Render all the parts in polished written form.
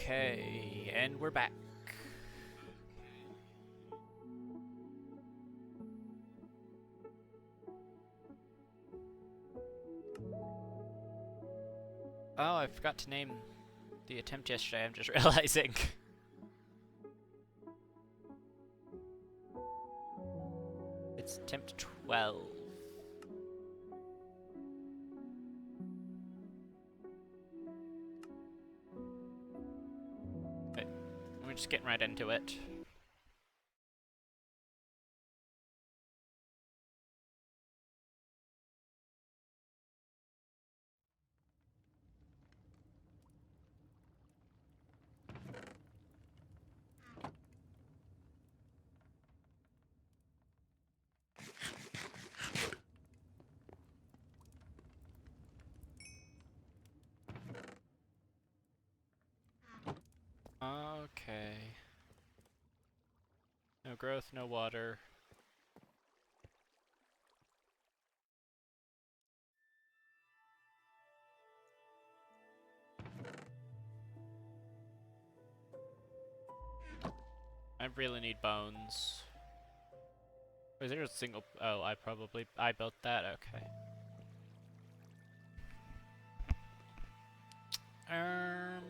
Okay, and we're back. Oh, I forgot to name the attempt yesterday, I'm just realizing. It's attempt 12. Okay, we're just getting right into it. Okay. No growth, no water. I really need bones. Is there a single... Oh, I built that? Okay. Um...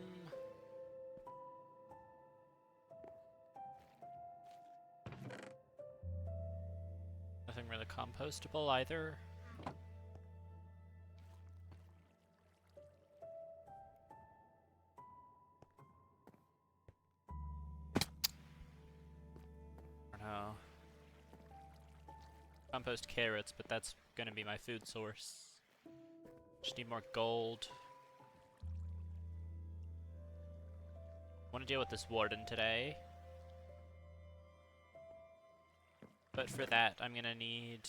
Nothing really compostable either. No. Compost carrots, but that's gonna be my food source. Just need more gold. Want to deal with this warden today. But for that, I'm gonna need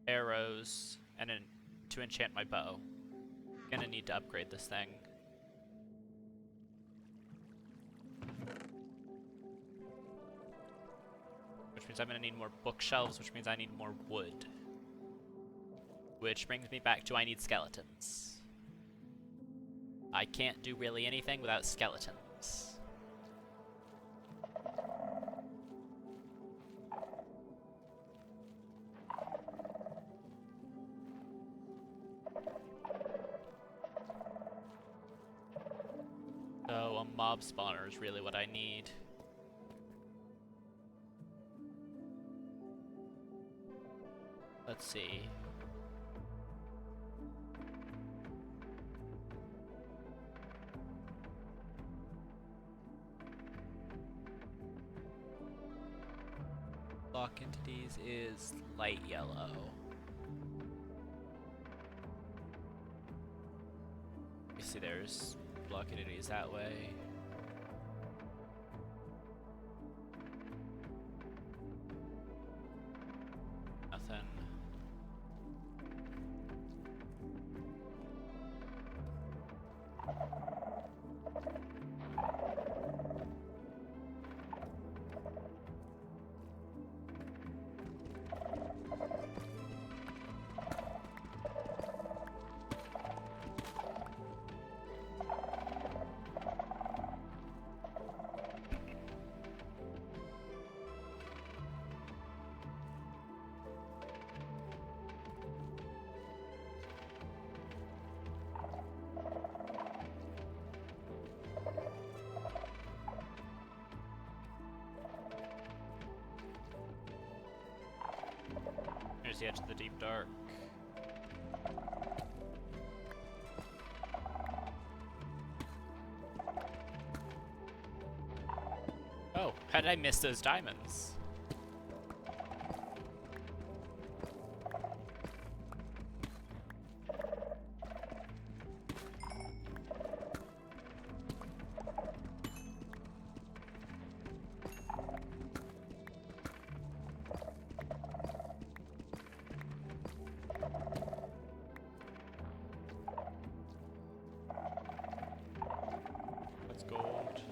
arrows and to enchant my bow. Gonna need to upgrade this thing. Which means I'm gonna need more bookshelves, which means I need more wood. Which brings me back to I need skeletons. I can't do really anything without skeletons. So a mob spawner is really what I need. Let's see. Block entities is light yellow. You see there's block entities that way. Nothing. Here's the edge of the deep dark. Oh, how did I miss those diamonds? That's gold.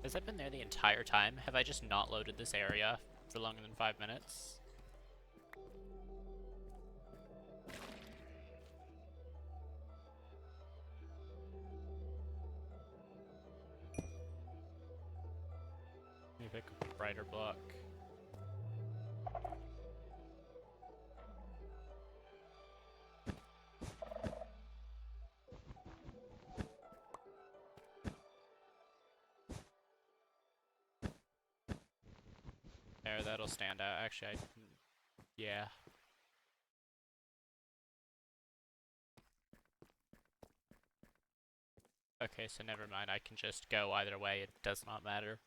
Has that been there the entire time? Have I just not loaded this area for longer than 5 minutes? Let me pick a brighter block. There, that'll stand out. Actually, yeah. Okay, so never mind. I can just go either way. It does not matter.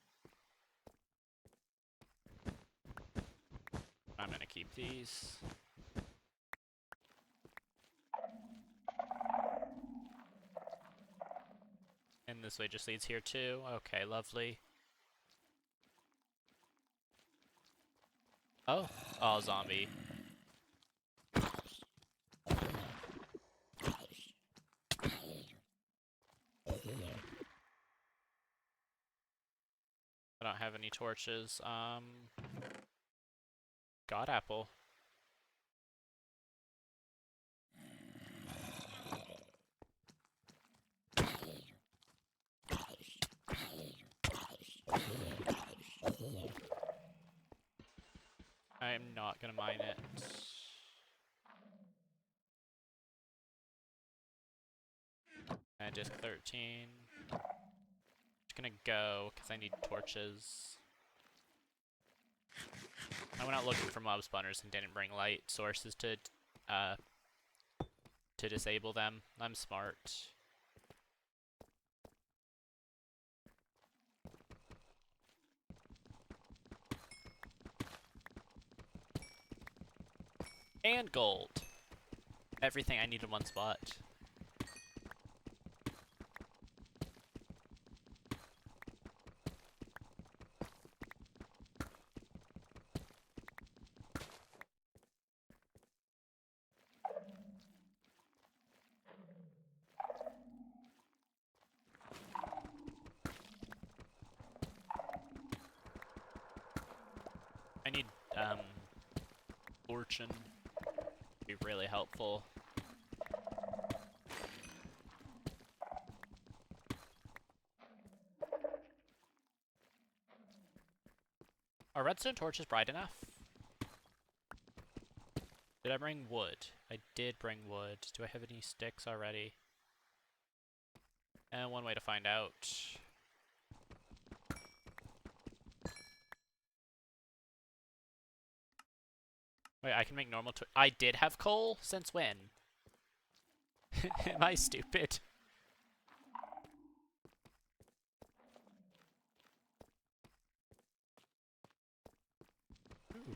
I'm gonna keep these. And this way just leads here too. Okay, lovely. Oh, oh, zombie. I don't have any torches. God apple. I'm not gonna mine it. And disc 13. Just gonna go, because I need torches. I went out looking for mob spawners and didn't bring light sources to disable them. I'm smart. And gold. Everything I need in one spot. I need, fortune. Be really helpful. Are redstone torches bright enough? Did I bring wood? I did bring wood. Do I have any sticks already? And one way to find out. Wait, I can make normal I did have coal? Since when? Am I stupid? Ooh.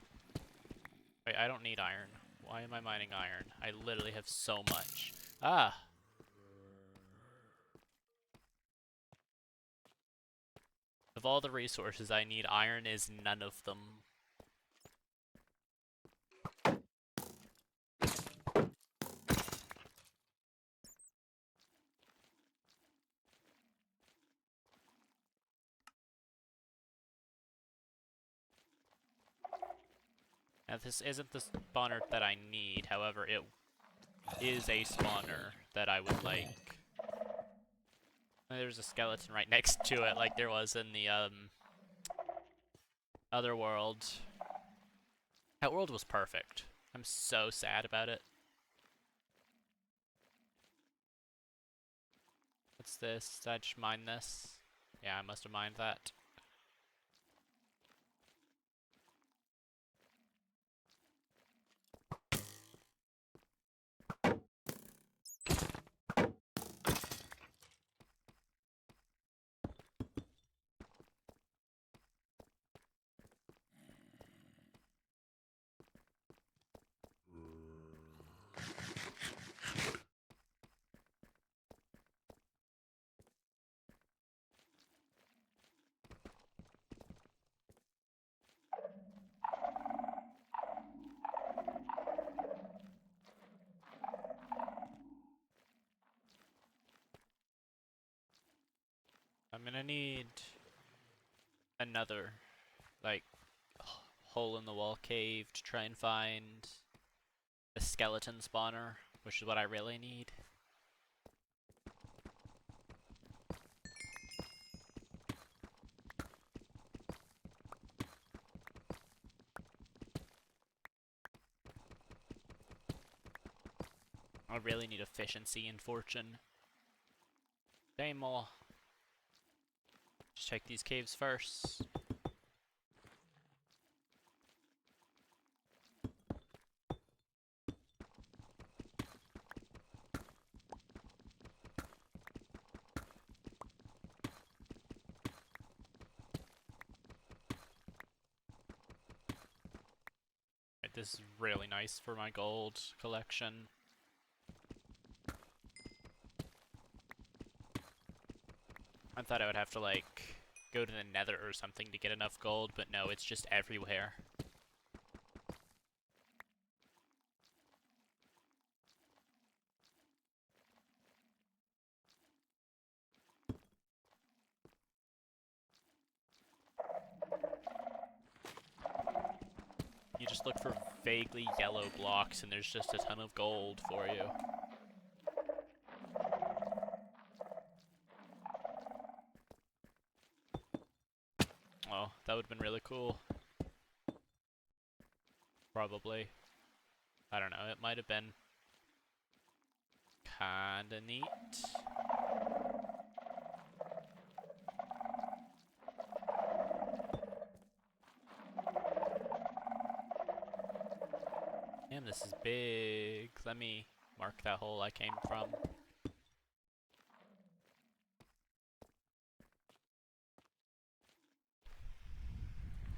Wait, I don't need iron. Why am I mining iron? I literally have so much. Ah! Of all the resources I need, iron is none of them. Now this isn't the spawner that I need, however it is a spawner that I would like. There's a skeleton right next to it, like there was in the, other world. That world was perfect. I'm so sad about it. What's this? Did I just mine this? Yeah, I must have mined that. I'm gonna need another, like, hole in the wall cave to try and find the skeleton spawner, which is what I really need. I really need efficiency and fortune. More. Just check these caves first. Right, this is really nice for my gold collection. I thought I would have to, like, go to the nether or something to get enough gold, but no, it's just everywhere. You just look for vaguely yellow blocks and there's just a ton of gold for you. Oh, that would have been really cool. Probably. I don't know, it might have been kinda neat. Damn, this is big. Let me mark that hole I came from.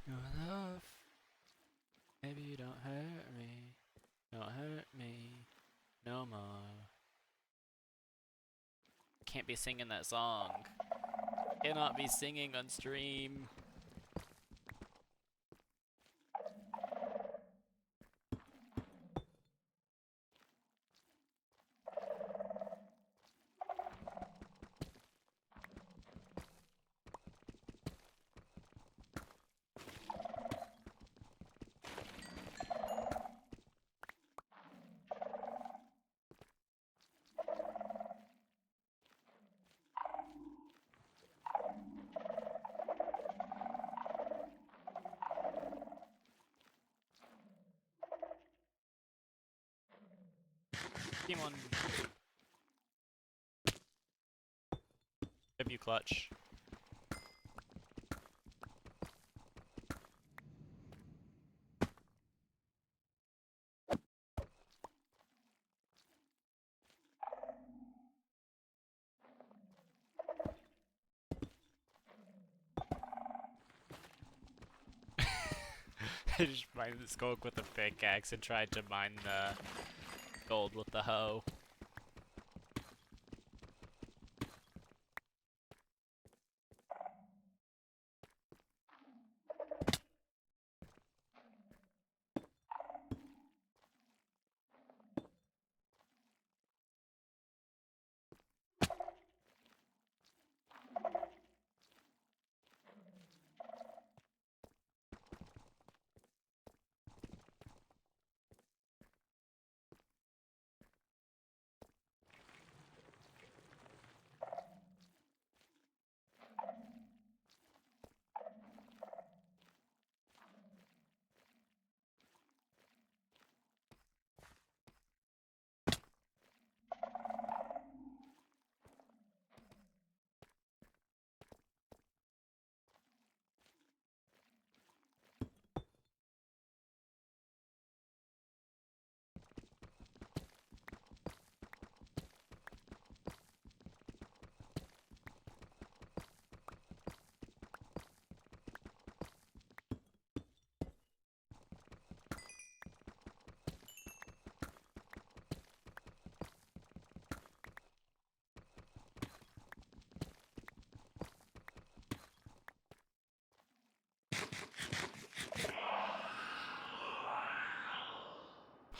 Your love, maybe you don't hurt me. Don't hurt me no more. Can't be singing that song. Cannot be singing on stream. Team on. W clutch. I just mined the skulk with a pickaxe and tried to mine the gold with the hoe.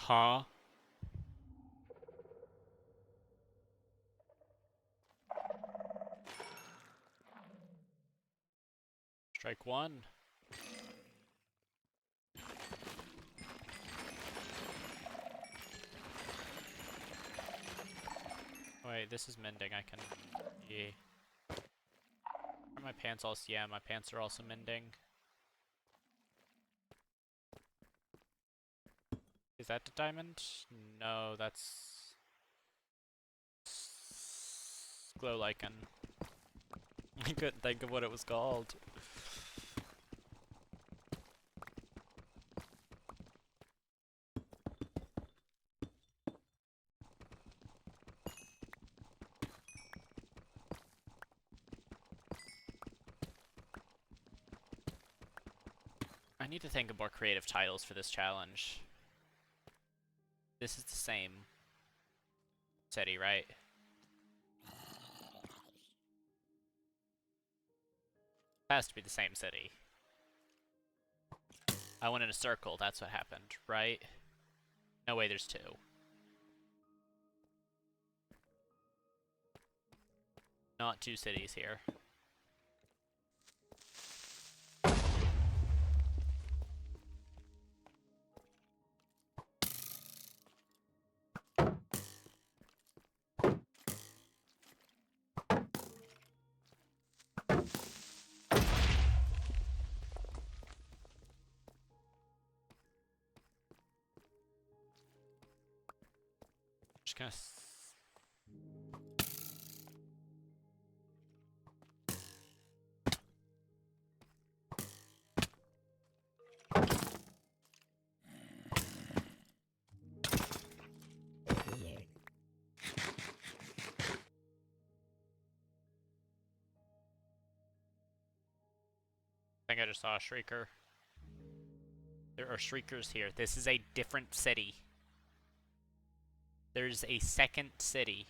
Huh? Strike one. Wait, this is mending. I can. Yeah. Are my pants also? Yeah, my pants are also mending. Is that the diamond? No, that's glow lichen. I couldn't think of what it was called. I need to think of more creative titles for this challenge. This is the same city, right? Has to be the same city. I went in a circle, that's what happened, right? No way, there's two. Not two cities here. Just gonna I think I just saw a shrieker. There are shriekers here. This is a different city. There's a second city.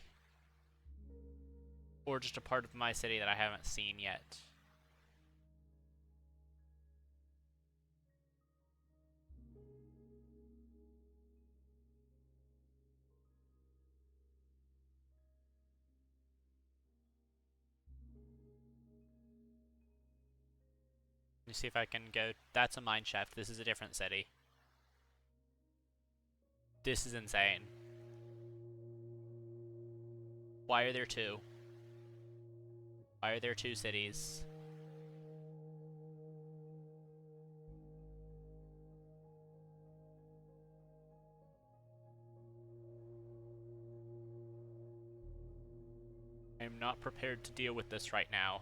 Or just a part of my city that I haven't seen yet. Let me see if I can go. That's a mine shaft. This is a different city. This is insane. Why are there two? Why are there two cities? I am not prepared to deal with this right now.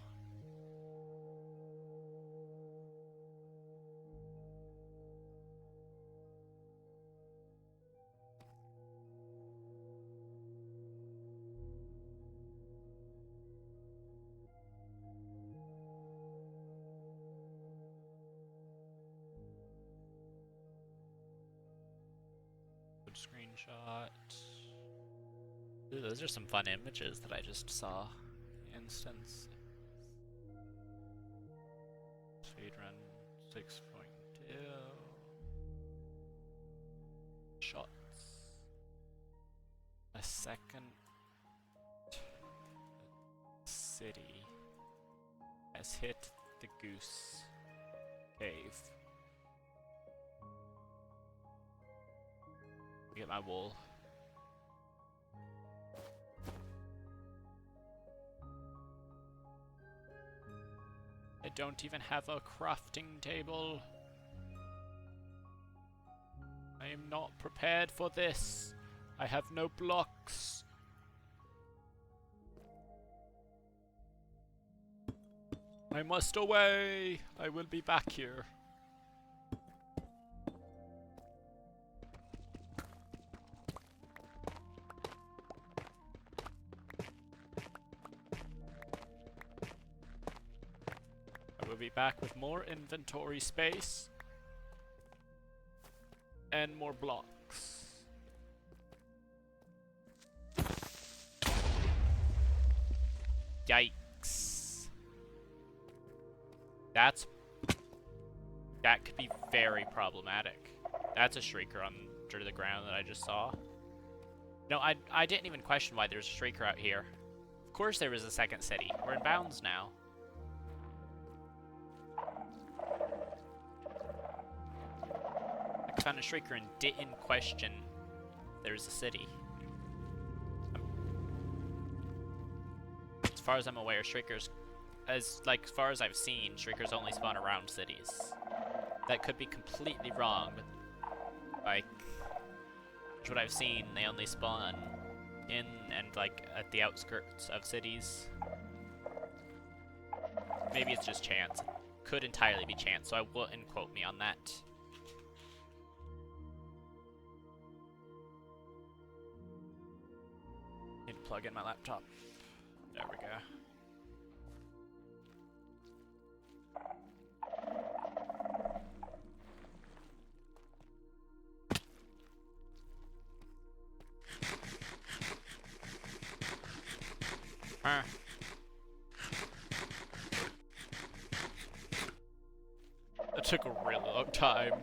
Screenshot. Ooh, those are some fun images that I just saw. Instance. Speedrun 6.2. Shots. A second city has hit the goose cave. Get my wool. I don't even have a crafting table. I am not prepared for this. I have no blocks. I must away. I will be back here. Be back with more inventory space and more blocks. Yikes. That could be very problematic. That's a shrieker under the ground that I just saw. No, I didn't even question why there's a shrieker out here. Of course there was a second city. We're in bounds now. found a Shrieker and didn't question there's a city. As far as I'm aware, Shriekers, as far as I've seen, Shriekers only spawn around cities. That could be completely wrong, but like, what I've seen, they only spawn in and like at the outskirts of cities. Maybe it's just chance. It could entirely be chance, so I wouldn't quote me on that. Need to plug in my laptop. There we go. That took a really long time.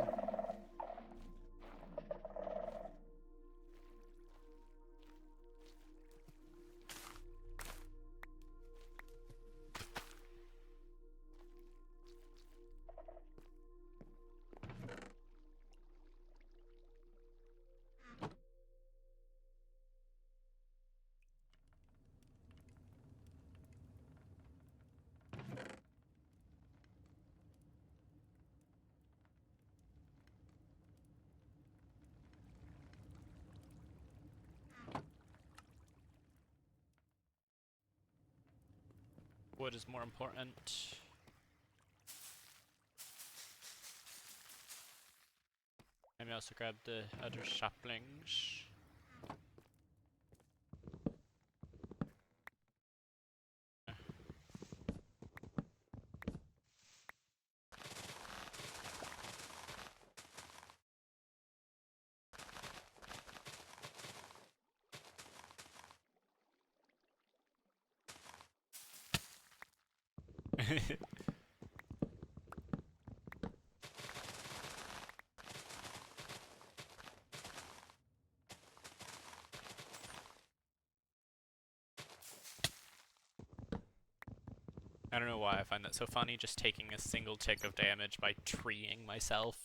Wood is more important. Let me also grab the other saplings. I don't know why I find that so funny, just taking a single tick of damage by treeing myself.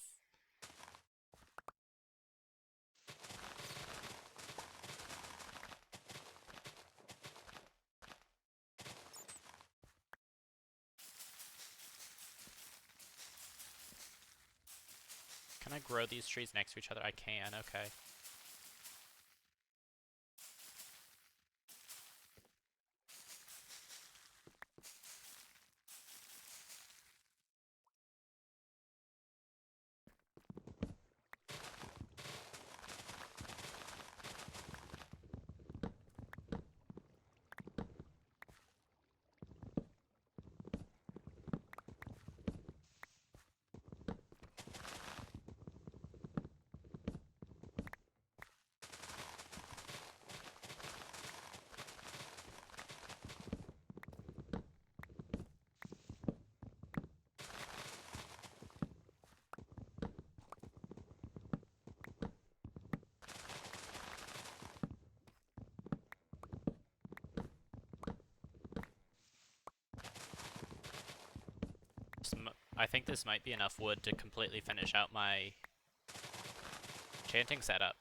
Can I grow these trees next to each other? I can, okay. I think this might be enough wood to completely finish out my enchanting setup.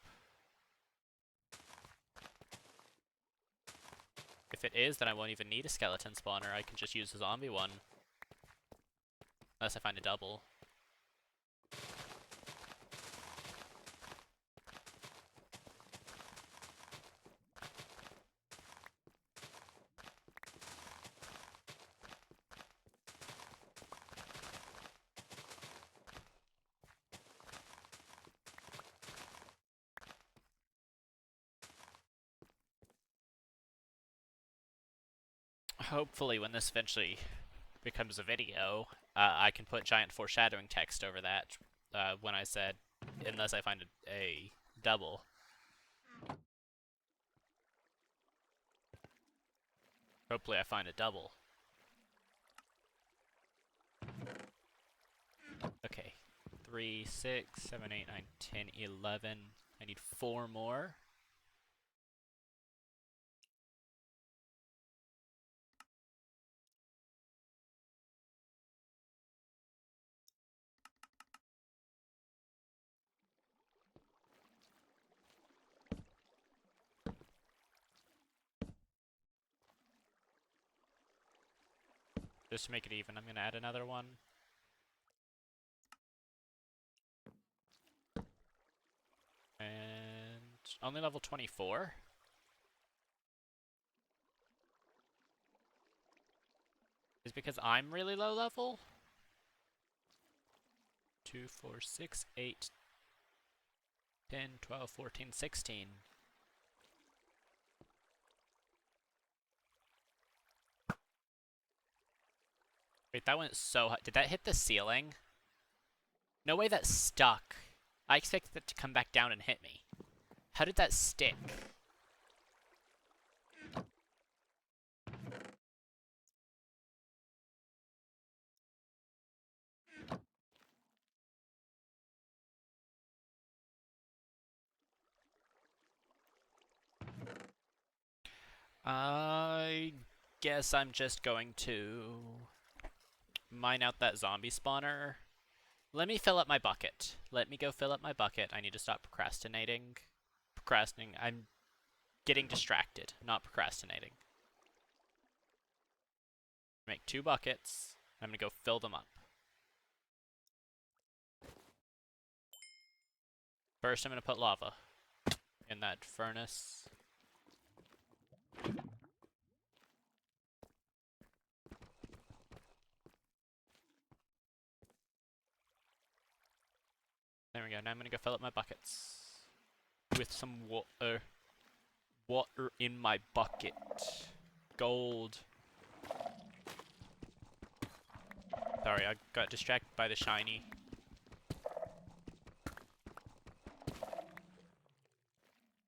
If it is, then I won't even need a skeleton spawner. I can just use a zombie one. Unless I find a double. Hopefully when this eventually becomes a video, I can put giant foreshadowing text over that when I said, unless I find a double. Hopefully I find a double. Okay. 3, 6, 7, 8, 9, 10, 11. I need 4 more. Just to make it even, I'm gonna add another one. And only level 24? Is because I'm really low level? 2, 4, 6, 8, 10, 12, 14, 16. Wait, that went so high. Did that hit the ceiling? No way that stuck. I expected it to come back down and hit me. How did that stick? I guess I'm just going to mine out that zombie spawner. Let me fill up my bucket. Let me go fill up my bucket. I need to stop procrastinating. I'm getting distracted, not procrastinating. Make 2 buckets. I'm gonna go fill them up. First, I'm gonna put lava in that furnace. There we go. Now I'm gonna go fill up my buckets with some water. Water in my bucket. Gold. Sorry, I got distracted by the shiny.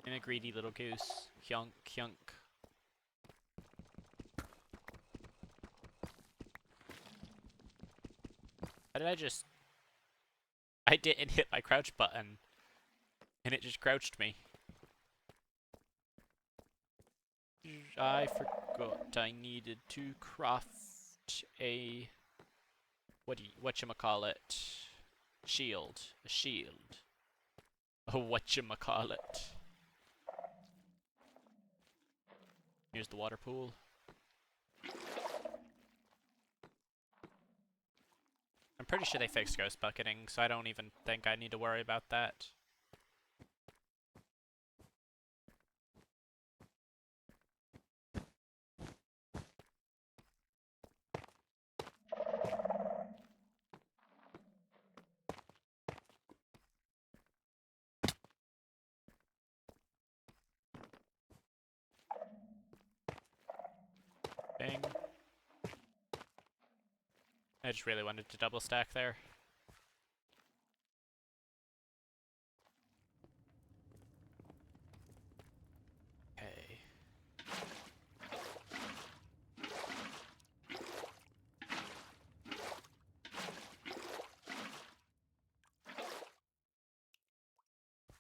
I'm a greedy little goose. Hyunk, hyunk. How did I just... I didn't hit my crouch button. And it just crouched me. I forgot I needed to craft a... whatchamacallit? Shield. A shield. A whatchamacallit. Here's the water pool. I'm pretty sure they fixed ghost bucketing, so I don't even think I need to worry about that. Bang. I just really wanted to double stack there. Okay.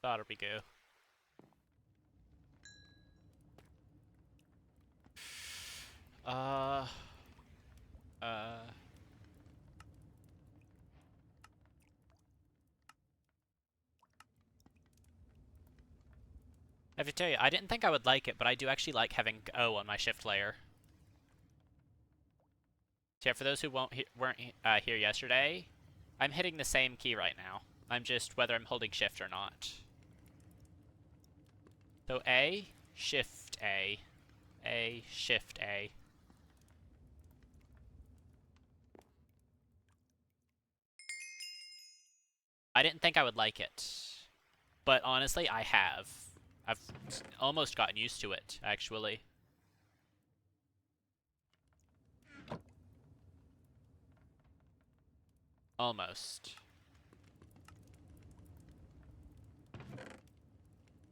That'll be good. I have to tell you, I didn't think I would like it, but I do actually like having O on my shift layer. So yeah, for those who weren't here yesterday, I'm hitting the same key right now. I'm just whether I'm holding shift or not. So A, shift A, shift A. I didn't think I would like it, but honestly, I have. I've almost gotten used to it, actually. Almost.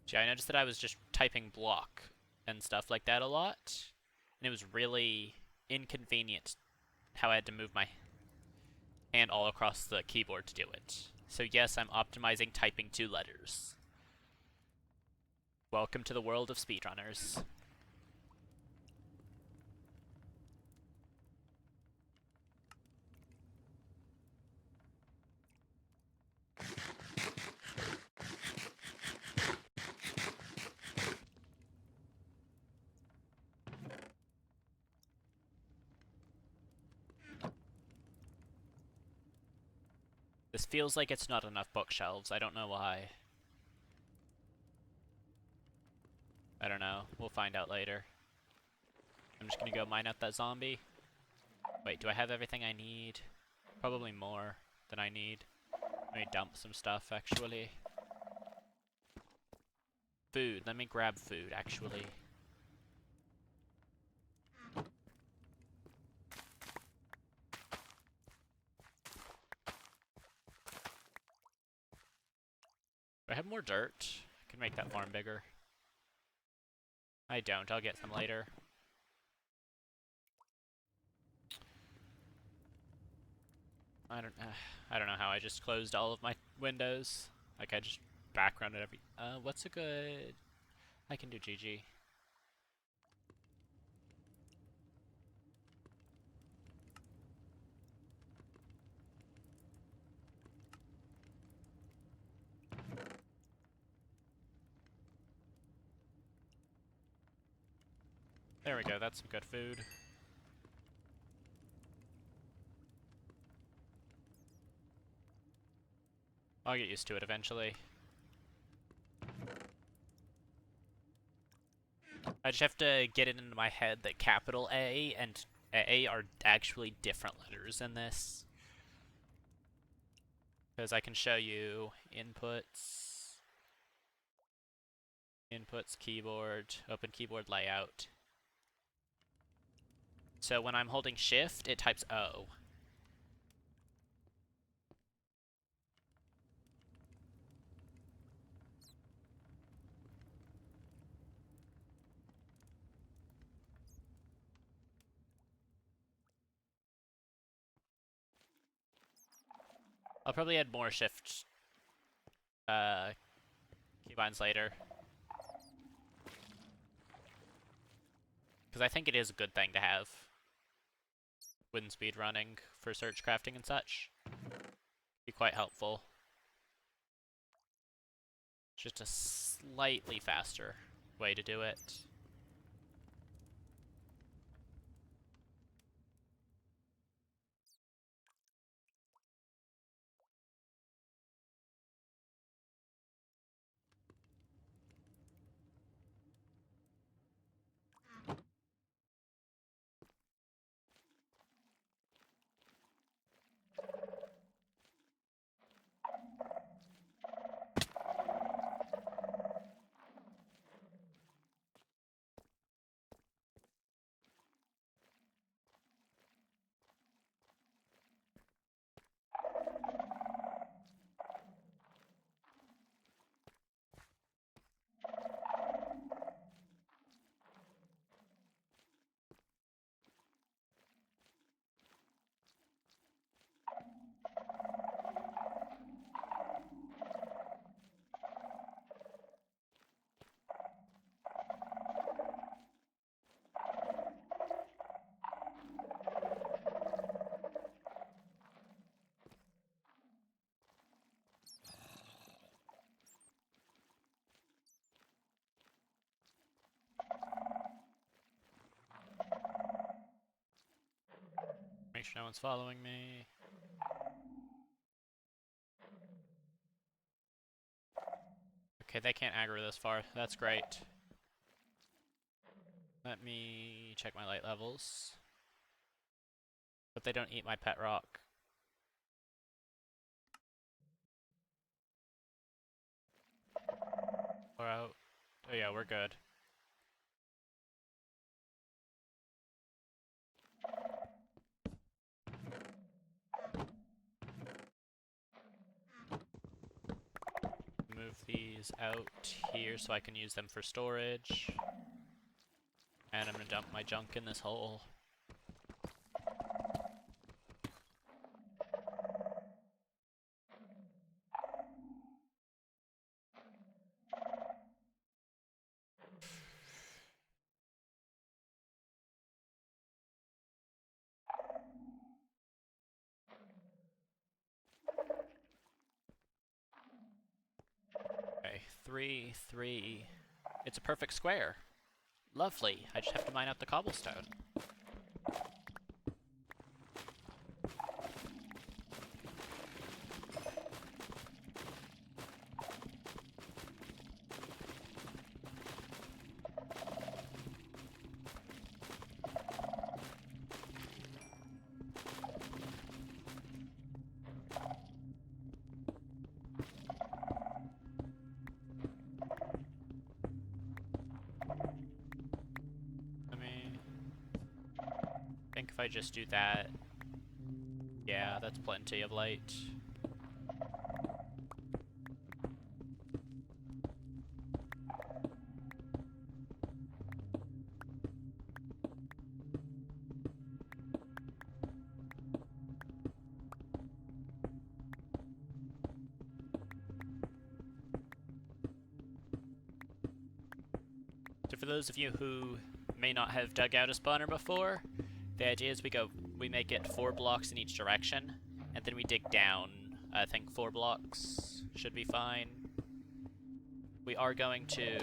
See, I noticed that I was just typing block and stuff like that a lot, and it was really inconvenient how I had to move my hand all across the keyboard to do it. So yes, I'm optimizing typing 2 letters. Welcome to the world of speedrunners. This feels like it's not enough bookshelves. I don't know why. I don't know. We'll find out later. I'm just gonna go mine out that zombie. Wait, do I have everything I need? Probably more than I need. Let me dump some stuff, actually. Food. Let me grab food, actually. Do I have more dirt? I can make that farm bigger. I don't. I'll get some later. I don't know how I just closed all of my windows. Like I just backgrounded every. What's a good? I can do GG. There we go. That's some good food. I'll get used to it eventually. I just have to get it into my head that capital A and A are actually different letters in this. Because I can show you inputs, keyboard, open keyboard layout. So when I'm holding shift, it types O. I'll probably add more shift keybinds later. Because I think it is a good thing to have wind speed running for search crafting and such. Be quite helpful. Just a slightly faster way to do it. Make sure no one's following me. Okay, they can't aggro this far. That's great. Let me check my light levels. But they don't eat my pet rock. We're out. Oh yeah, we're good. Move these out here so I can use them for storage. And I'm gonna dump my junk in this hole. Okay, 3, 3. It's a perfect square. Lovely. I just have to mine out the cobblestone. think if I just do that... Yeah, that's plenty of light. So for those of you who may not have dug out a spawner before, the idea is we make it 4 blocks in each direction, and then we dig down, I think 4 blocks should be fine. We are going to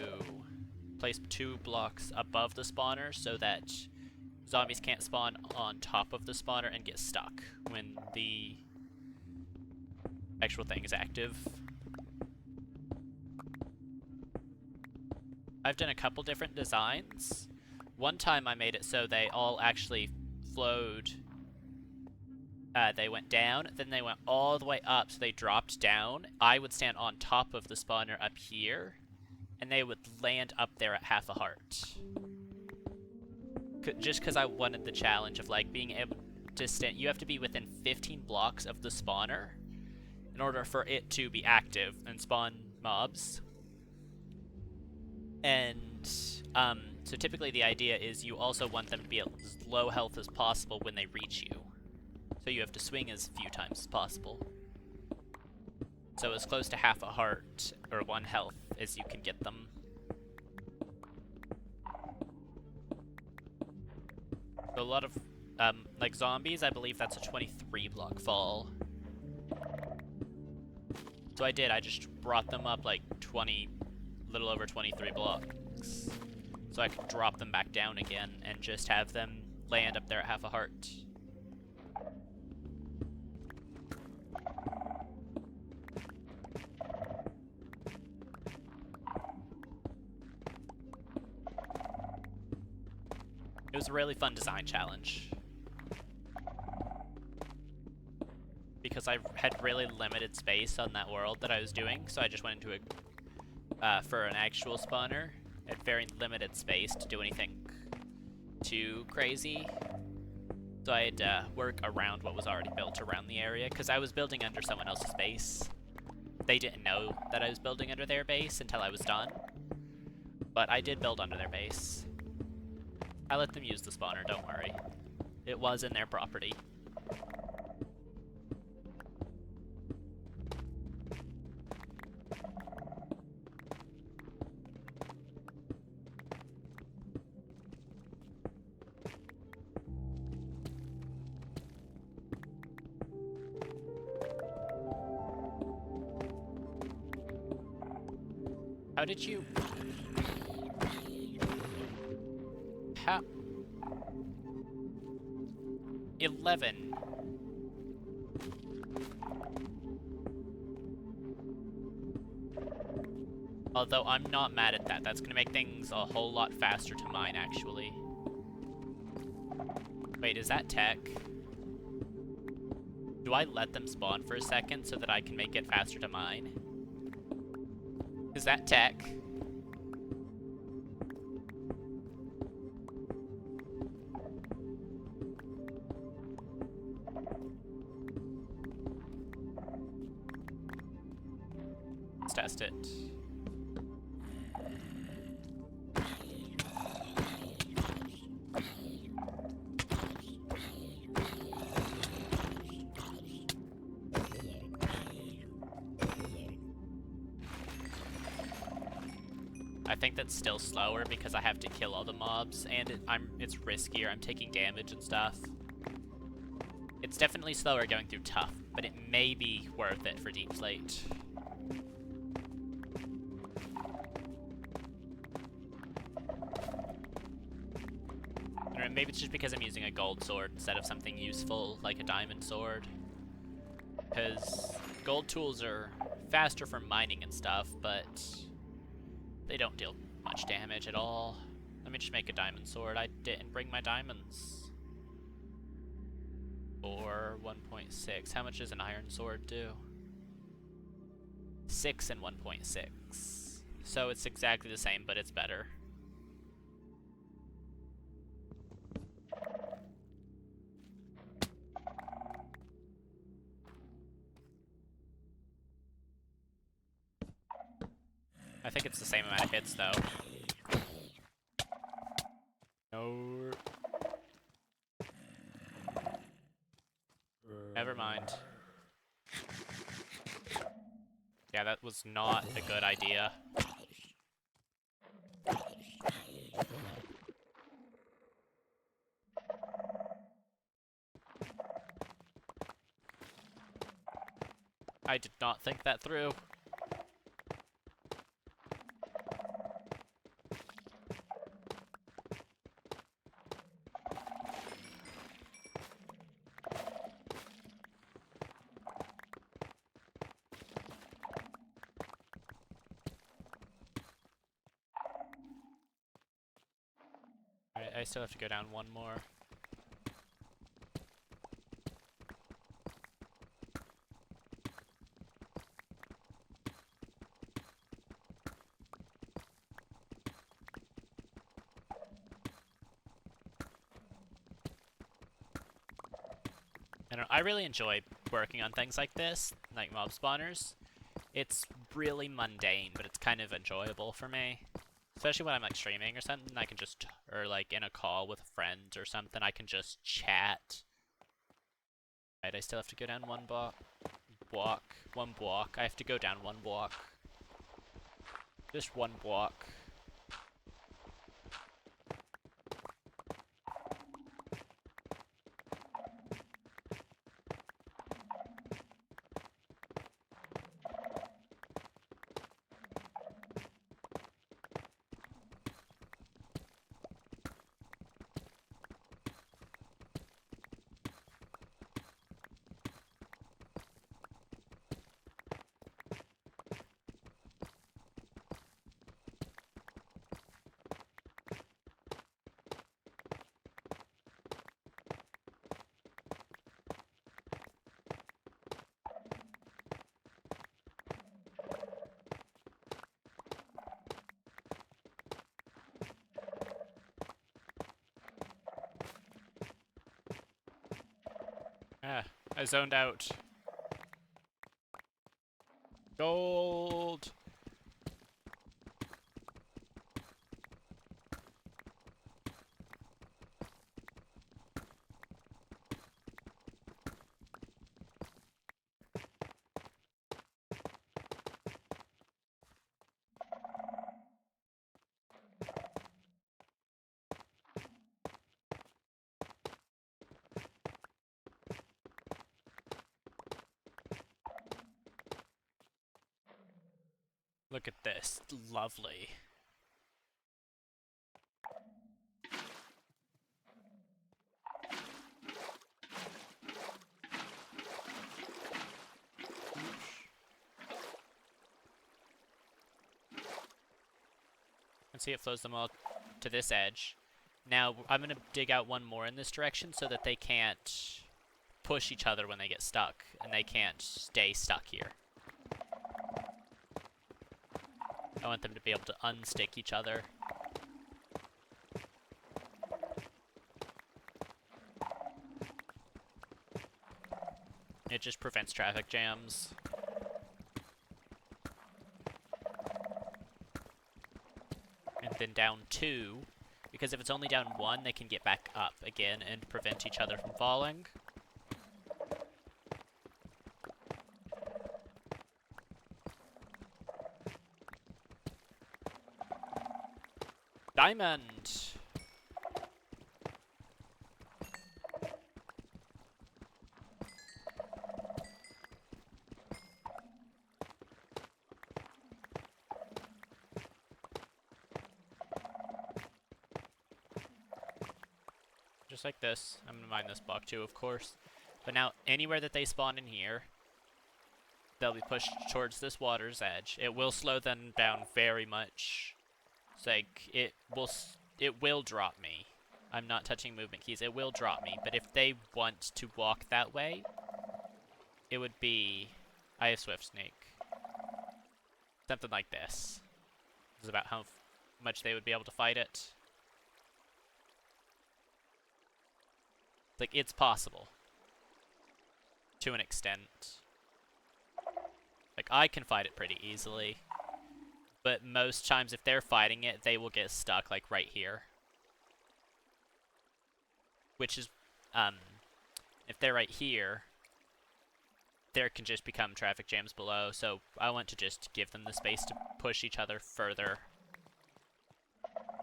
place 2 blocks above the spawner so that zombies can't spawn on top of the spawner and get stuck when the actual thing is active. I've done a couple different designs. One time I made it so they all actually flowed. They went down, then they went all the way up, so they dropped down. I would stand on top of the spawner up here, and they would land up there at half a heart. Just because I wanted the challenge of like being able to stand. You have to be within 15 blocks of the spawner in order for it to be active and spawn mobs. And so typically the idea is you also want them to be as low health as possible when they reach you. So you have to swing as few times as possible. So as close to half a heart or 1 health as you can get them. So a lot of, like zombies, I believe that's a 23 block fall. So I just brought them up like 20, little over 23 blocks. So I could drop them back down again and just have them land up there at half a heart. It was a really fun design challenge. Because I had really limited space on that world that I was doing, so I just went into a for an actual spawner, had very limited space to do anything too crazy. So I had to work around what was already built around the area, because I was building under someone else's base. They didn't know that I was building under their base until I was done, but I did build under their base. I let them use the spawner, don't worry. It was in their property. How did you... How... 11. Although I'm not mad at that. That's gonna make things a whole lot faster to mine, actually. Wait, is that tech? Do I let them spawn for a second so that I can make it faster to mine? Is that tech? Let's test it. I think that's still slower because I have to kill all the mobs, and it's riskier. I'm taking damage and stuff. It's definitely slower going through tough, but it may be worth it for deep slate. I don't know, maybe it's just because I'm using a gold sword instead of something useful like a diamond sword. Because gold tools are faster for mining and stuff, but they don't deal much damage at all. Let me just make a diamond sword. I didn't bring my diamonds. Or 1.6. How much does an iron sword do? 6 and 1.6. So it's exactly the same, but it's better. I think it's the same amount of hits, though. No. Never mind. Yeah, that was not a good idea. I did not think that through. I still have to go down one more. I really enjoy working on things like this, like mob spawners. It's really mundane, but it's kind of enjoyable for me. Especially when I'm like streaming or something, I can just, or like in a call with a friend or something, I can just chat. Right, I still have to go down one block. One block. I have to go down one block. Just one block. Ah, I zoned out. Gold! Look at this. Lovely. And see, it flows them all to this edge. Now, I'm going to dig out one more in this direction so that they can't push each other when they get stuck, and they can't stay stuck here. I want them to be able to unstick each other. It just prevents traffic jams. And then down 2, because if it's only down 1, they can get back up again and prevent each other from falling. Diamond! Just like this. I'm gonna mine this block too, of course. But now, anywhere that they spawn in here, they'll be pushed towards this water's edge. It will slow them down very much. It's like, it will drop me. I'm not touching movement keys. It will drop me. But if they want to walk that way, it would be... I have Swift Snake. Something like this. This is about how much they would be able to fight it. Like, it's possible. To an extent. Like, I can fight it pretty easily. But most times if they're fighting it, they will get stuck, like, right here. Which is, if they're right here, there can just become traffic jams below, so I want to just give them the space to push each other further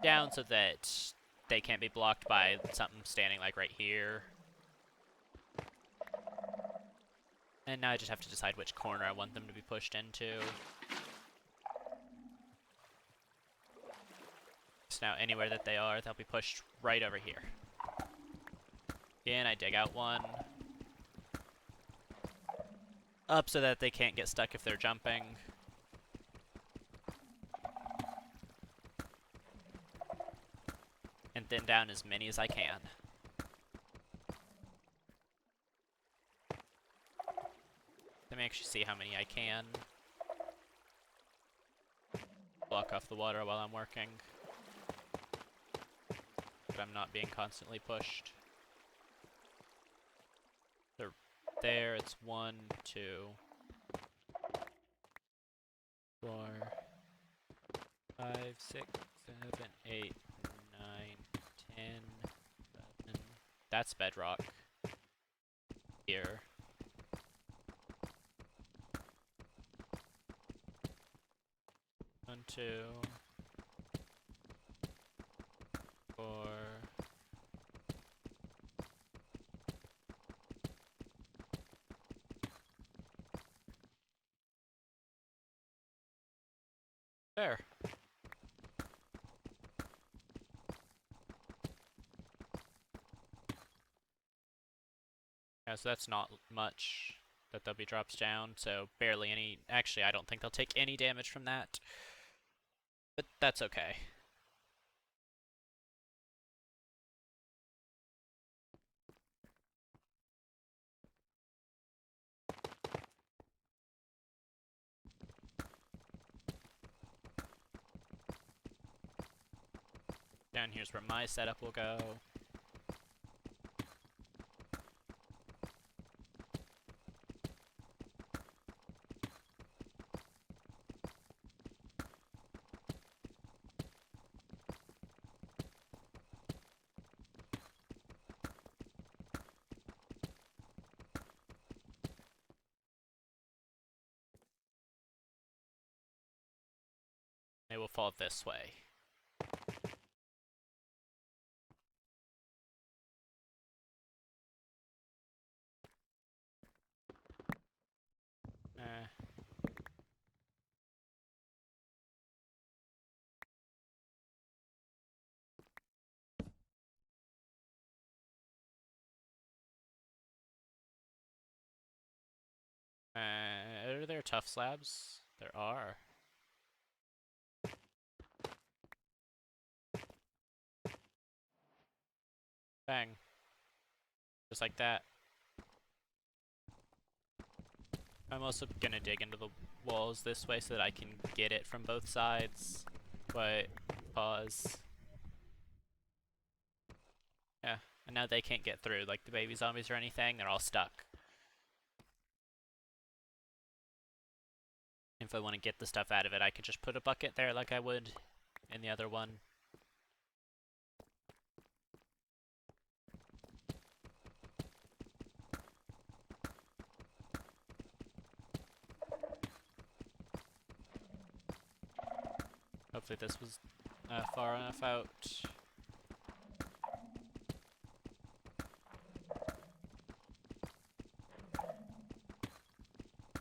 down so that they can't be blocked by something standing, like, right here. And now I just have to decide which corner I want them to be pushed into. So now anywhere that they are, they'll be pushed right over here. Again, I dig out one. Up so that they can't get stuck if they're jumping. And then down as many as I can. Let me actually see how many I can. Block off the water while I'm working. But I'm not being constantly pushed. They're there, it's 1, 2, 4, 5, 6, 7, 8, 9, 10, 11. That's bedrock. Here. One, 2, 4. There. Yeah, so that's not much that they'll be drops down, so barely any. Actually, I don't think they'll take any damage from that. But that's okay. Down here's where my setup will go. They will fall this way. Are there tough slabs? There are. Bang. Just like that. I'm also gonna dig into the walls this way so that I can get it from both sides. Wait, pause. Yeah, and now they can't get through, like the baby zombies or anything, they're all stuck. If I want to get the stuff out of it, I could just put a bucket there like I would in the other one. Hopefully this was far enough out.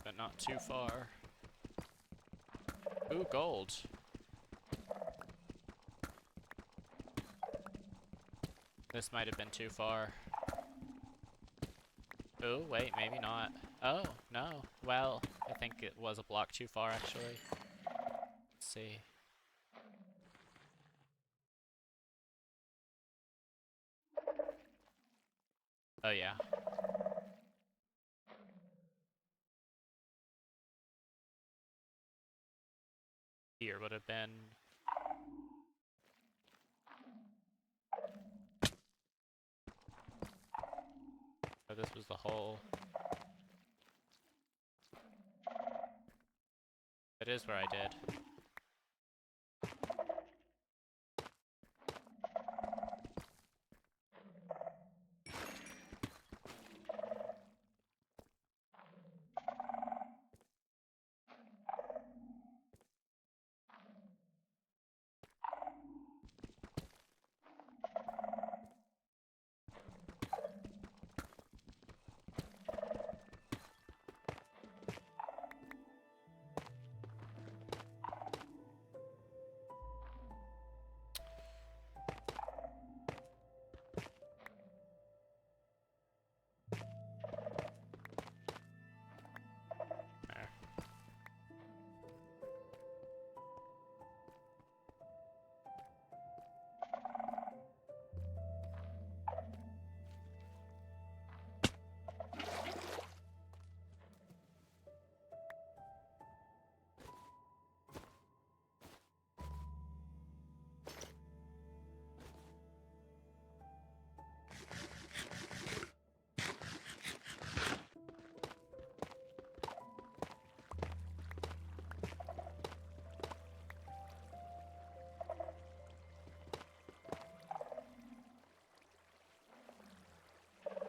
But not too far. Ooh, gold. This might have been too far. Oh, wait, maybe not. Oh, no. Well, I think it was a block too far, actually. Let's see. Oh, yeah. Here would have been... Oh, this was the hole. It is where I did.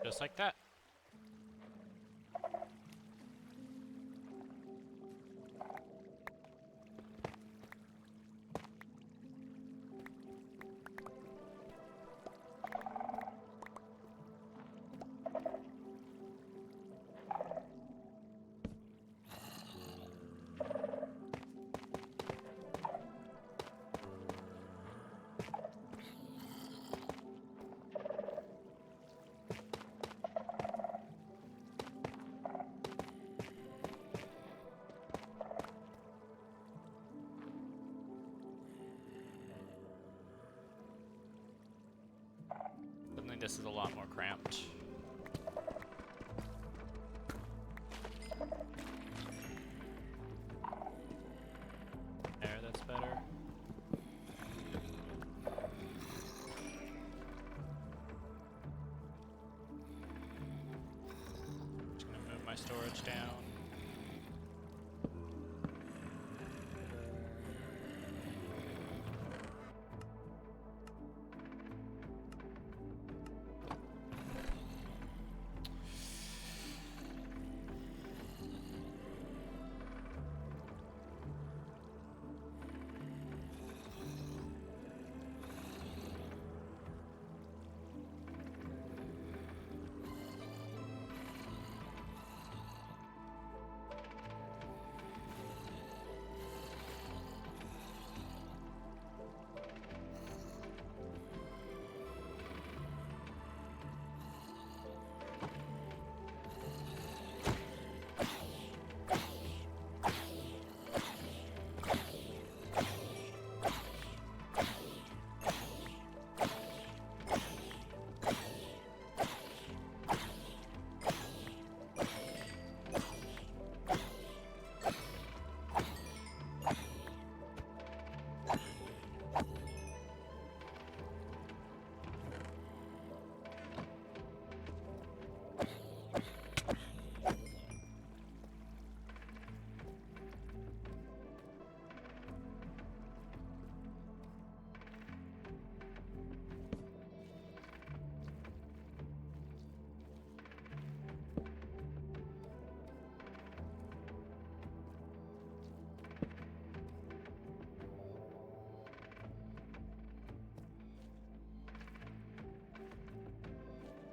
Just like that. Suddenly this is a lot more cramped. There, that's better. Just gonna move my storage down.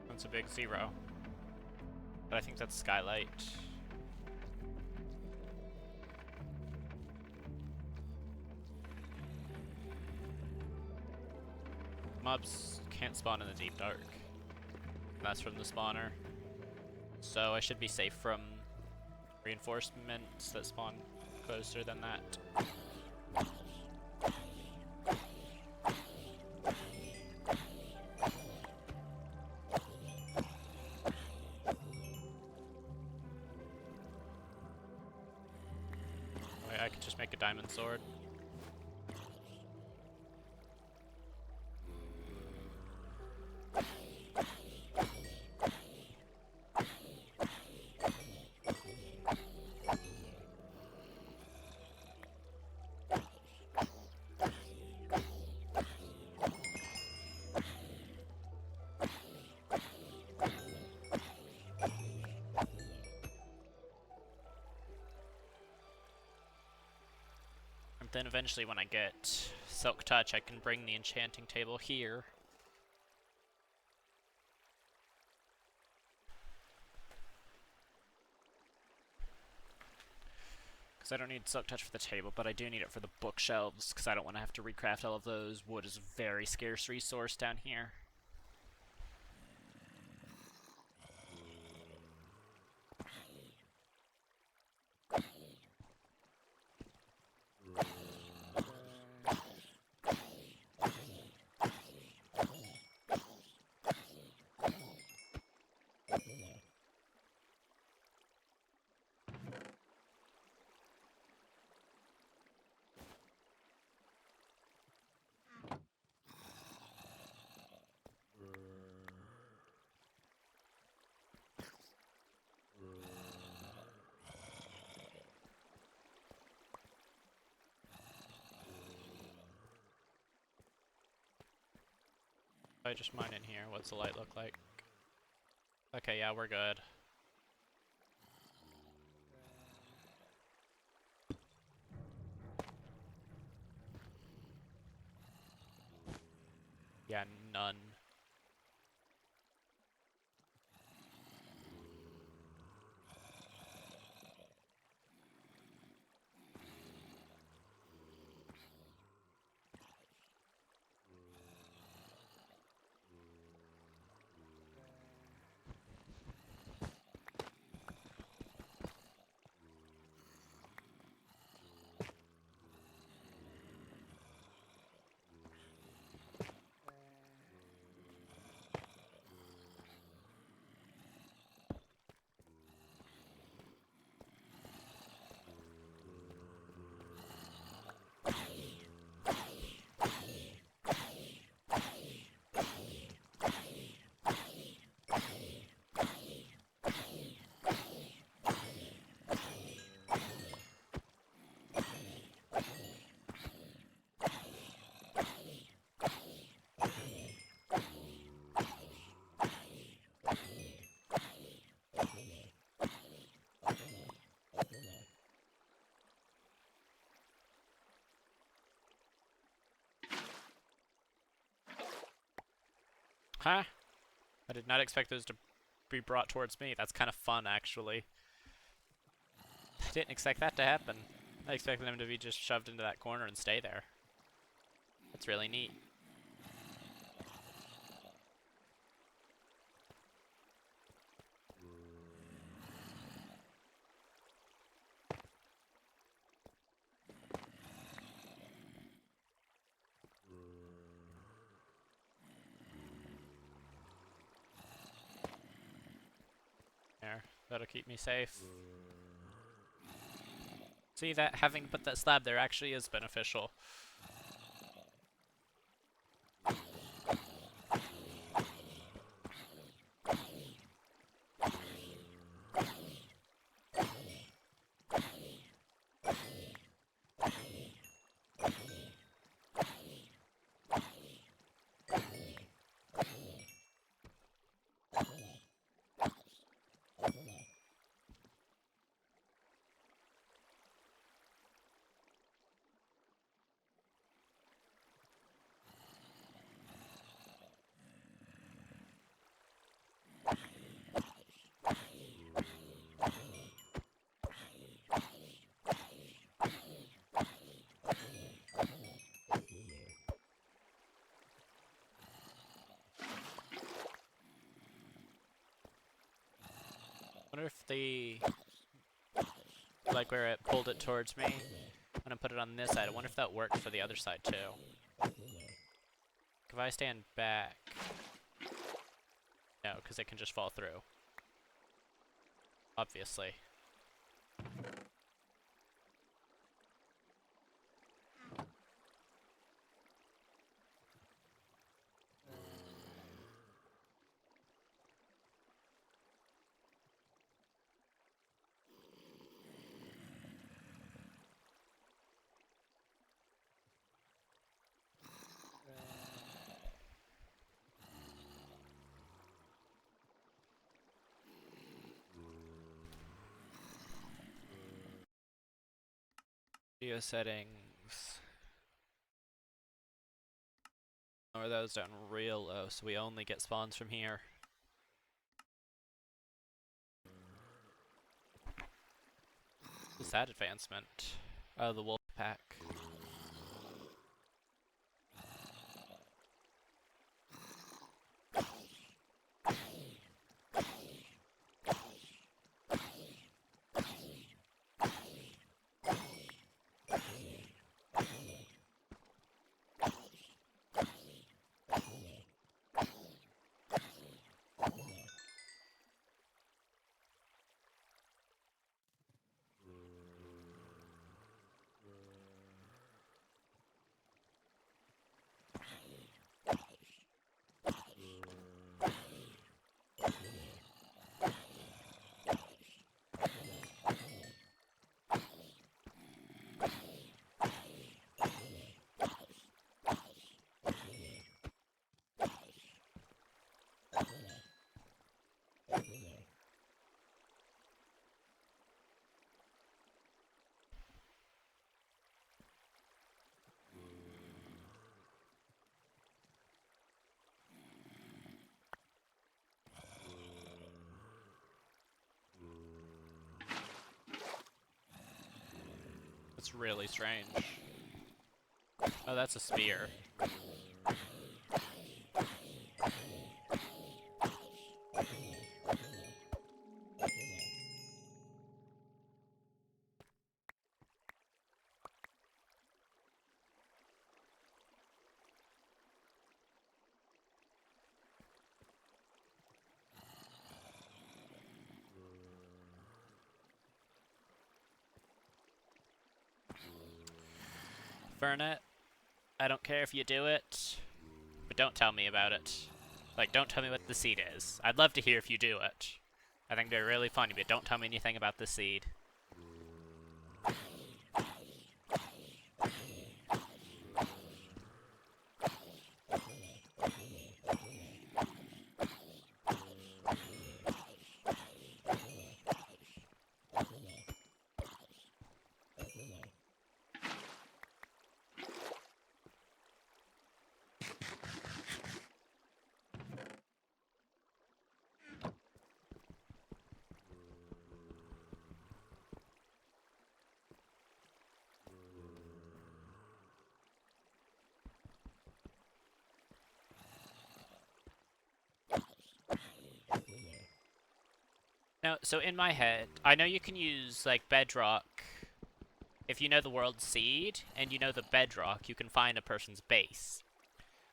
That's a big 0. But I think that's skylight. Mobs can't spawn in the deep dark. That's from the spawner. So I should be safe from reinforcements that spawn closer than that. I could just make a diamond sword. Then eventually when I get Silk Touch, I can bring the enchanting table here. Because I don't need Silk Touch for the table, but I do need it for the bookshelves, because I don't want to have to recraft all of those. Wood is a very scarce resource down here. If I just mine in here, what's the light look like? Okay, yeah, we're good. Yeah, none. Huh? I did not expect those to be brought towards me. That's kind of fun, actually. I didn't expect that to happen. I expected them to be just shoved into that corner and stay there. That's really neat. There, that'll keep me safe. See, that having put that slab there actually is beneficial. Wonder if like where it pulled it towards me, when I put it on this side, I wonder if that worked for the other side too. If I stand back, no, because it can just fall through. Obviously. Video settings. Lower those down real low so we only get spawns from here. What's that advancement? Oh, the wolf pack. It's really strange. Oh, that's a spear. Fernet, I don't care if you do it, but don't tell me about it. Like, don't tell me what the seed is. I'd love to hear if you do it. I think they're really funny, but don't tell me anything about the seed. Now, so in my head, I know you can use, like, bedrock. If you know the world seed, and you know the bedrock, you can find a person's base.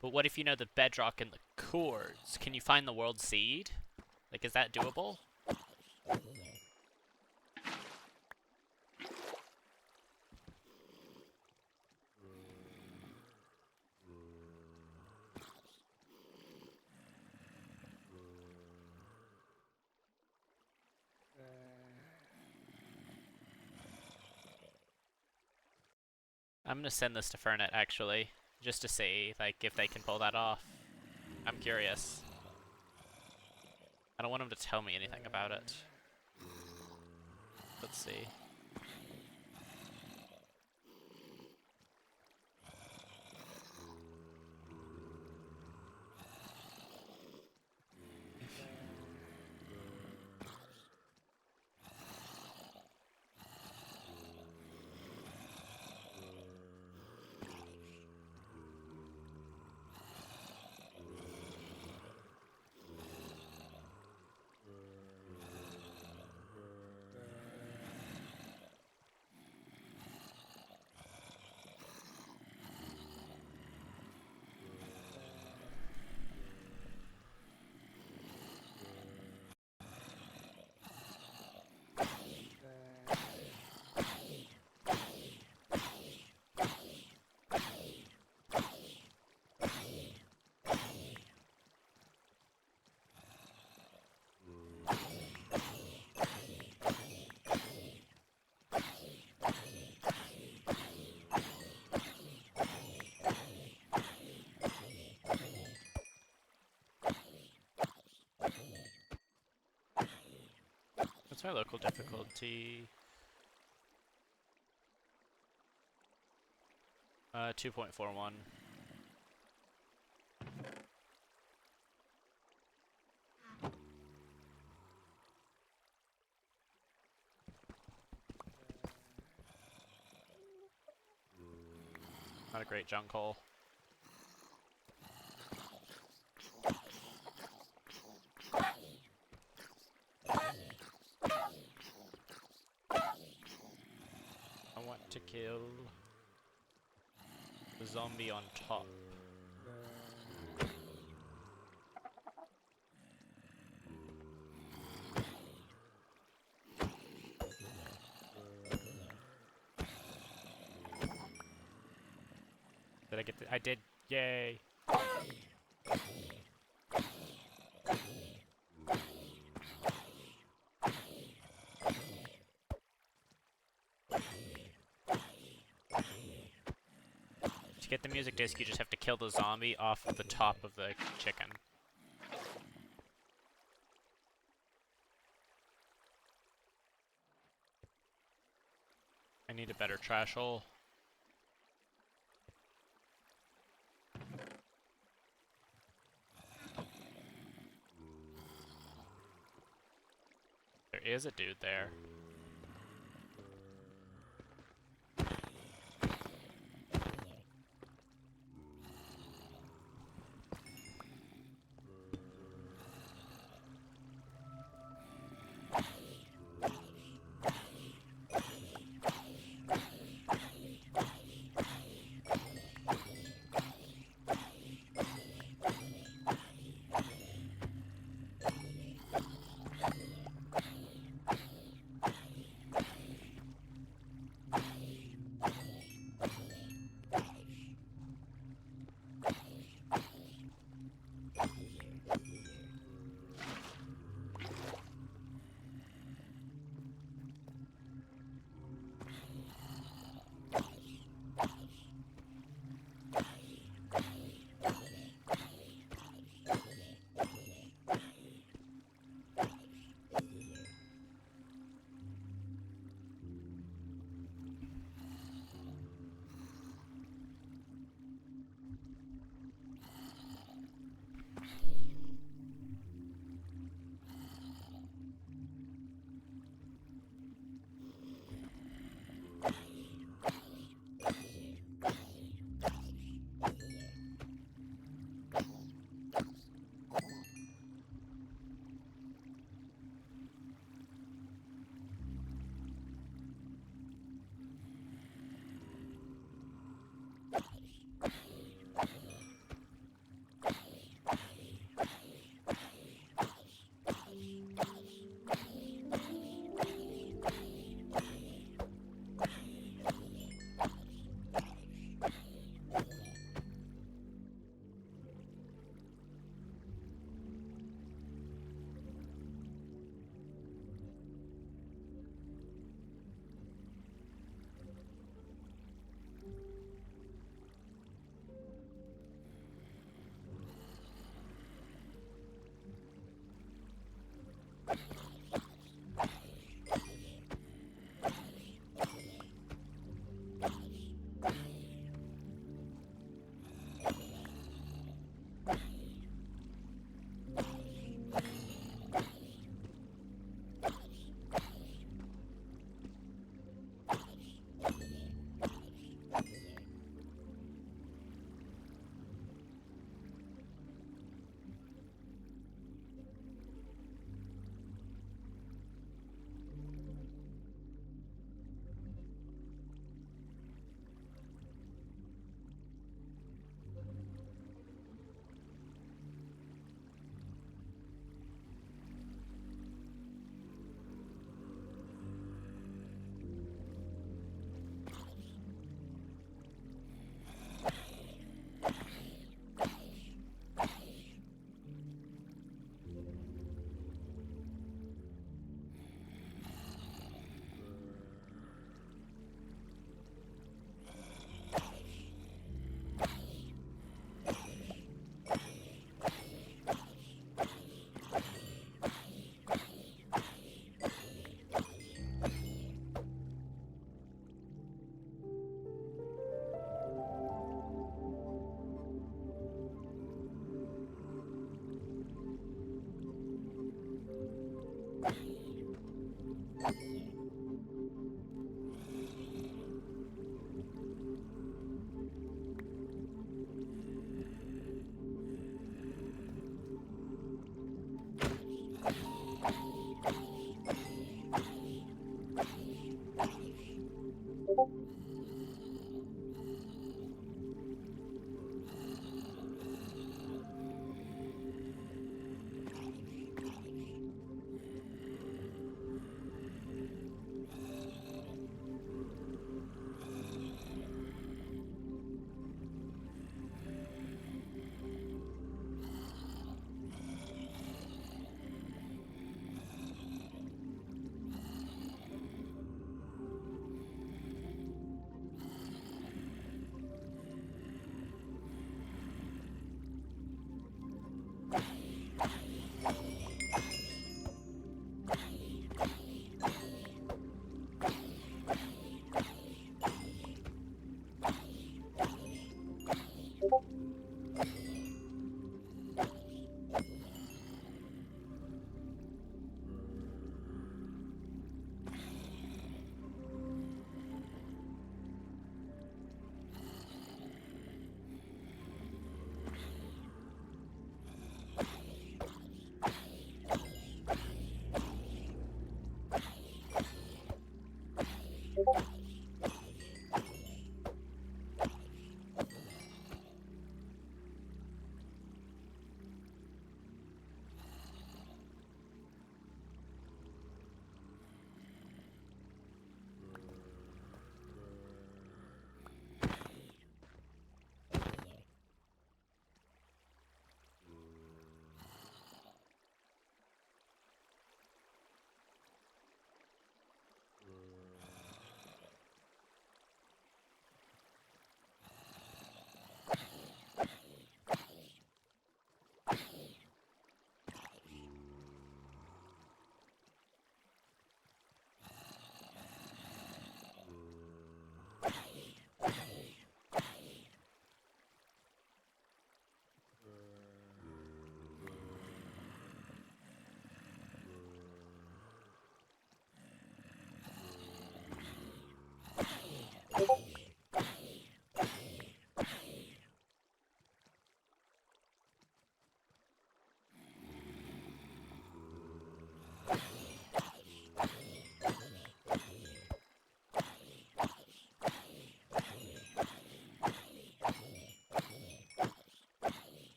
But what if you know the bedrock and the chords? Can you find the world seed? Like, is that doable? I'm gonna send this to Fernet, actually, just to see, like, if they can pull that off. I'm curious. I don't want him to tell me anything about it. Let's see. What's my local difficulty? 2.41. Not a great junk hole. I want to kill the zombie on top. Did I get the— I did. Yay. To get the music disc, you just have to kill the zombie off of the top of the chicken. I need a better trash hole. There is a dude there.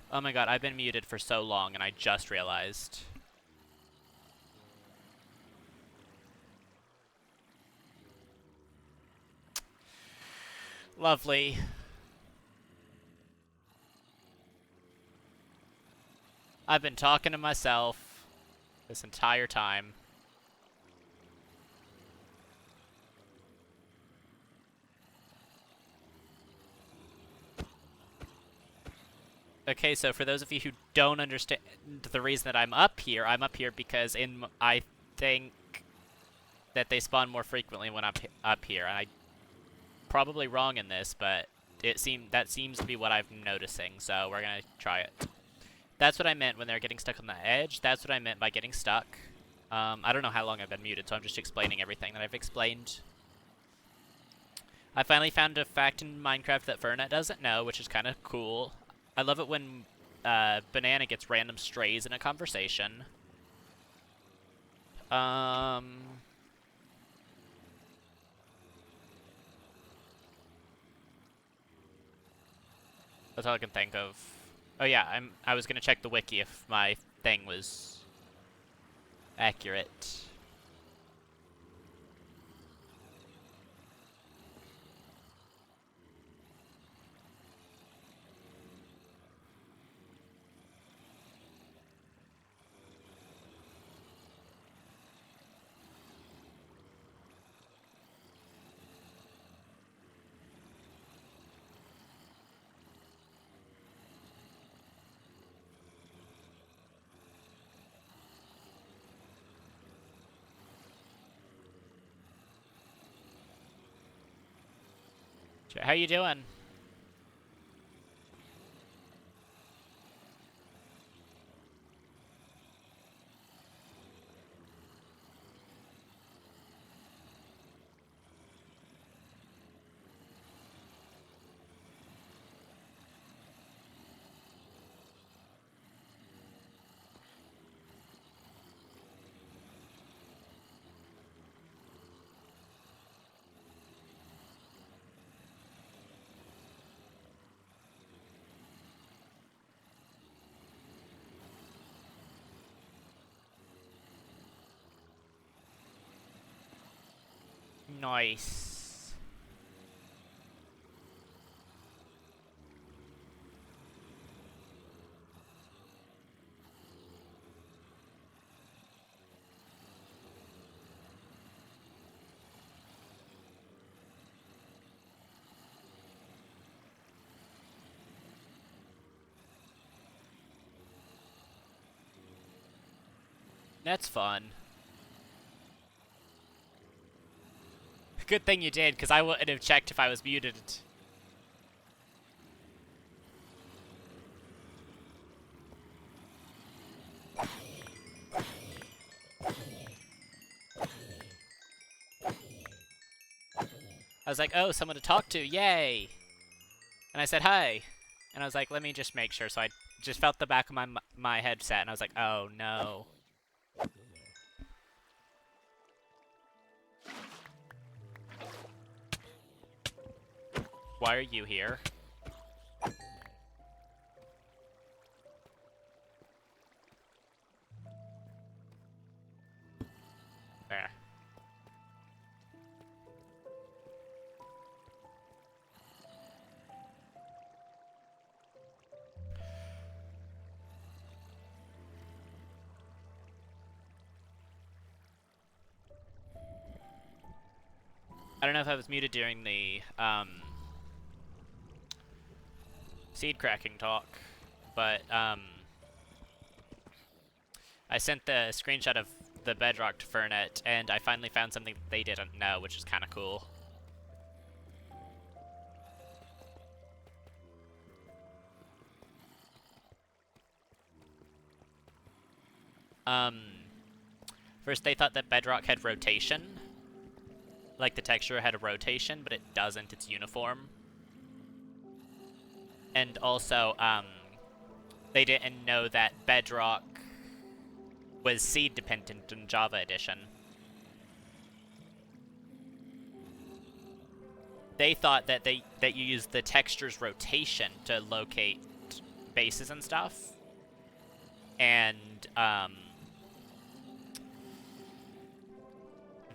Oh my god, I've been muted for so long and I just realized. Lovely. I've been talking to myself this entire time. Okay, so for those of you who don't understand the reason that I'm up here because I think that they spawn more frequently when I'm up here, and I'm probably wrong in this, but that seems to be what I'm noticing. So we're gonna try it. That's what I meant when they're getting stuck on the edge. That's what I meant by getting stuck. I don't know how long I've been muted, so I'm just explaining everything that I've explained. I finally found a fact in Minecraft that Fernet doesn't know, which is kind of cool. I love it when Banana gets random strays in a conversation. That's all I can think of. Oh yeah, I was gonna check the wiki if my thing was accurate. How you doing? Nice. That's fun. Good thing you did, because I wouldn't have checked if I was muted. I was like, oh, someone to talk to, yay! And I said, hi. And I was like, let me just make sure. So I just felt the back of my headset, and I was like, oh, no. Why are you here? There. I don't know if I was muted during the seed cracking talk, but I sent the screenshot of the bedrock to Fernet, and I finally found something that they didn't know, which is kind of cool. First they thought that bedrock had rotation. Like the texture had a rotation, but it doesn't, it's uniform. And also, they didn't know that bedrock was seed dependent in Java Edition. They thought that you used the texture's rotation to locate bases and stuff. And,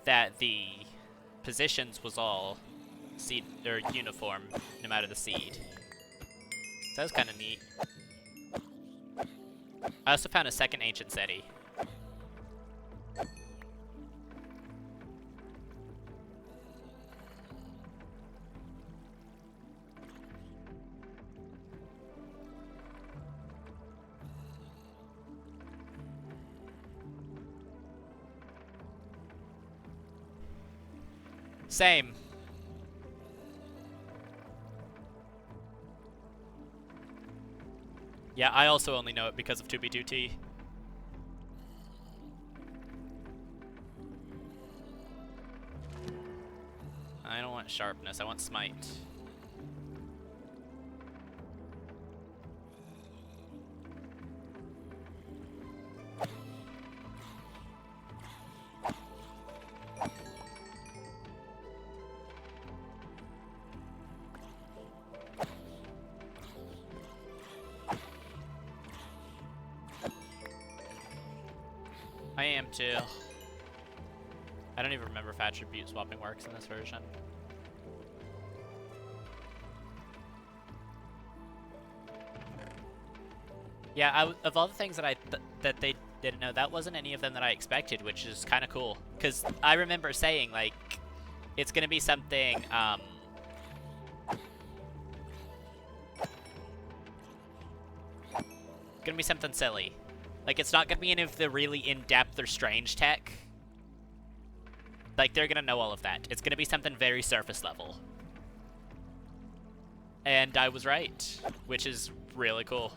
that the positions was all seed or uniform, no matter the seed. So that was kind of neat. I also found a second ancient city. Same. Yeah, I also only know it because of 2B2T. I don't want sharpness, I want smite. I am too. I don't even remember if attribute swapping works in this version. Yeah, of all the things that that they didn't know, that wasn't any of them that I expected, which is kind of cool. Because I remember saying, like, it's going to be something, gonna be something silly. Like, it's not gonna be any of the really in-depth or strange tech. Like, they're gonna know all of that. It's gonna be something very surface level. And I was right, which is really cool.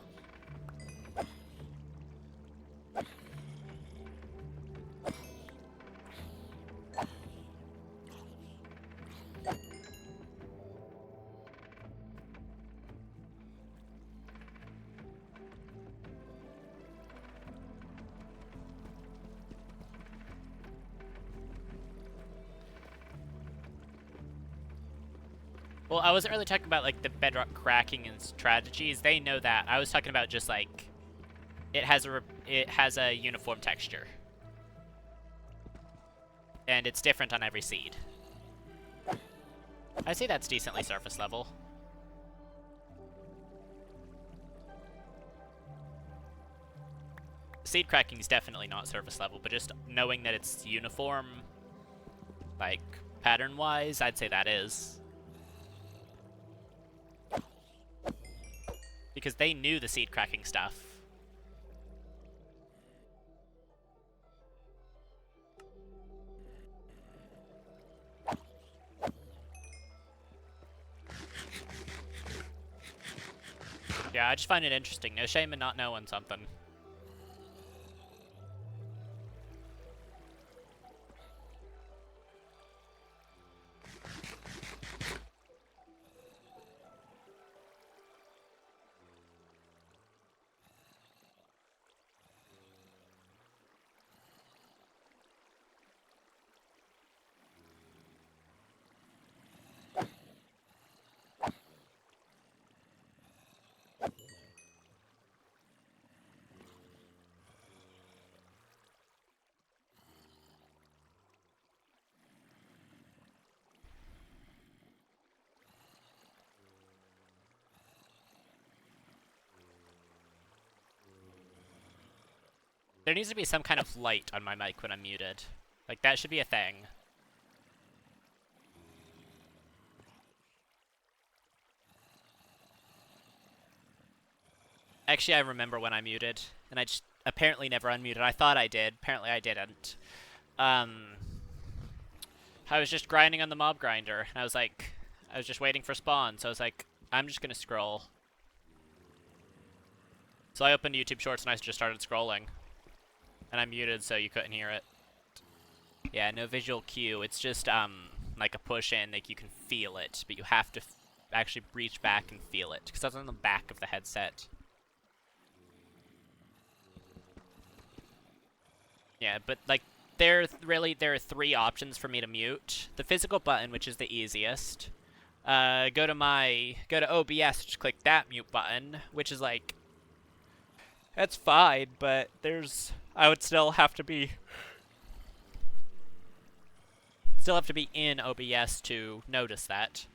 Well, I wasn't really talking about, like, the bedrock cracking and strategies. They know that. I was talking about just, like, it has a uniform texture. And it's different on every seed. I'd say that's decently surface level. Seed cracking is definitely not surface level, but just knowing that it's uniform, like, pattern-wise, I'd say that is. Because they knew the seed cracking stuff. Yeah, I just find it interesting. No shame in not knowing something. There needs to be some kind of light on my mic when I'm muted. Like, that should be a thing. Actually, I remember when I muted, and I just apparently never unmuted. I thought I did. Apparently I didn't. I was just grinding on the mob grinder, and I was just waiting for spawn, so I was like, I'm just gonna scroll. So I opened YouTube Shorts, and I just started scrolling. And I muted so you couldn't hear it. Yeah, no visual cue. It's just, like a push in, like you can feel it, but you have to actually reach back and feel it, because that's on the back of the headset. Yeah, but, like, there are three options for me to mute. The physical button, which is the easiest. Go to OBS, just click that mute button, which is, like, That's fine, but I would still have to be in OBS to notice that.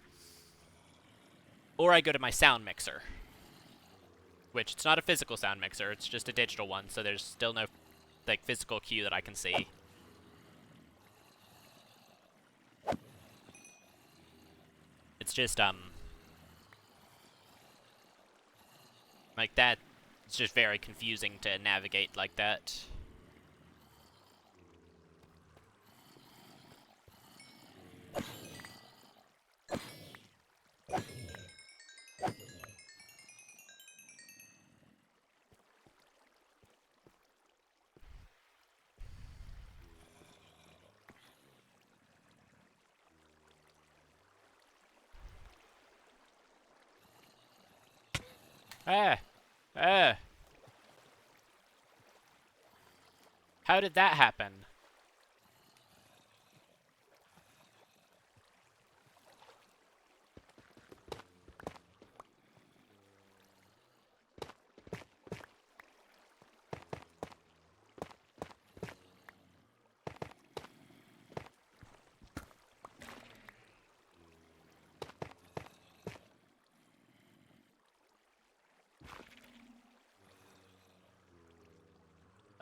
Or I go to my sound mixer, which it's not a physical sound mixer, it's just a digital one, so there's still no like physical cue that I can see. It's just like that. It's just very confusing to navigate like that. Ah! Ah! How did that happen?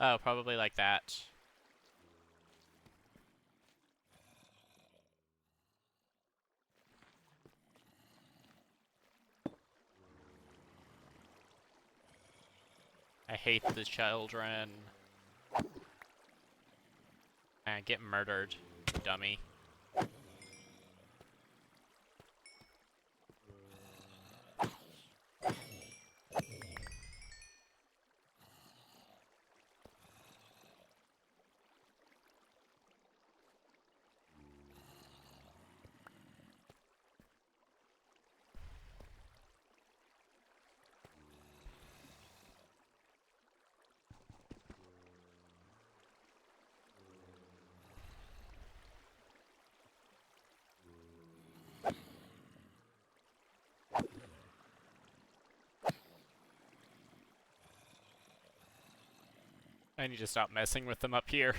Oh, probably like that. I hate the children. Man, get murdered, dummy. I need to stop messing with them up here.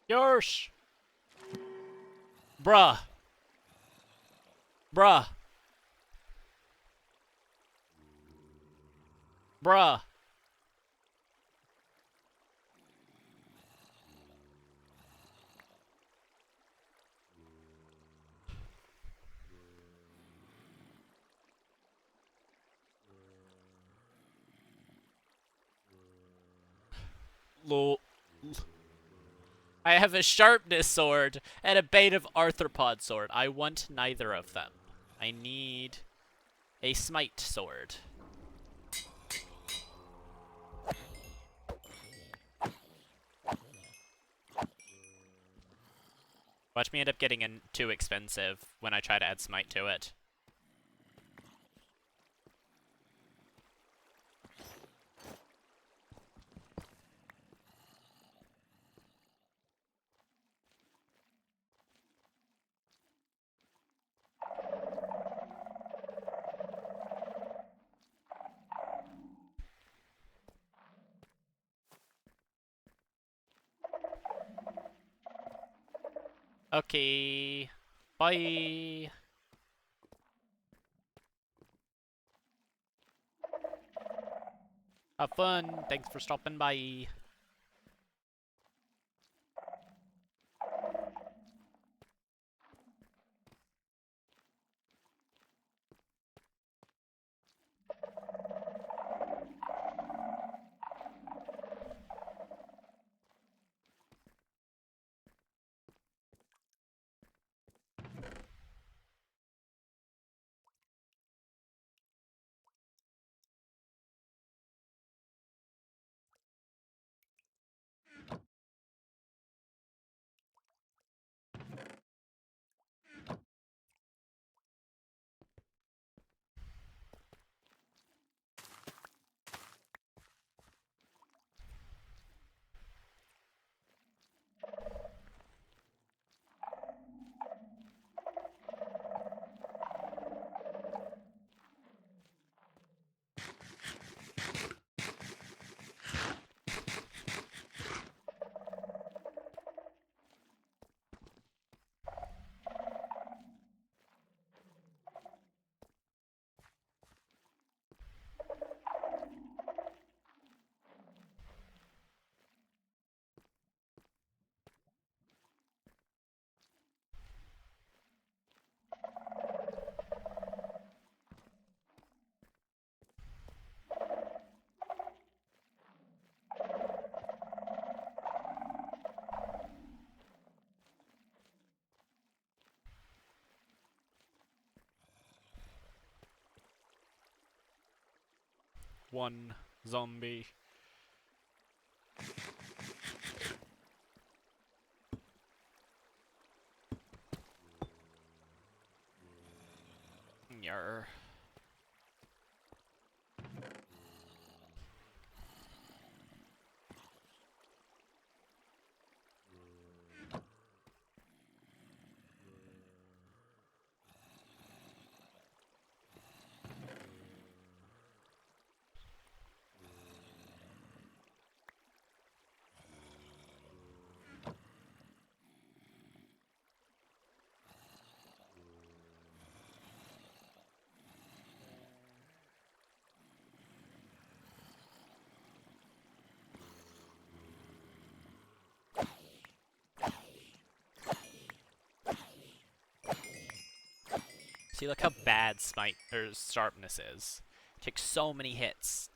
Yosh! Bruh! Bruh! Bruh! Lol. I have a sharpness sword and a bait of arthropod sword. I want neither of them. I need a smite sword. Watch me end up getting too expensive when I try to add smite to it. Okay. Bye. Have fun. Thanks for stopping by. One zombie. Yarr. See, look how bad smite or sharpness is. It takes so many hits.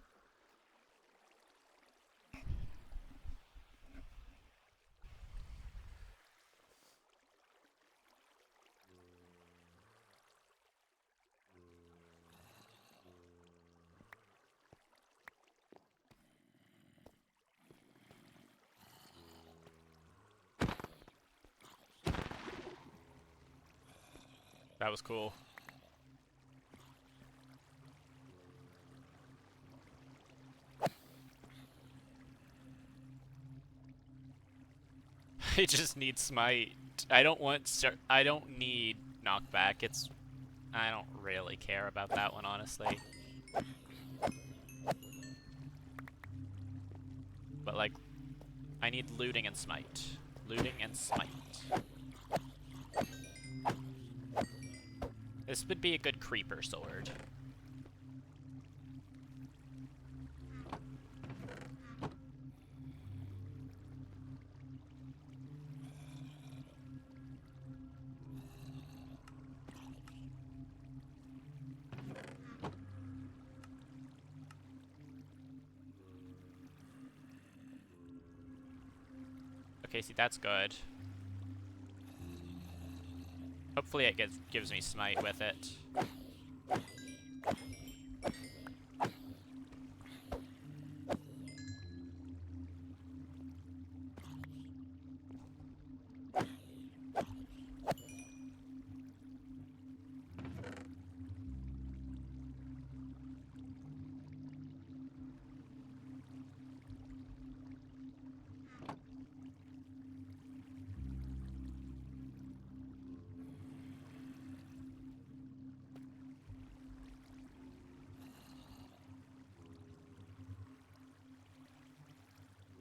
That was cool. I just need smite. I don't need knockback. I don't really care about that one, honestly. But like, I need looting and smite. Looting and smite. This would be a good creeper sword. Okay, see, that's good. Hopefully it gives me smite with it.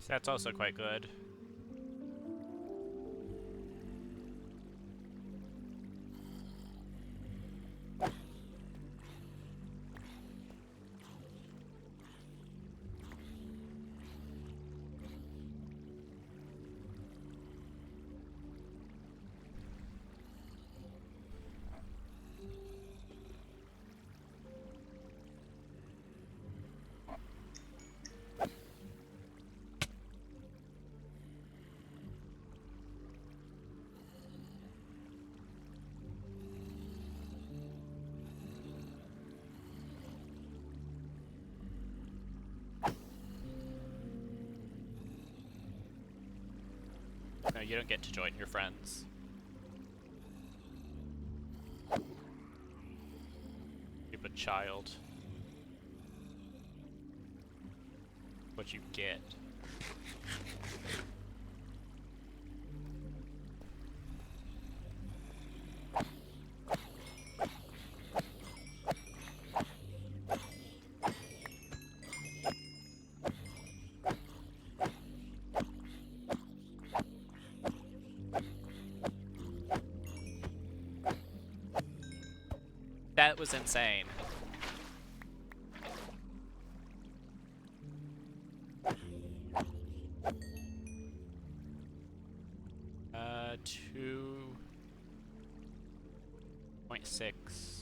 So that's also quite good. No, you don't get to join your friends. Stupid child. What you get. That was insane. Uh, 2.6.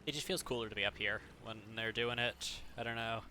It just feels cooler to be up here when they're doing it. I don't know.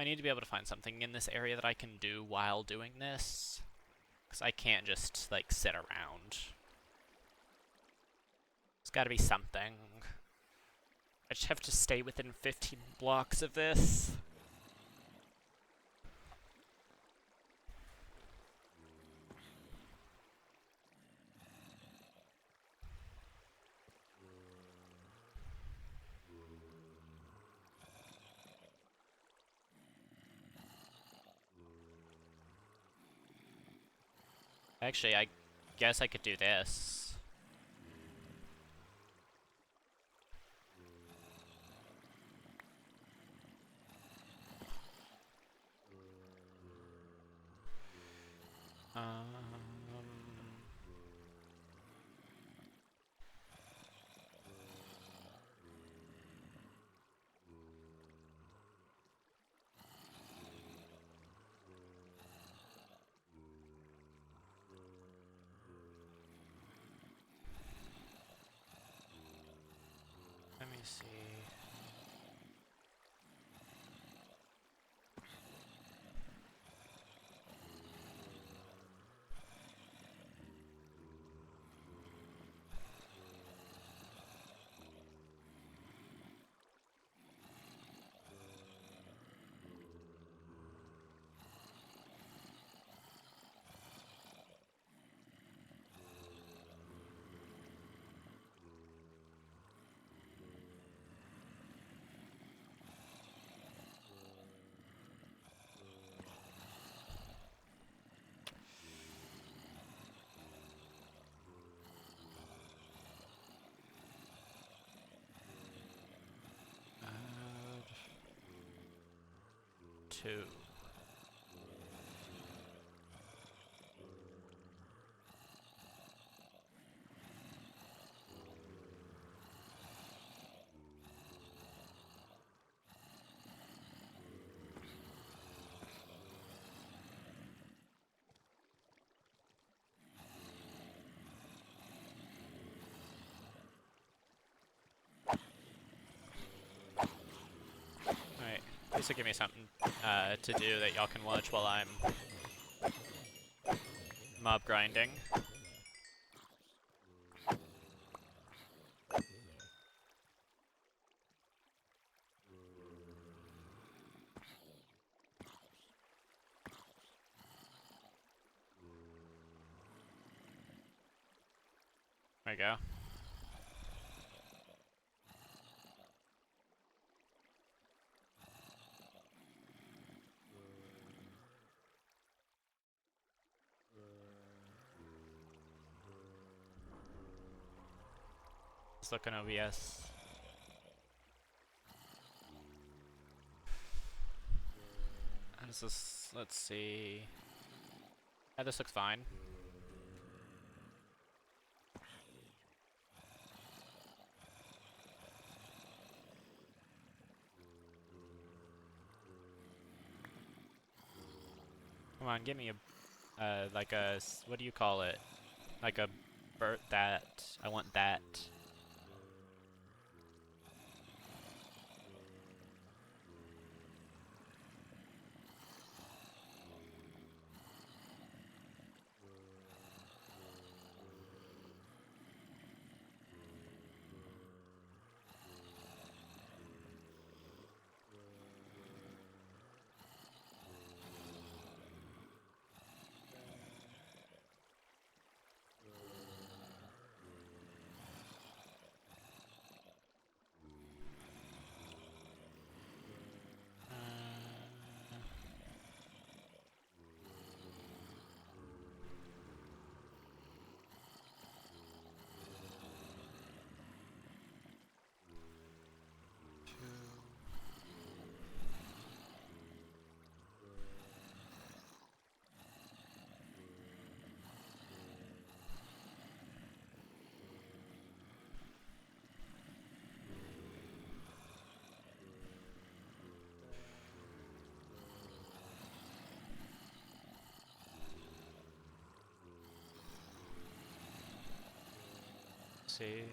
I need to be able to find something in this area that I can do while doing this. Because I can't just, like, sit around. There's gotta be something. I just have to stay within 15 blocks of this. Actually, I guess I could do this. Let me see. Two. Alright, this will give me something to do that y'all can watch while I'm mob grinding. There we go. Let's look on OBS. This is, let's see. Yeah, this looks fine. Come on, give me a, like a, what do you call it? Like a that. I want that. See.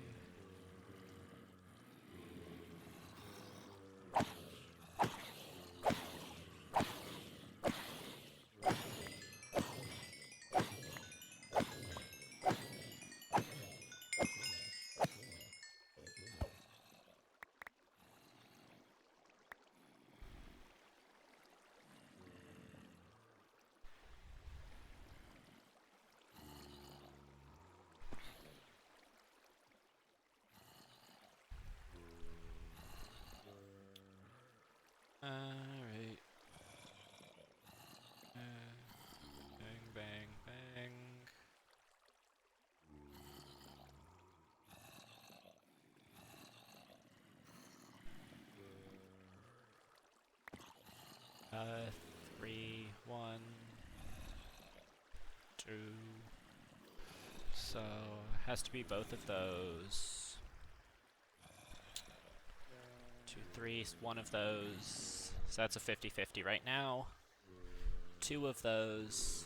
3, 1, 2. So, has to be both of those. 2, 3, one of those. So that's a 50-50 right now. 2 of those.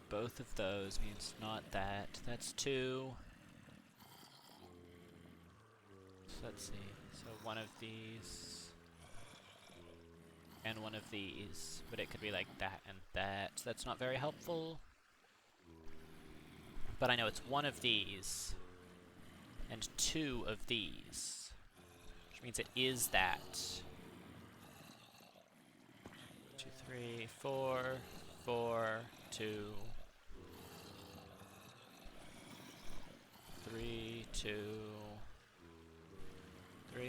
Both of those means not that. That's 2. So let's see. So one of these. And one of these. But it could be like that and that. So that's not very helpful. But I know it's one of these. And 2 of these. Which means it is that. 2, 3, 4, 4, 2. 3, 2, 3,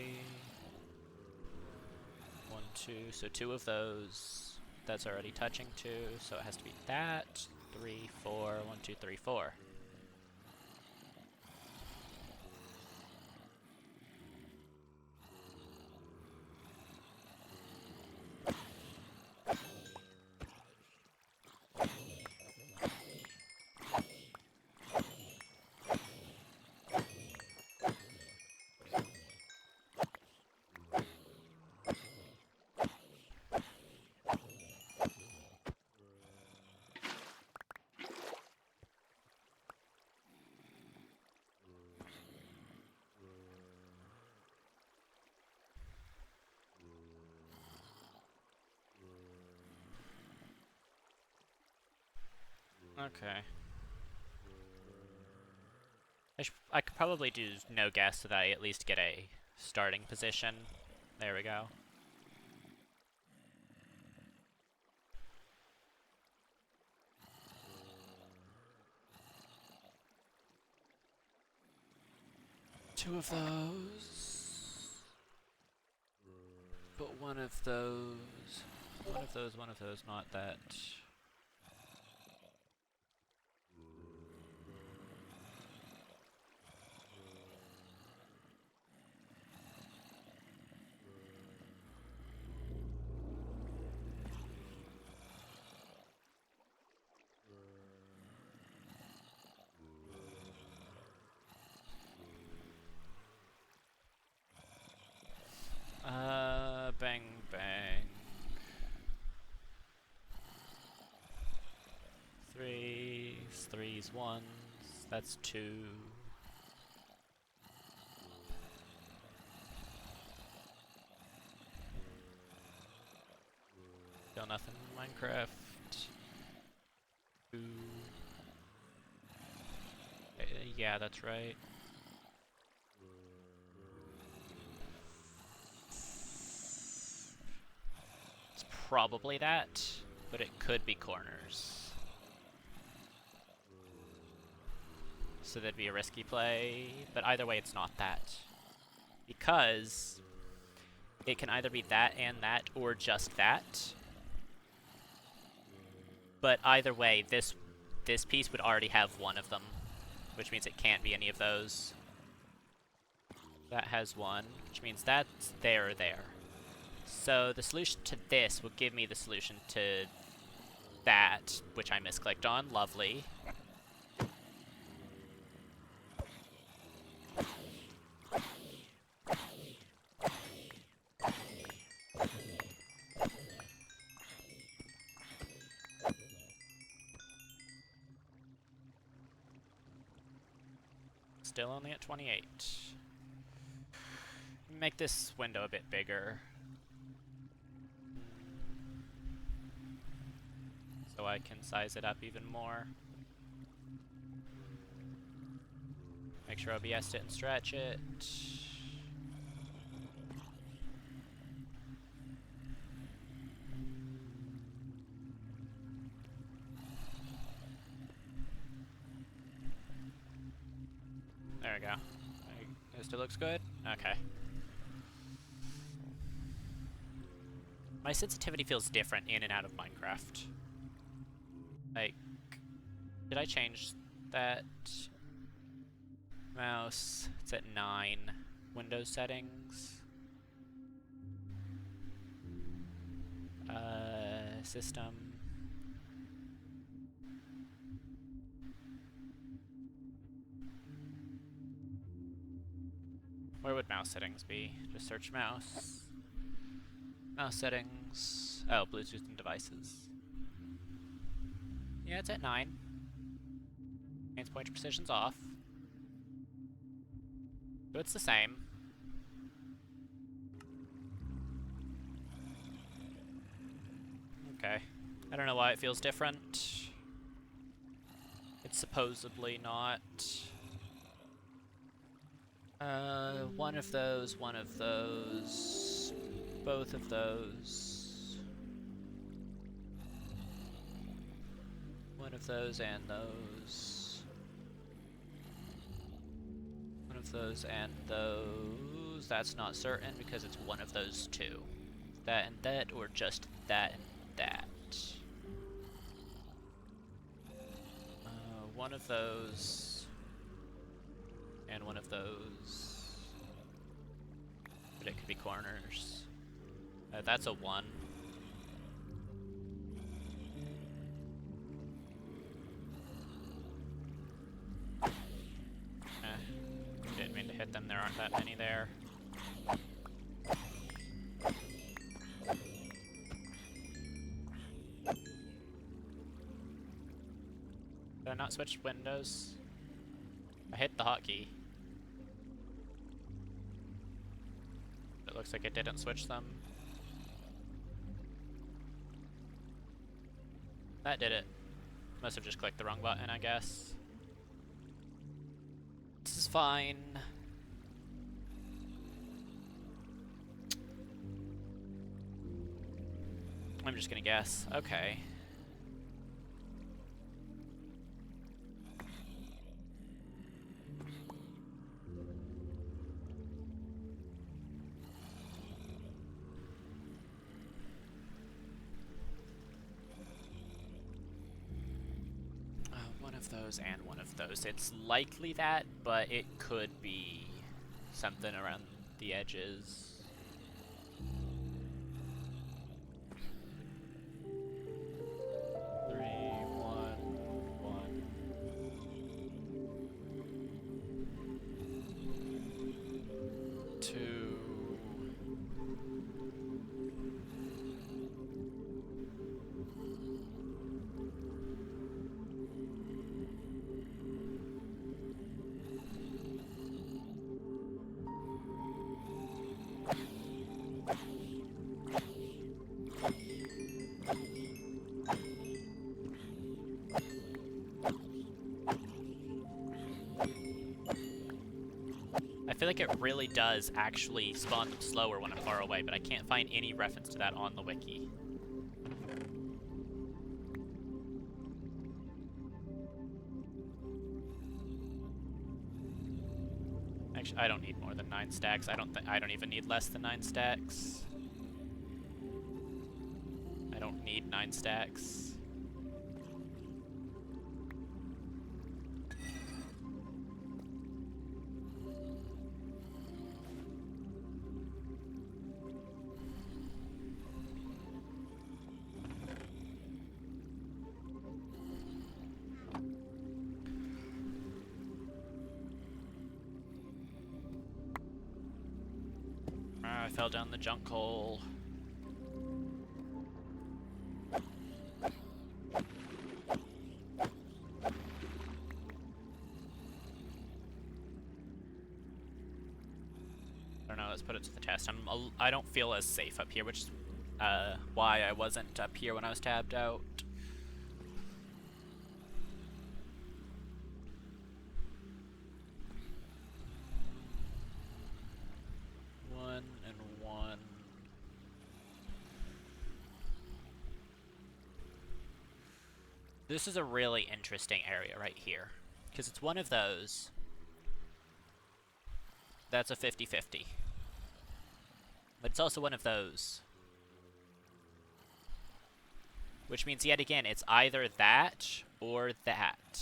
1, 2. So 2 of those. That's already touching 2, so it has to be that. 3, 4, 1, 2, 3, 4. Okay. I could probably do no guess so that I at least get a starting position. There we go. Two of those. But one of those. One of those, one of those, not that. Bang, bang. 3s, 3s, 1s. That's 2. Still nothing in Minecraft. 2. Yeah, that's right. It's probably that, but it could be corners. So that'd be a risky play, but either way it's not that. Because it can either be that and that, or just that. But either way, this piece would already have one of them, which means it can't be any of those. That has one, which means that's there or there. So the solution to this will give me the solution to that, which I misclicked on. Lovely. Still only at 28. Make this window a bit bigger. So I can size it up even more. Make sure OBS didn't stretch it. There we go. It still looks good? Okay. My sensitivity feels different in and out of Minecraft. Like, did I change that? Mouse, it's at 9. Windows settings. System. Where would mouse settings be? Just search mouse. Mouse settings. Oh, Bluetooth and devices. Yeah, it's at 9. Hands pointer precision's off. So it's the same. Okay. I don't know why it feels different. It's supposedly not. One of those, both of those. One of those and those. One of those and those. That's not certain because it's one of those two. That and that, or just that and that. One of those and one of those. But it could be corners. That's a 1. Didn't mean to hit them, there aren't that many there. Did I not switch windows? I hit the hotkey. It looks like it didn't switch them. That did it. Must have just clicked the wrong button, I guess. This is fine. I'm just gonna guess. Okay. One of those and one of those. It's likely that, but it could be something around the edges. I feel like it really does actually spawn them slower when I'm far away, but I can't find any reference to that on the wiki. Actually, I don't need more than 9 stacks. I don't even need less than 9 stacks. I don't need 9 stacks. I fell down the junk hole. I don't know, let's put it to the test. I don't feel as safe up here, which is why I wasn't up here when I was tabbed out. This is a really interesting area right here, because it's one of those. That's a 50-50. But it's also one of those. Which means, yet again, it's either that or that.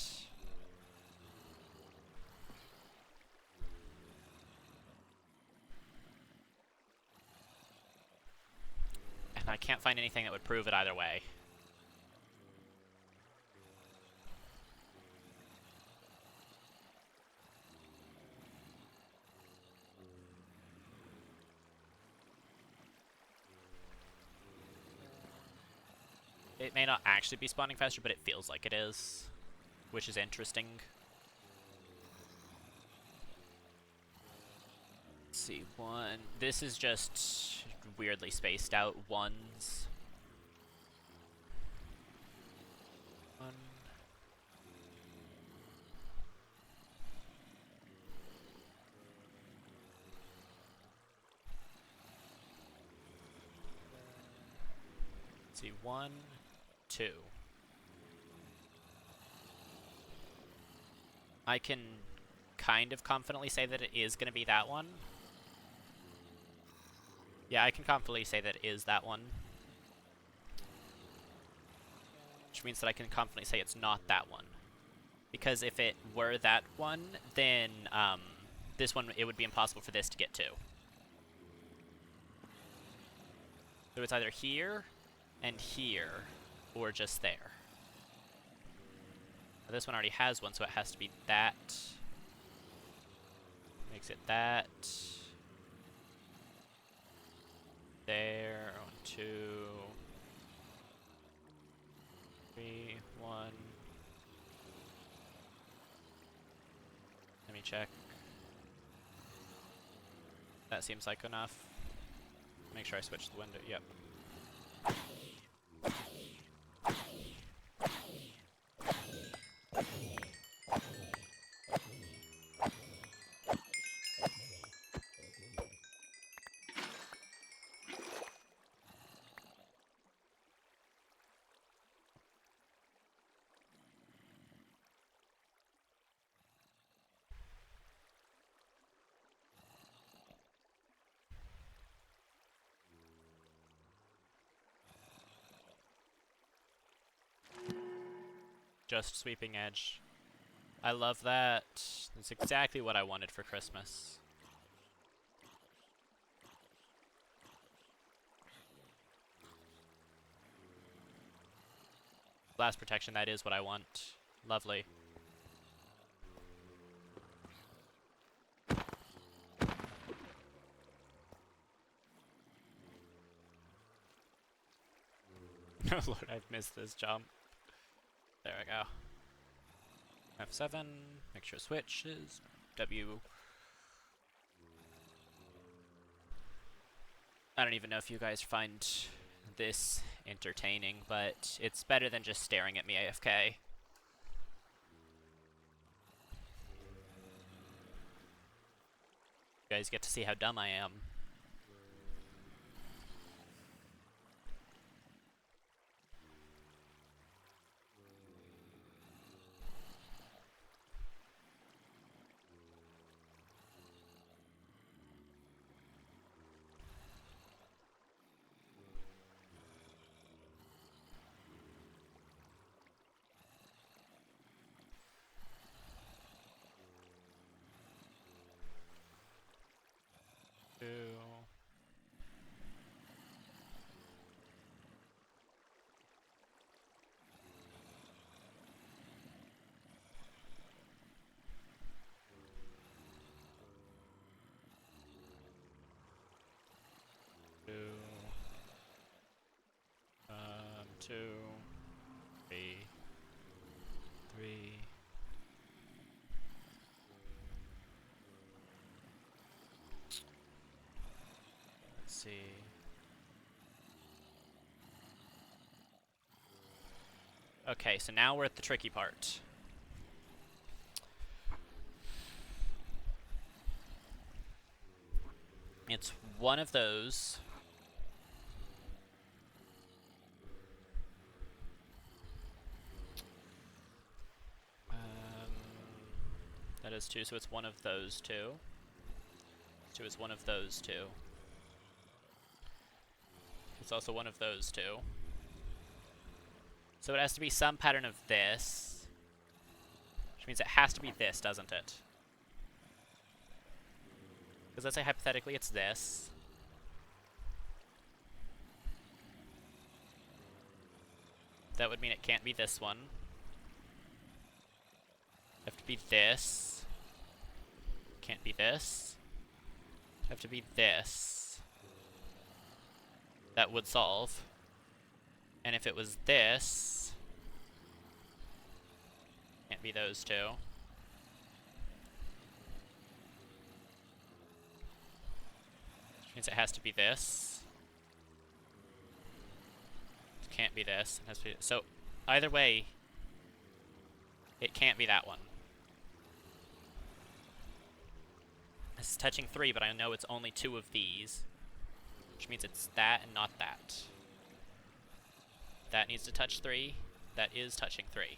can't find anything that would prove it either way. It may not actually be spawning faster, but it feels like it is, which is interesting. Let's see, one. This is just weirdly spaced out ones. One. Let's see, 1, 2. I can kind of confidently say that it is going to be that one. Yeah, I can confidently say that it is that one. Which means that I can confidently say it's not that one. Because if it were that one, then this one, it would be impossible for this to get to. So it's either here and here, or just there. Now, this one already has one, so it has to be that. Makes it that. There. 1, 2, 3, 1. Let me check. That seems like enough. Make sure I switch the window. Yep. Just sweeping edge. I love that. That's exactly what I wanted for Christmas. Blast protection, that is what I want. Lovely. Oh lord, I've missed this jump. There we go. F7, make sure switches. W. I don't even know if you guys find this entertaining, but it's better than just staring at me AFK. You guys get to see how dumb I am. Two, 3, 3. Let's see. Okay, so now we're at the tricky part. It's one of those. That is 2, so it's one of those two. 2 is one of those two. It's also one of those two. So it has to be some pattern of this. Which means it has to be this, doesn't it? Because let's say hypothetically it's this. that would mean it can't be this one. Have to be this. Can't be this. Have to be this. That would solve. And if it was this, can't be those two. Which means it has to be this. It can't be this. It has to be, so either way, it can't be that one. This is touching 3, but I know it's only 2 of these. Which means it's that and not that. That needs to touch 3. That is touching 3.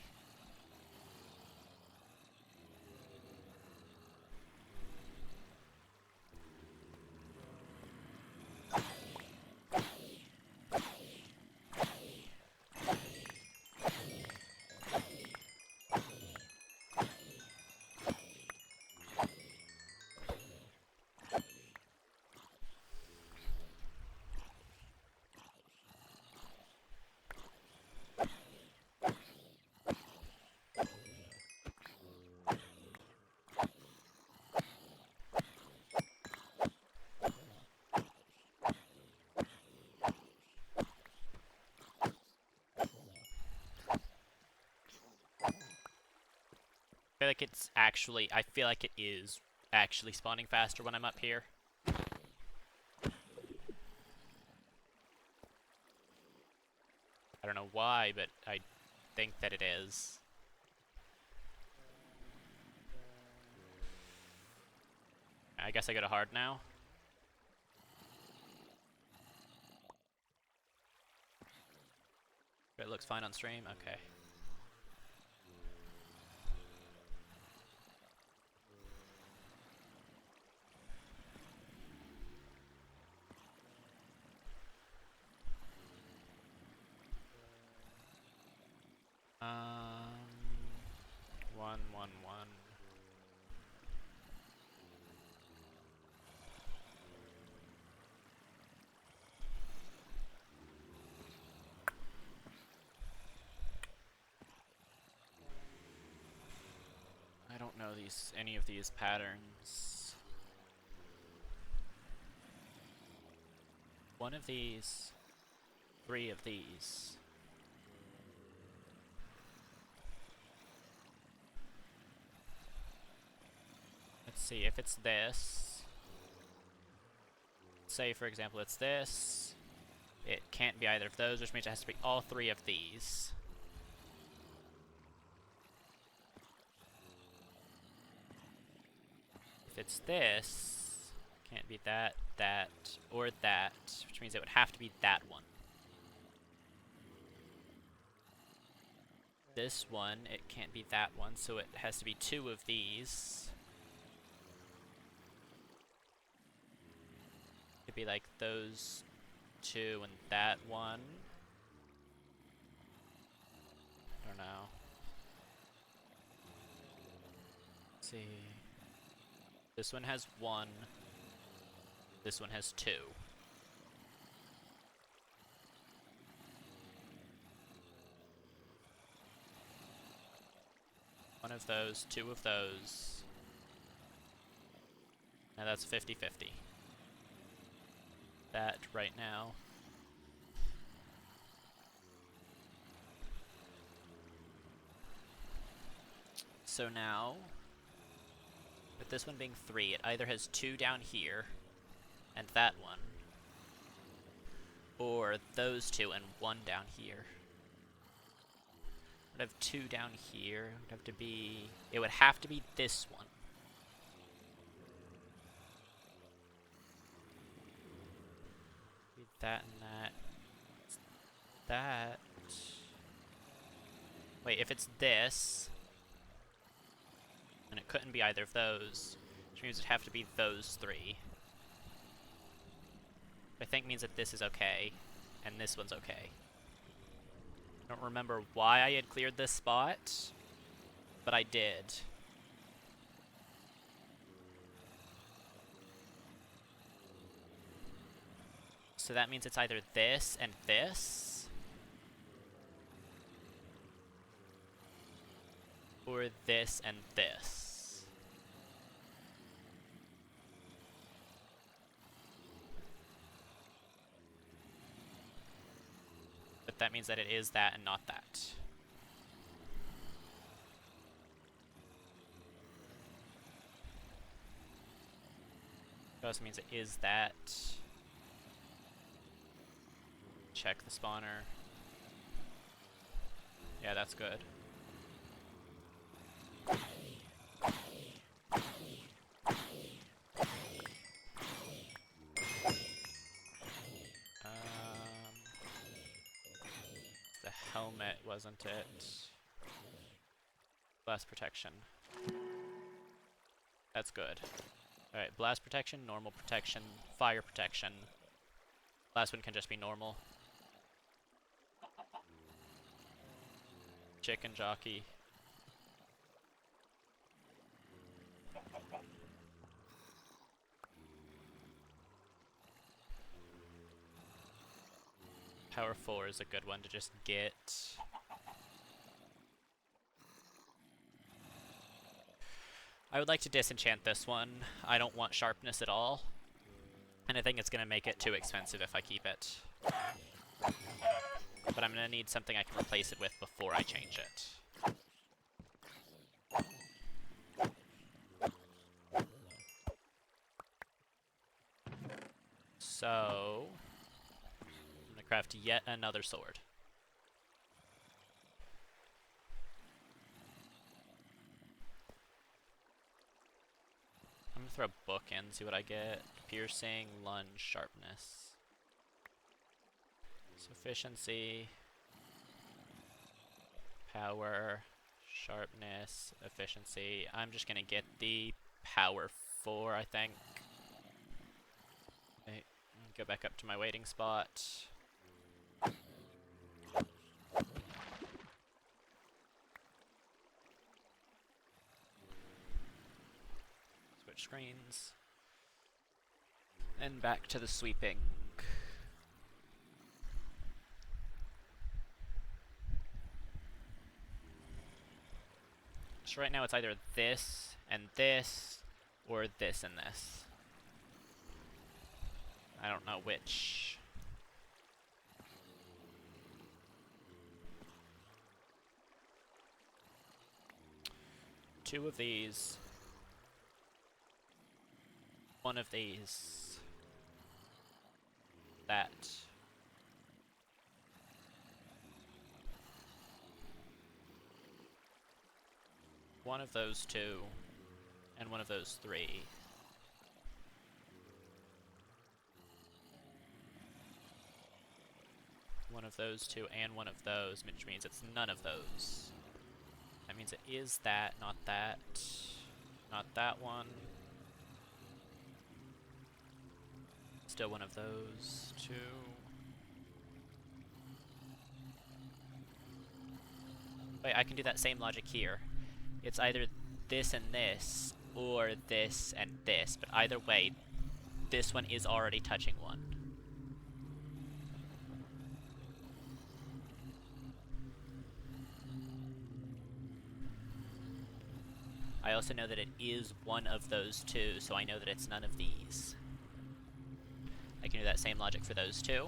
I feel like it is actually spawning faster when I'm up here. I don't know why, but I think that it is. I guess I go to hard now. It looks fine on stream, okay. Um, 1, 1, 1. I don't know any of these patterns. One of these, 3 of these. Let's see, if it's this, say for example it's this, it can't be either of those, which means it has to be all 3 of these. If it's this, can't be that, that, or that, which means it would have to be that one. This one, it can't be that one, so it has to be 2 of these. It'd be like those 2 and that one. I don't know. Let's see. This one has 1. This one has 2. One of those, 2 of those. And that's 50-50. That right now. So now, with this one being 3, it either has 2 down here, and that one, or those 2 and 1 down here. I'd have 2 down here. It would have to be this one. That and that. That. Wait, if it's this, and it couldn't be either of those, which means it'd have to be those 3. I think means that this is okay, and this one's okay. I don't remember why I had cleared this spot, but I did. So that means it's either this and this, Or this and this. But that means that it is that and not that. It also means it is that. Check the spawner. Yeah, that's good. The helmet, wasn't it? Blast protection. That's good. Alright, blast protection, normal protection, fire protection. Last one can just be normal. Chicken jockey. Power 4 is a good one to just get. I would like to disenchant this one. I don't want sharpness at all. And I think it's going to make it too expensive if I keep it. But I'm going to need something I can replace it with before I change it. So, I'm going to craft yet another sword. I'm going to throw a book in, see what I get. Piercing, lunge, sharpness. Sufficiency, power, sharpness, efficiency. I'm just gonna get the power 4, I think. Okay, go back up to my waiting spot. Switch screens. And back to the sweeping. So right now it's either this, or this and this. I don't know which. Two of these. One of these. That. One of those two, and one of those three. One of those two and one of those, which means it's none of those. That means it is that, not that. Not that one. Still one of those two. Wait, I can do that same logic here. It's either this and this, or this and this, but either way, this one is already touching one. I also know that it is one of those two, so I know that it's none of these. I can do that same logic for those two.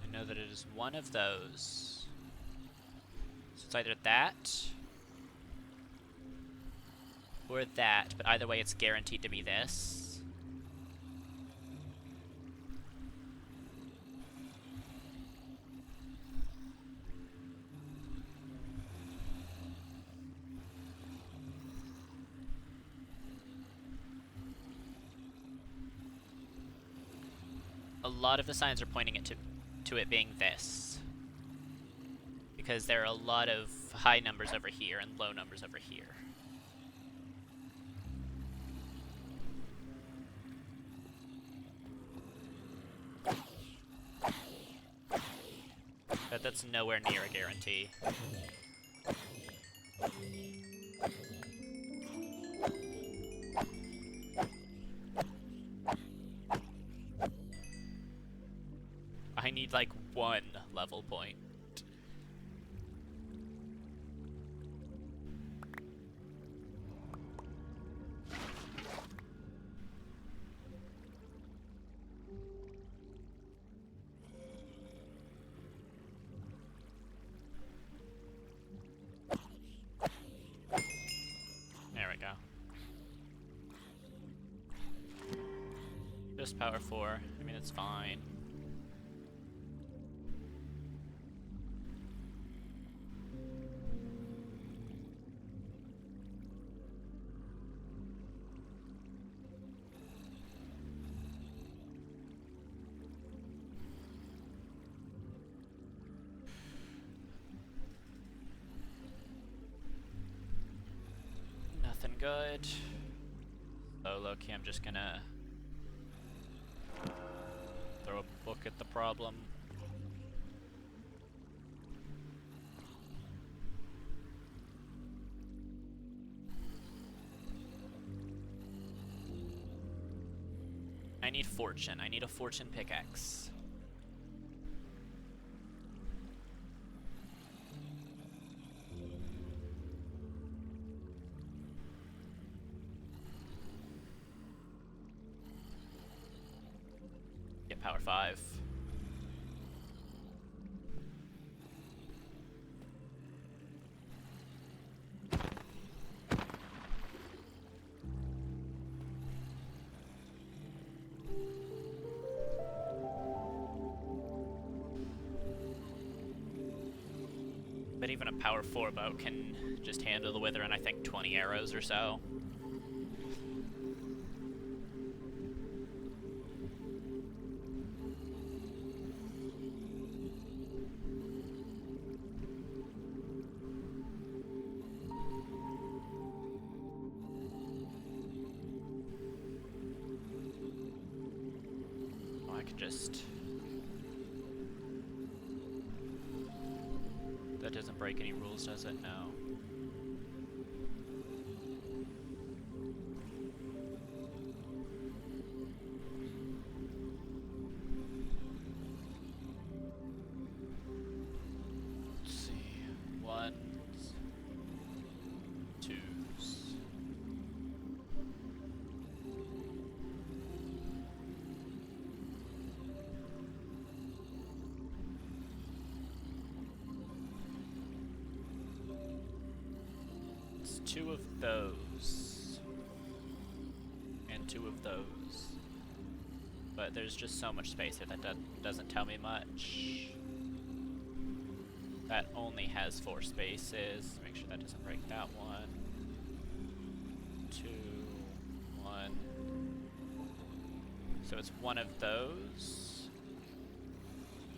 I know that it is one of those. So it's either that, or that, but either way it's guaranteed to be this. A lot of the signs are pointing it to it being this. Because there are a lot of high numbers over here and low numbers over here. But that's nowhere near a guarantee. 1 level point. There we go. Just power 4. I mean, it's fine. Nothing good. So low-key, I'm just gonna throw a book at the problem. I need fortune. I need a fortune pickaxe. Get power 5. But even a power 4 bow can just handle the wither in, I think, 20 arrows or so. Oh, I could just... That doesn't break any rules, does it? No. Let's see. 1s, 2s. It's 2 of those. And 2 of those. But there's just so much space here that doesn't tell me much. That only has 4 spaces. Make sure that doesn't break that one. 2, 1. So it's 1 of those.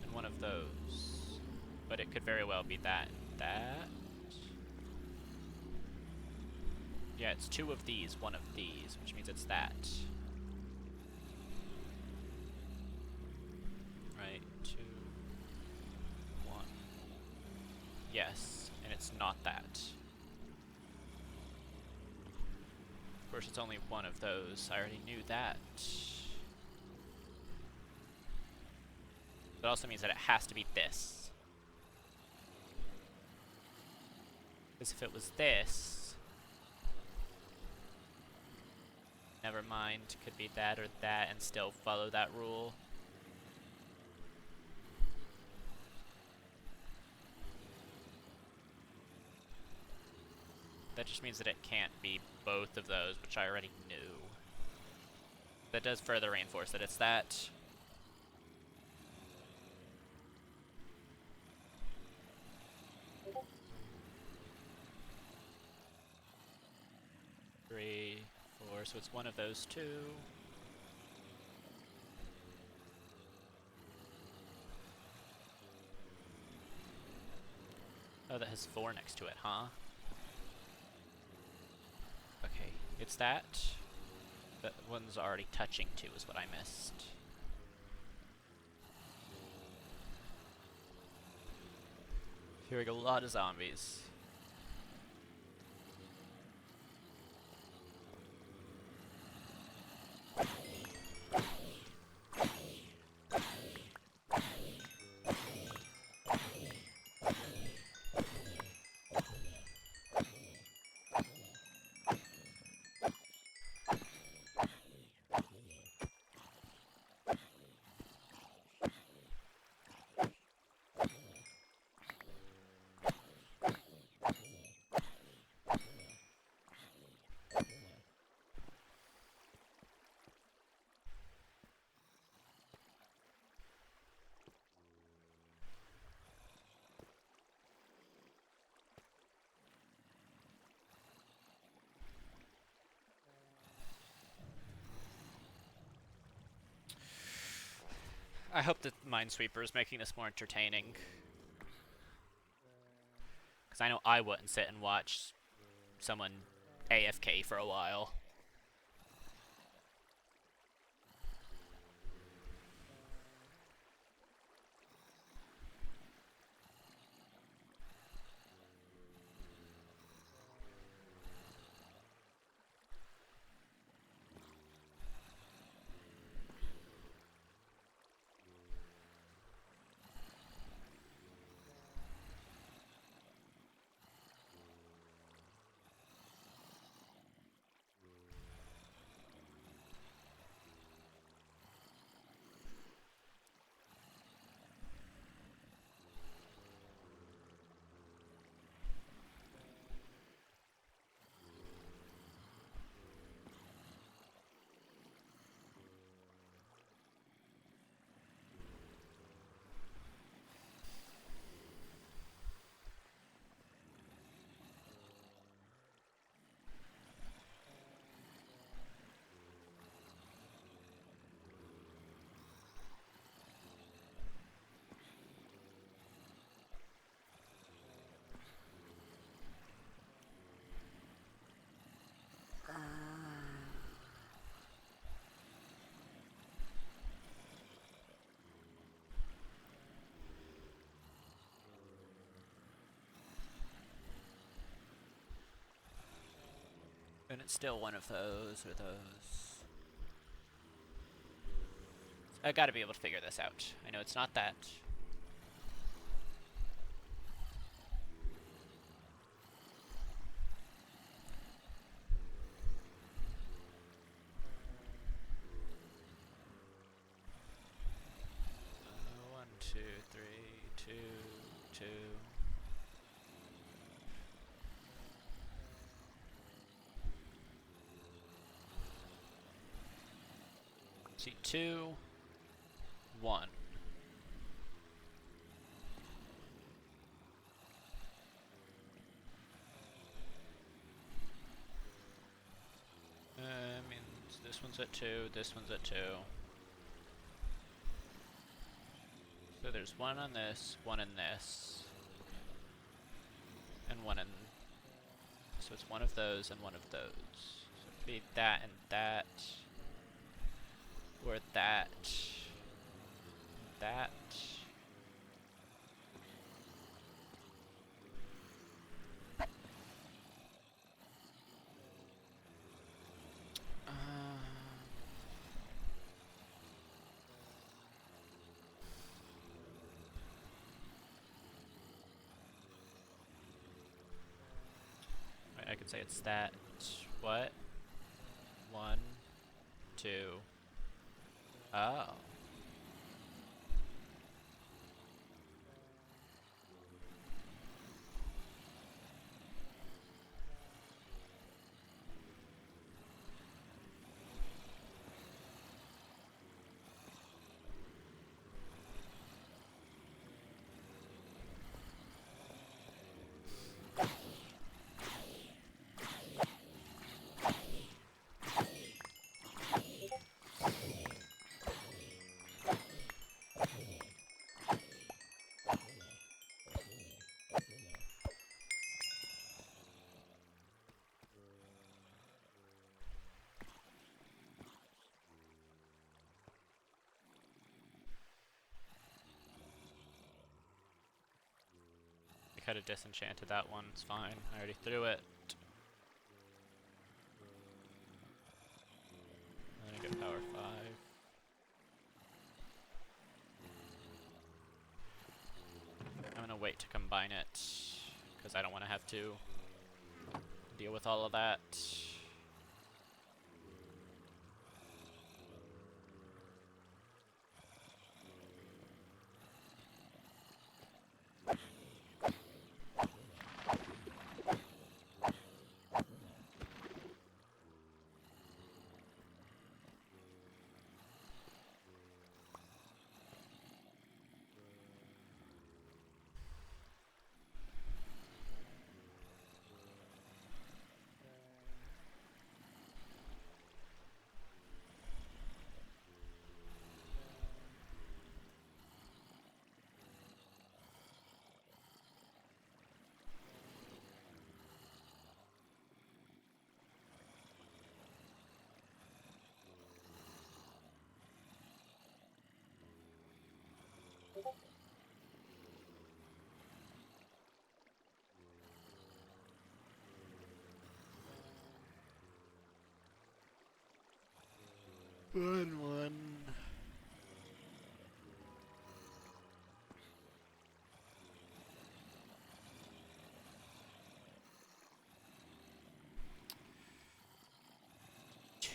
And 1 of those. But it could very well be that and that. Yeah, it's 2 of these, 1 of these, which means it's that. Right, 2, 1. Yes, and it's not that. Of course, it's only 1 of those. I already knew that. It also means that it has to be this. Because if it was this... Never mind, could be that or that and still follow that rule. That just means that it can't be both of those, which I already knew. That does further reinforce that it's that. Three, 4, so it's 1 of those 2. Oh, that has 4 next to it, huh? Okay, it's that. That one's already touching 2 is what I missed. Hearing a lot of zombies. I hope that Minesweeper is making this more entertaining. Because I know I wouldn't sit and watch someone AFK for a while. And it's still one of those or those. I gotta be able to figure this out. I know it's not that. One, two, three, two. See, 2, 1. Means this one's at 2, this one's at 2. So there's one on this, one in this, and one in... So it's one of those and one of those. So it'd be that and that. Or that. That. I could say it's that. What? 1, 2. Oh. I could have disenchanted that one, it's fine. I already threw it. I'm gonna go power 5. I'm gonna wait to combine it, because I don't want to have to deal with all of that. One.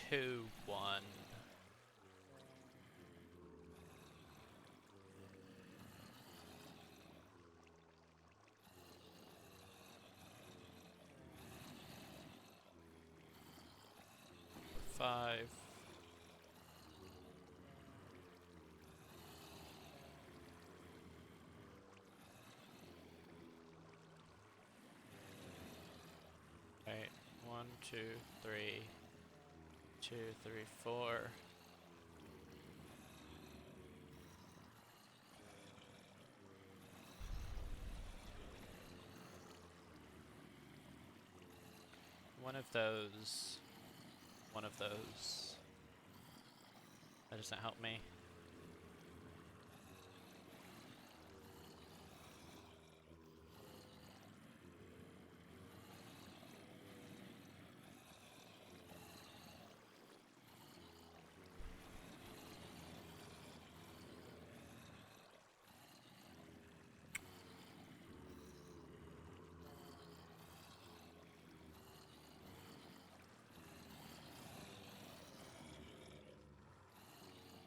2-1. Five. Right. 1, 2, 3. 2, 3, 4. One of those. One of those. That doesn't help me.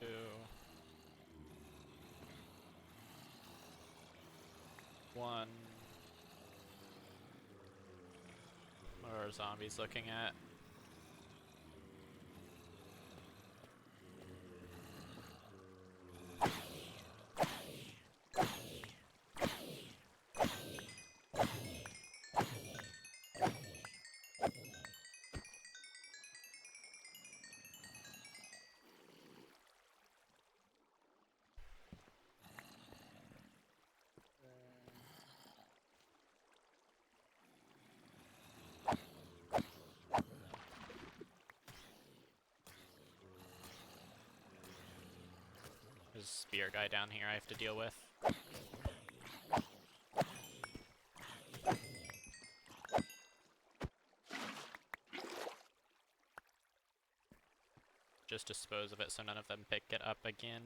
Two. One. What are zombies looking at? There's a spear guy down here I have to deal with. Just dispose of it so none of them pick it up again.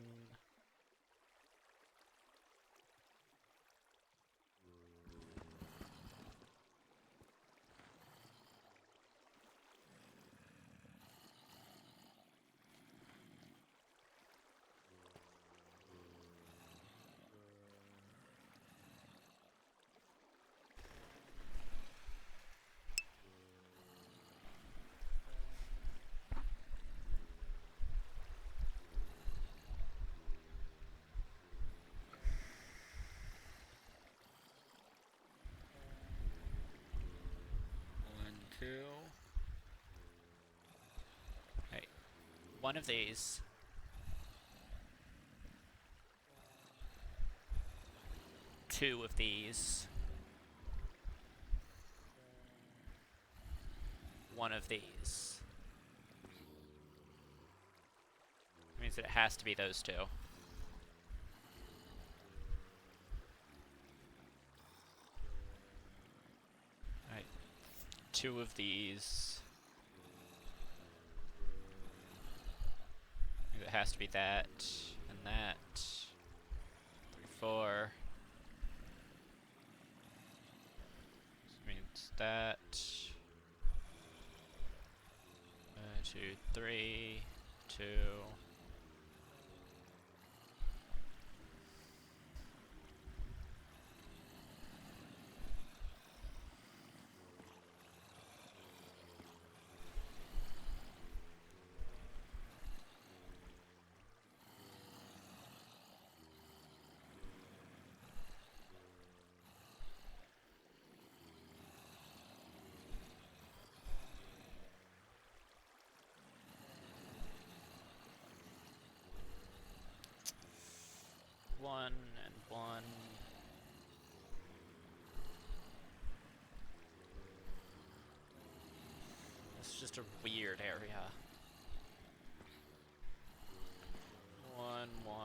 Right. One of these. Two of these. One of these. Means that it has to be those two. Right. Two of these. It has to be that and that. 3, 4. This means that. 2, 3, 2. One and one. It's just a weird area. 1, 1,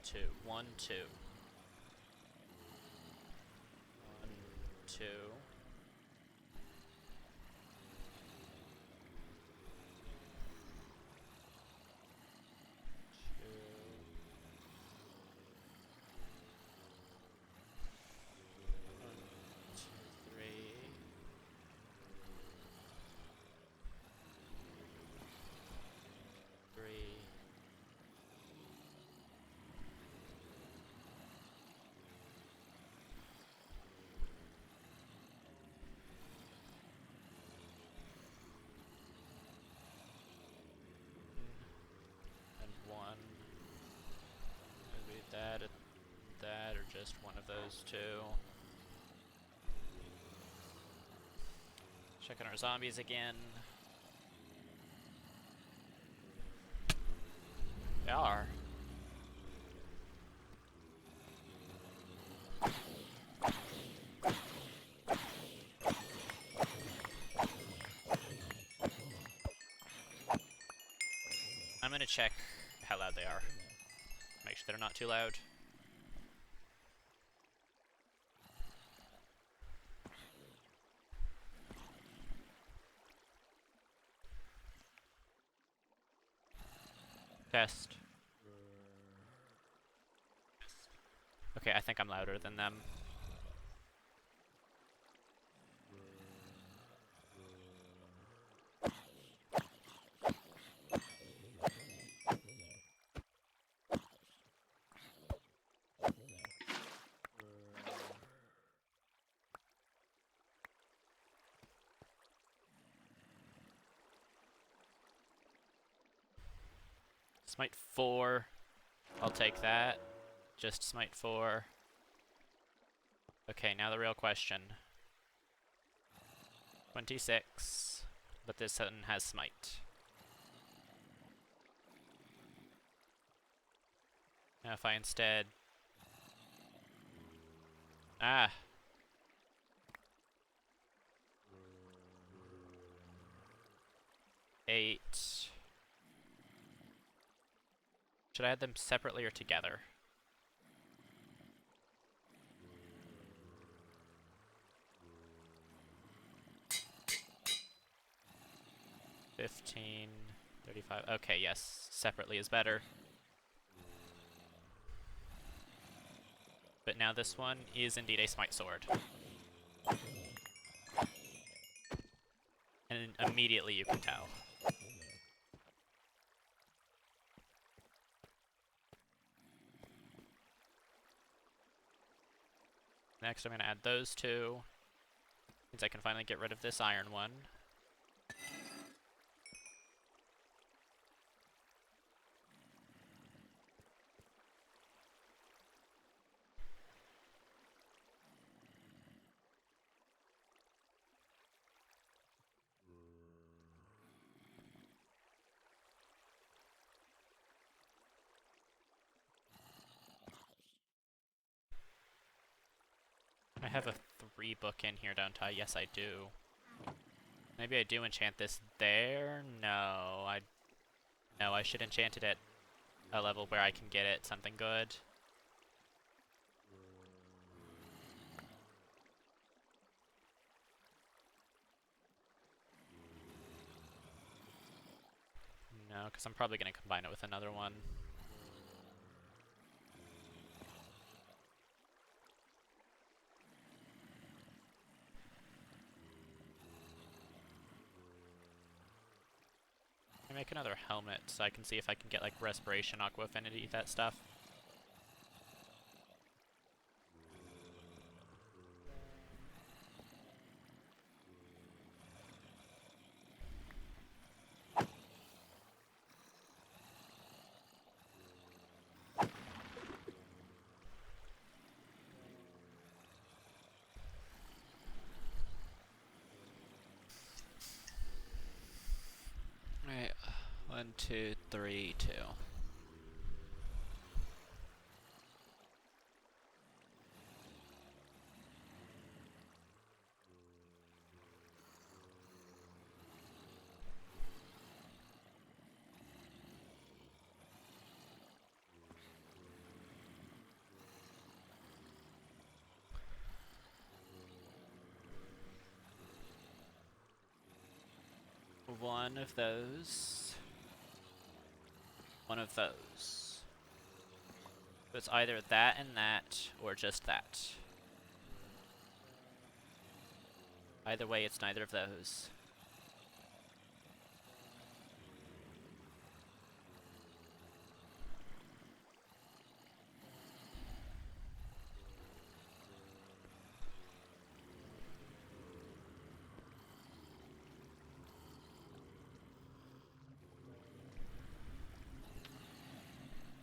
2, 1, 2. 1, 2. just one of those two. Checking our zombies again. They are. I'm gonna check how loud they are. Make sure they're not too loud. Test. Okay, I think I'm louder than them. Smite 4. I'll take that. Just smite 4. Okay, now the real question. 26. But this one has smite. Now if I instead... Ah! Eight. Should I add them separately or together? $15, $35. Okay, yes, separately is better. But now this one is indeed a smite sword. And immediately you can tell. Next I'm going to add those two. Means I can finally get rid of this iron one. I have a 3 book in here, don't I? Yes, I do. Maybe I do enchant this there? No, I should enchant it at a level where I can get it something good. No, because I'm probably going to combine it with another one. I make another helmet so I can see if I can get like respiration, aqua affinity, that stuff. Alright, 1, 2, 3, 2. One of those. One of those. So it's either that and that, or just that. Either way, it's neither of those.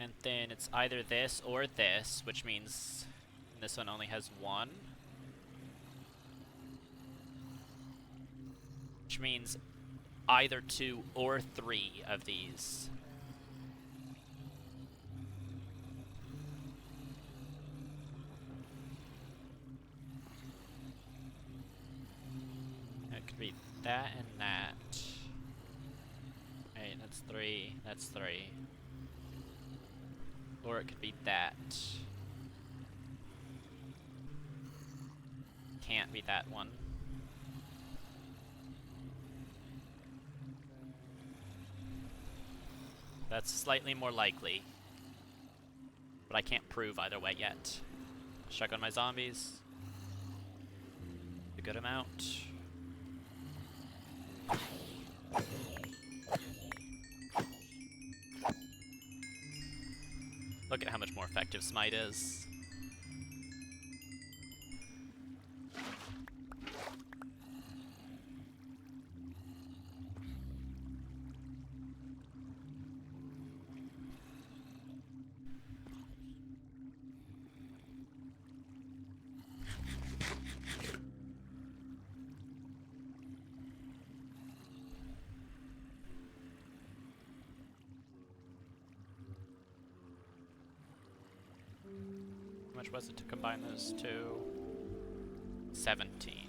And then it's either this or this, which means And this one only has one. Which means either 2 or 3 of these. It could be that and that. Right, that's 3, that's 3. Or it could be that. Can't be that one. That's slightly more likely. But I can't prove either way yet. Check on my zombies. A good amount. Look at how much more effective Smite is. How much was it to combine those two? 17.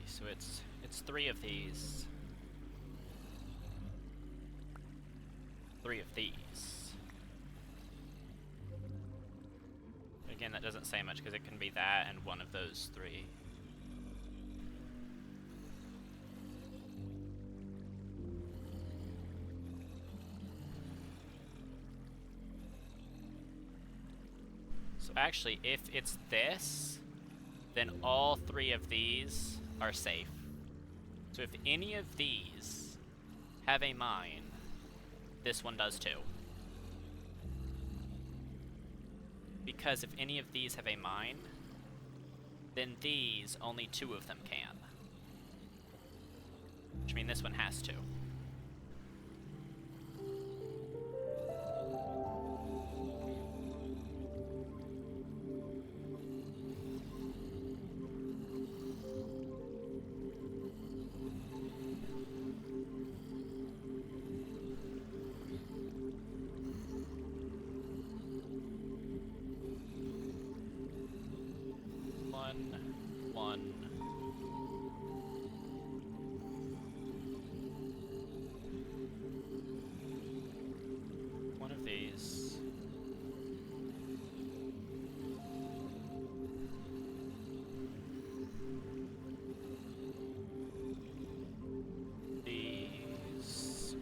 So it's 3 of these. 3 of these. Again, that doesn't say much because it can be that and one of those 3. So actually, if it's this, then all 3 of these are safe. So if any of these have a mine, this one does too. Because if any of these have a mine, then these, only 2 of them can. Which means this one has to. One of these. These.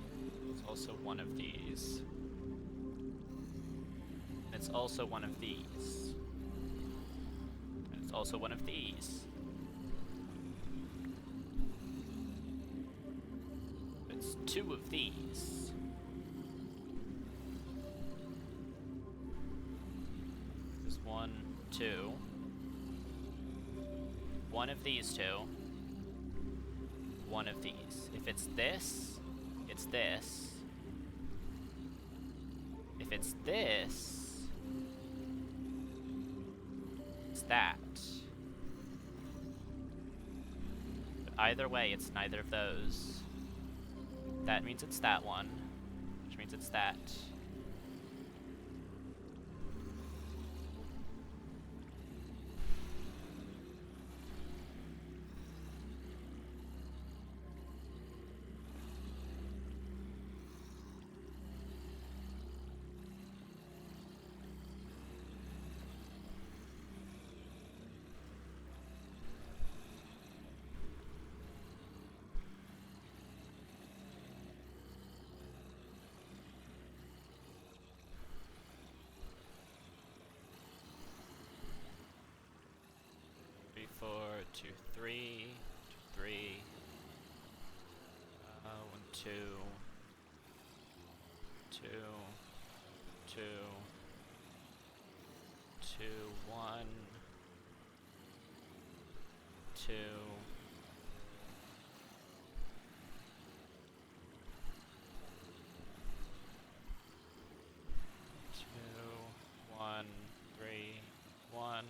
It's also one of these. It's also one of these. And it's also one of these. It's 2 of these. There's 1, 2. 1 of these 2. 1 of these. If it's this, it's this. If it's this, it's that. But either way, it's neither of those. That means it's that one, which means it's that. 3, 3, 1, 2, 2, 2, 2, 1, 2, 1, 3, 1.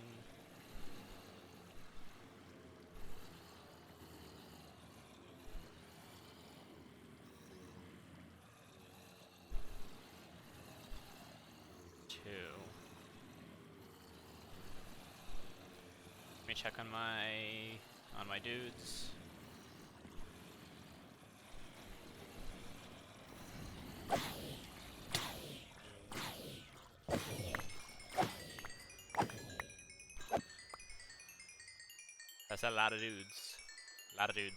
2. Let me check on my dudes. That's a lot of dudes. A lot of dudes.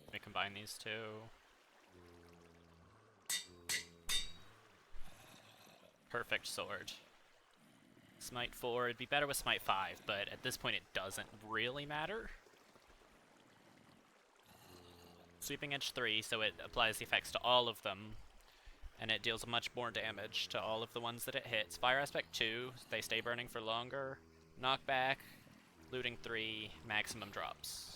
Let me combine these two. Perfect sword. Smite 4, it'd be better with Smite 5, but at this point it doesn't really matter. Sweeping Edge 3, so it applies the effects to all of them, and it deals much more damage to all of the ones that it hits. Fire Aspect 2, they stay burning for longer. Knockback, looting 3, maximum drops.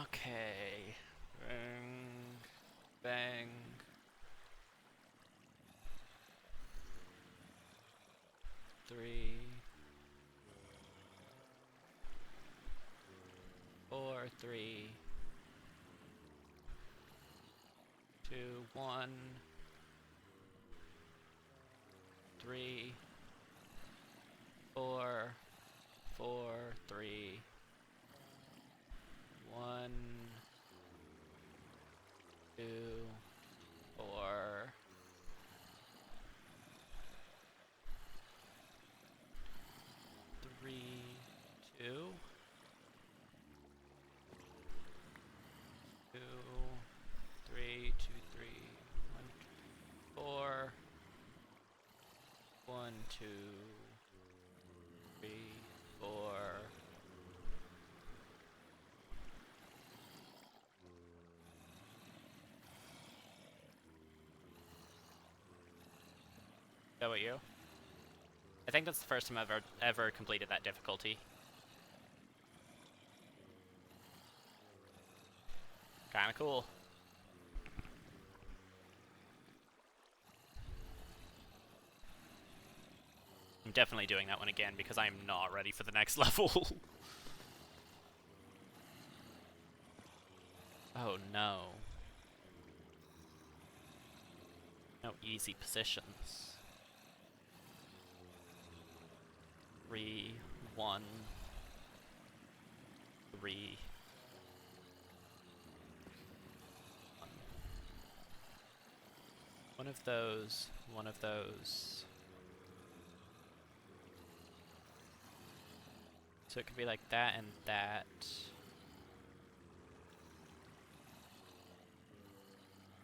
Okay. Bang. Bang. Three. 4, 3. 2, 1. 3. 4. 4, 3. 1, 2, 4. 3, 2. 2, 3, 2, 3. 1, 4. 1, 2, 3, 4. Is that what you? I think that's the first time I've ever completed that difficulty. Kinda cool. I'm definitely doing that one again because I am not ready for the next level. Oh no. No easy positions. 3, 1, 3. 1. One of those, one of those. So it could be like that and that.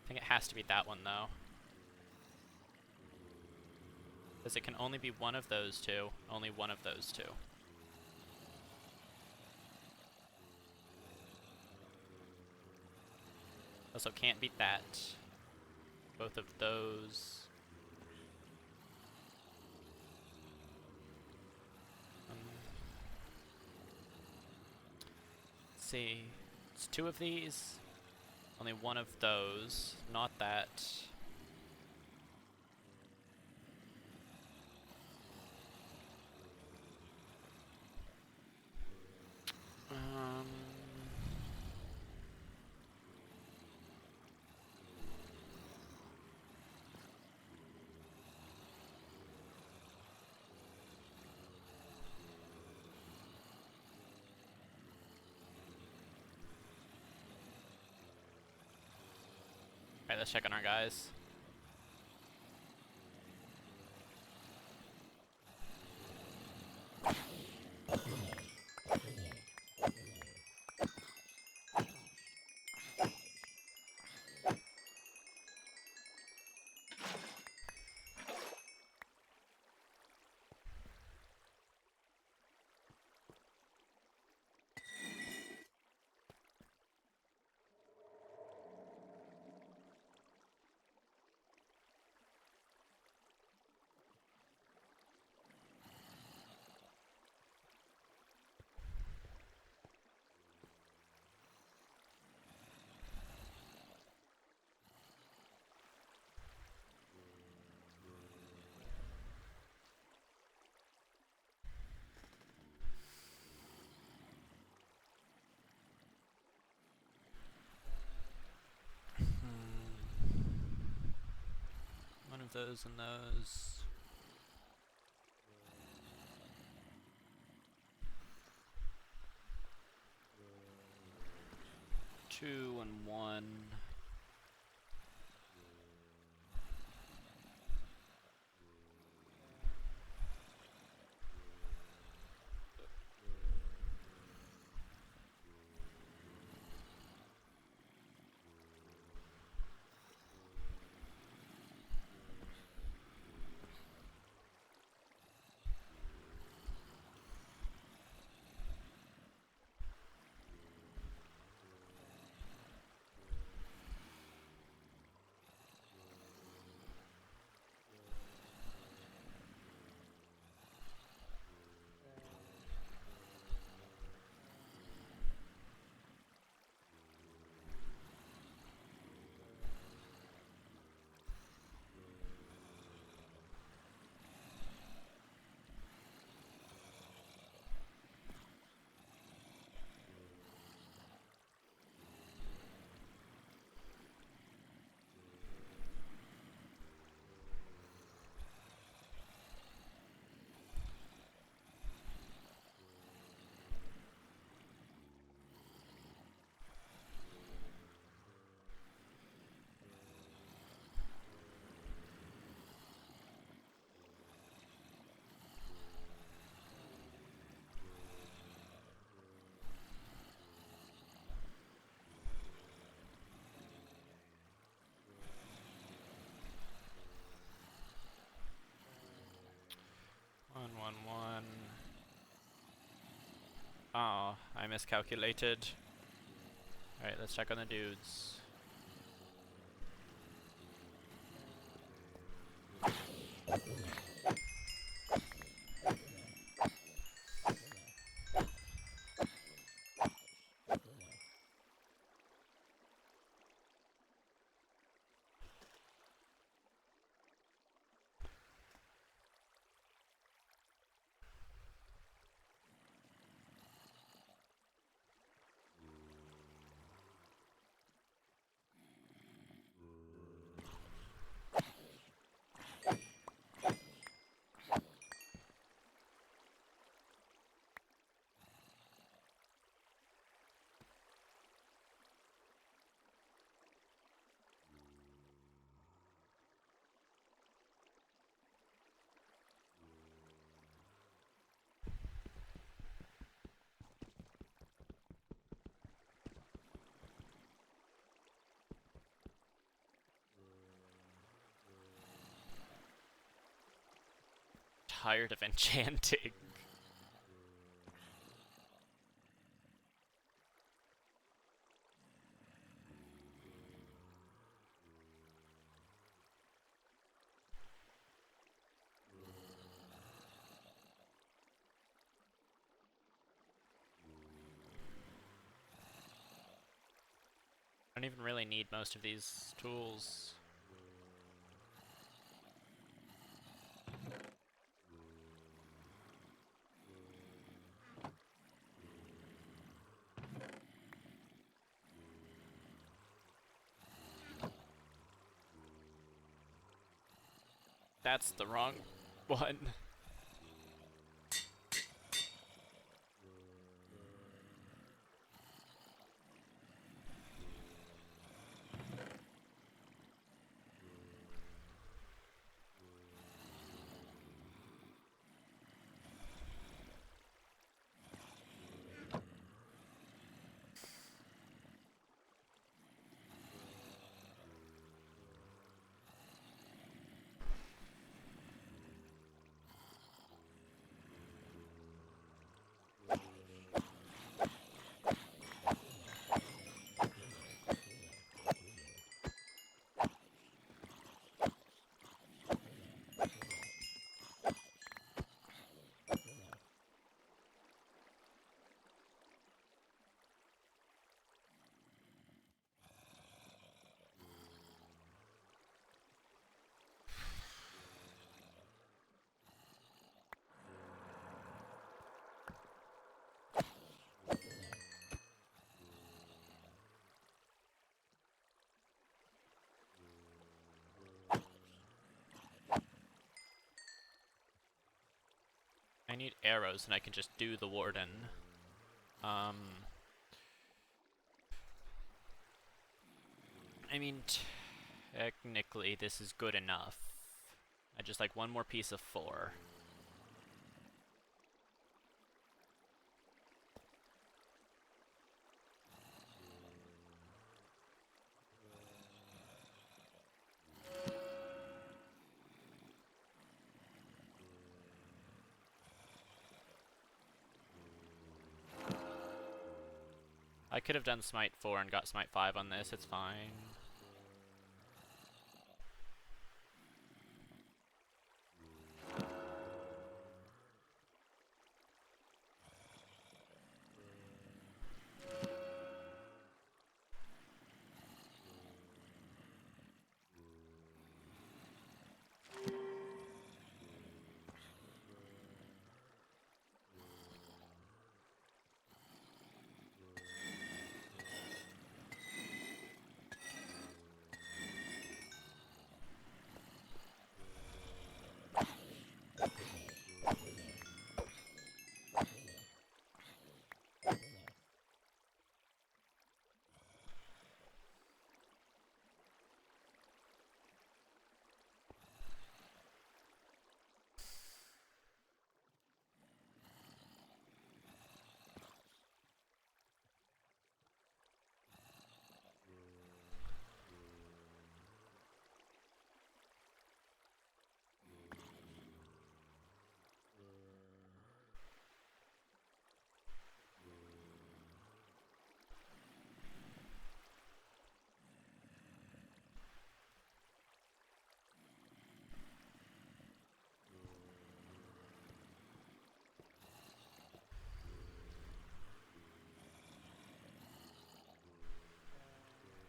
I think it has to be that one though. Because it can only be one of those two. Only one of those two. Also can't beat that. Both of those. Let's see. It's two of these. Only one of those. Not that. Alright, let's check on our guys. One of those and those. Two and one. One. Oh, I miscalculated. Alright, let's check on the dudes. tired of enchanting. I don't even really need most of these tools. That's the wrong one. I need arrows and I can just do the warden. I mean, technically this is good enough. I just like one more piece of 4. I could have done Smite 4 and got Smite 5 on this, it's fine.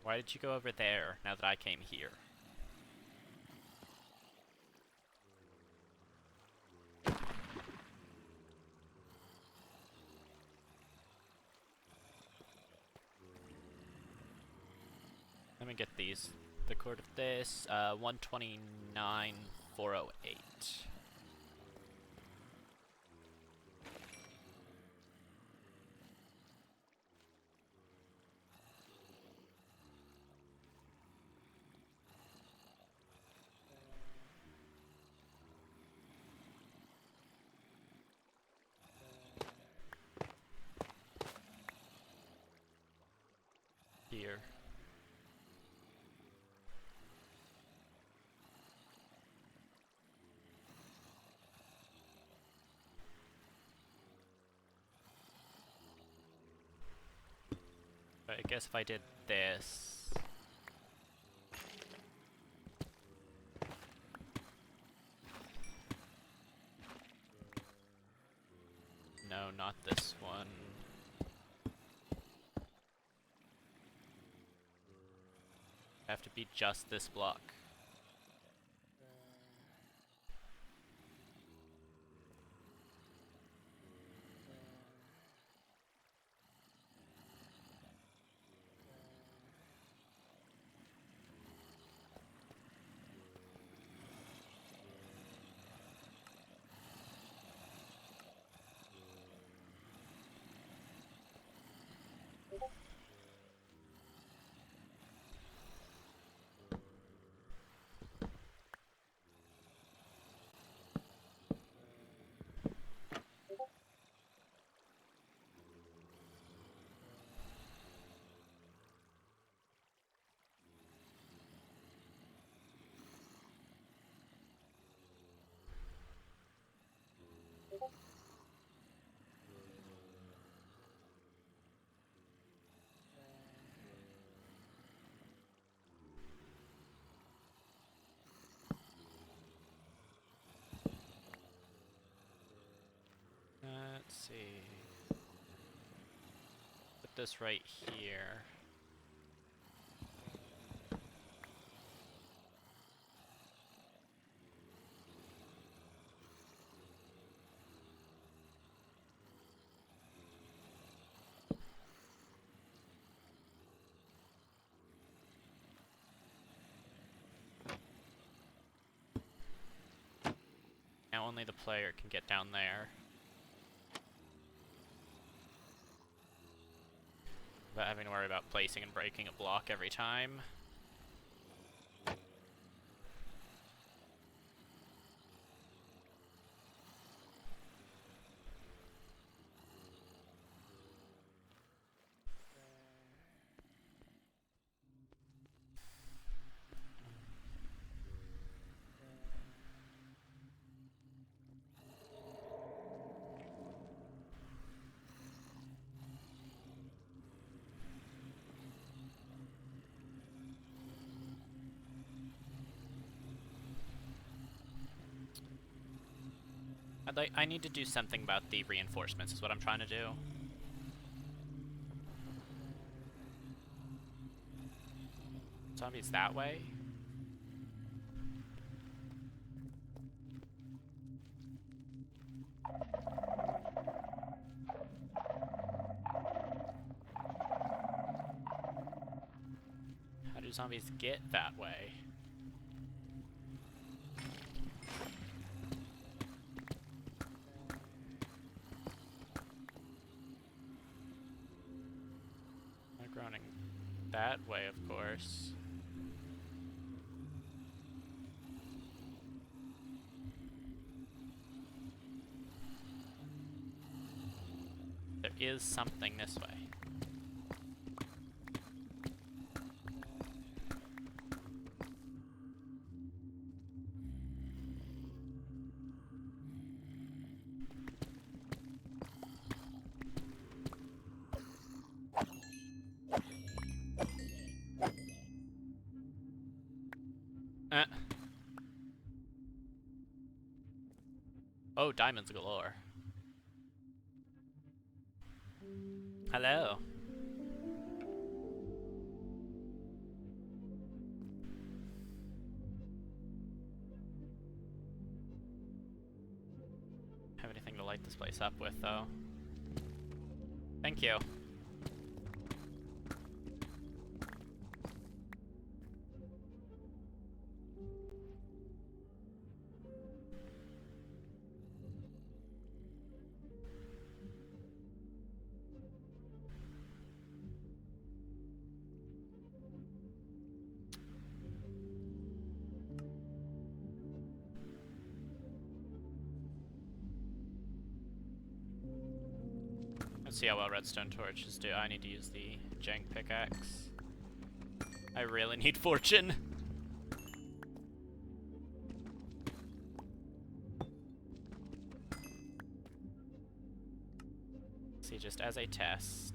Why did you go over there now that I came here? Let me get these. The chord of this, 129,408. Here. But I guess if I did this... No, not this one. Have to be just this block. Let's see. Put this right here. Now only the player can get down there. Without having to worry about placing and breaking a block every time. I need to do something about the reinforcements, is what I'm trying to do. Zombies that way? How do zombies get that way? Running that way, of course. There is something this way. Oh, diamonds galore. Hello. Have anything to light this place up with, though. Thank you. Let's see how well redstone torches do. I need to use the jank pickaxe. I really need fortune. See, just as a test.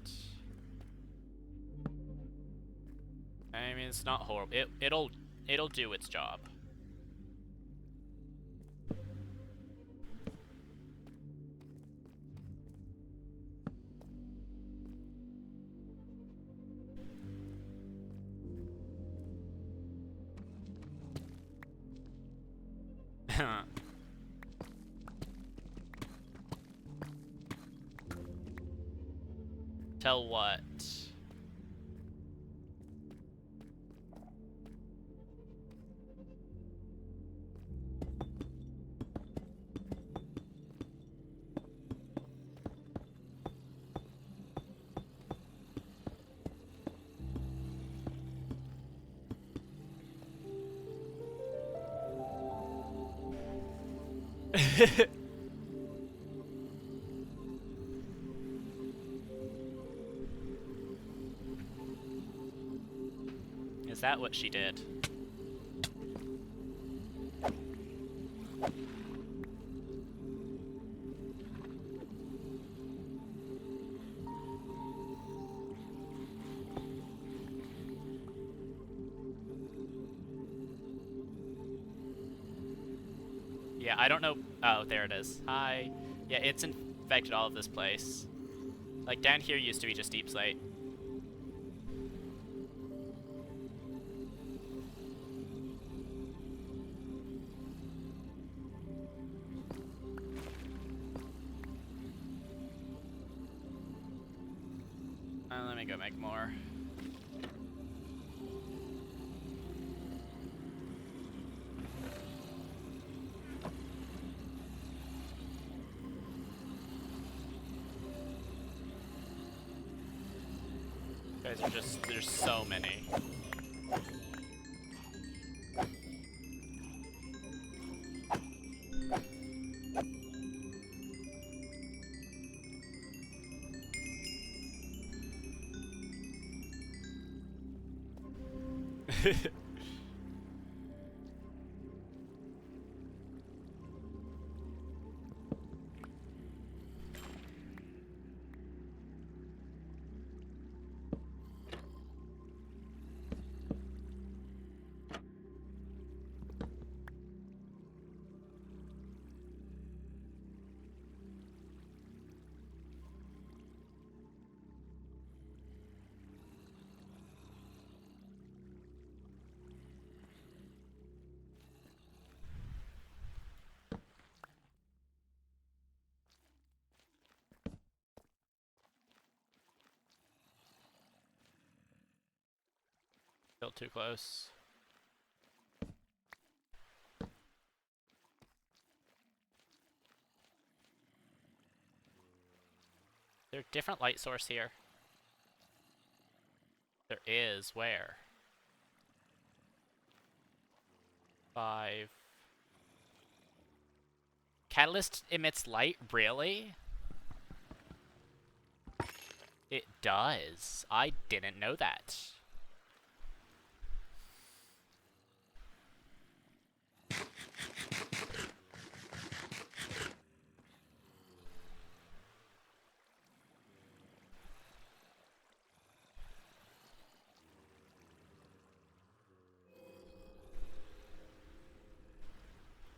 it's not horrible. It'll do its job. Tell what? Is that what she did? Yeah, I don't know. Oh, there it is. Hi. Yeah, it's infected all of this place. Like, down here used to be just deep slate. Let me go make more. Guys are just, there's so many. Still too close. There's a different light source here. There is. Where? 5. Catalyst emits light? Really? It does. I didn't know that.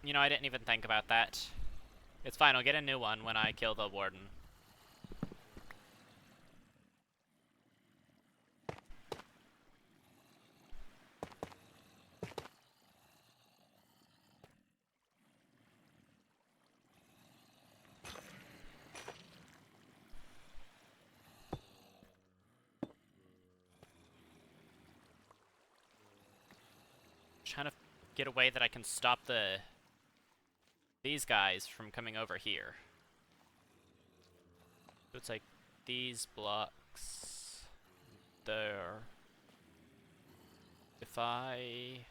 You know, I didn't even think about that. It's fine, I'll get a new one when I kill the warden. Trying to get a way that I can stop these guys from coming over here. So it's like these blocks there. If I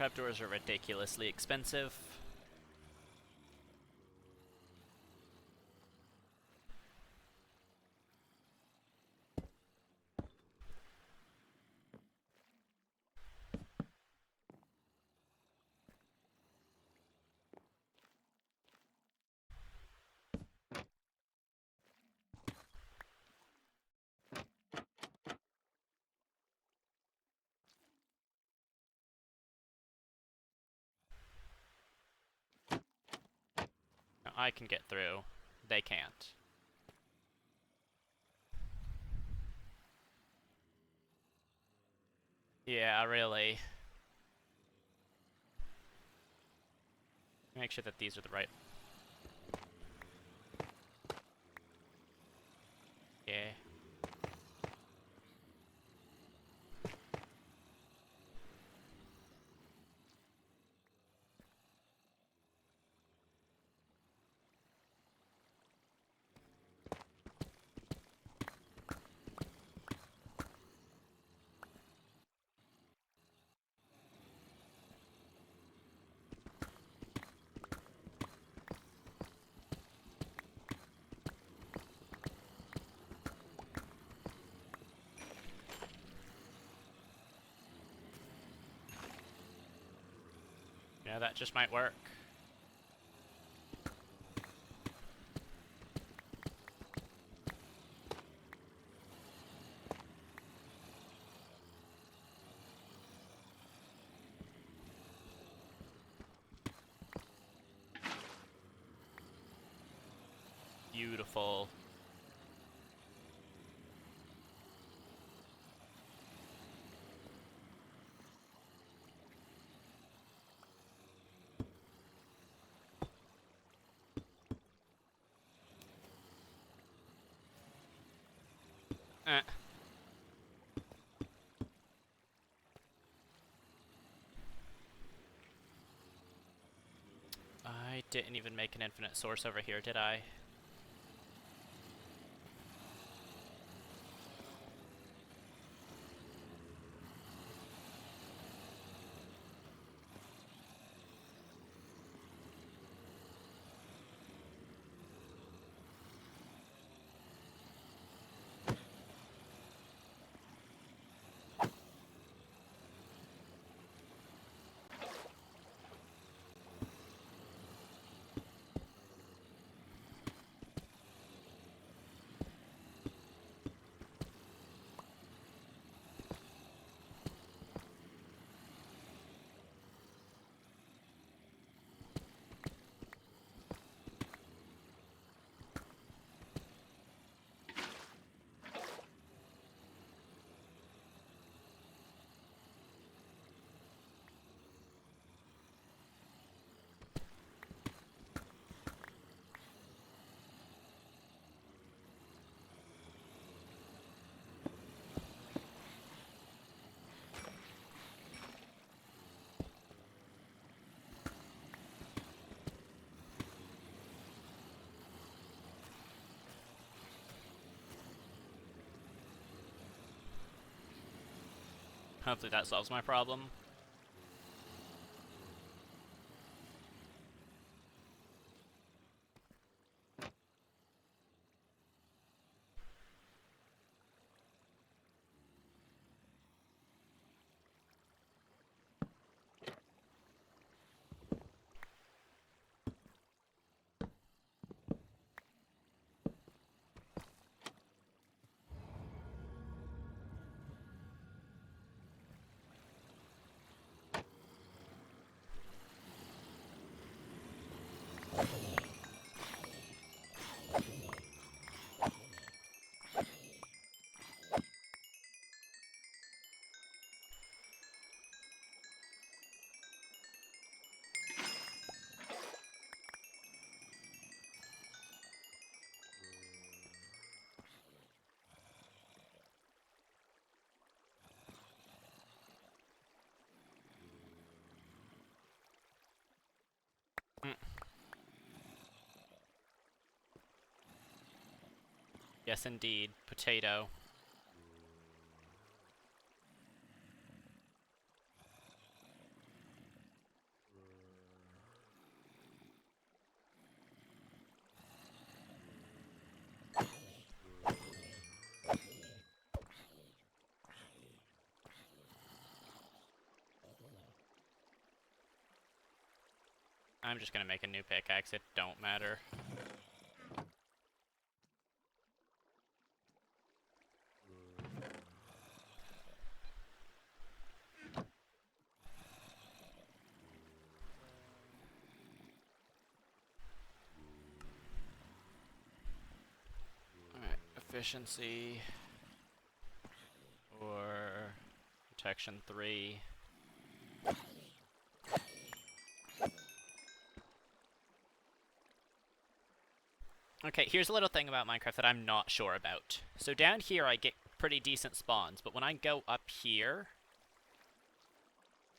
Trapdoors are ridiculously expensive. Now, I can get through. They can't. Yeah, really. Make sure that these are the right... Yeah. Yeah, that just might work. Beautiful. Eh. I didn't even make an infinite source over here, did I? Hopefully that solves my problem. Mm. Yes, indeed. Potato. I'm just gonna make a new pickaxe, it don't matter. Alright, efficiency. Or protection 3. Okay, here's a little thing about Minecraft that I'm not sure about. So down here I get pretty decent spawns, but when I go up here,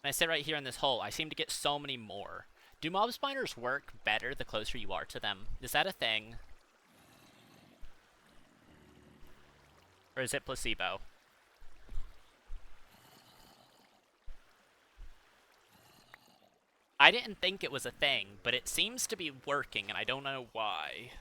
and I sit right here in this hole, I seem to get so many more. Do mob spawners work better the closer you are to them? Is that a thing? Or is it placebo? I didn't think it was a thing, but it seems to be working, and I don't know why.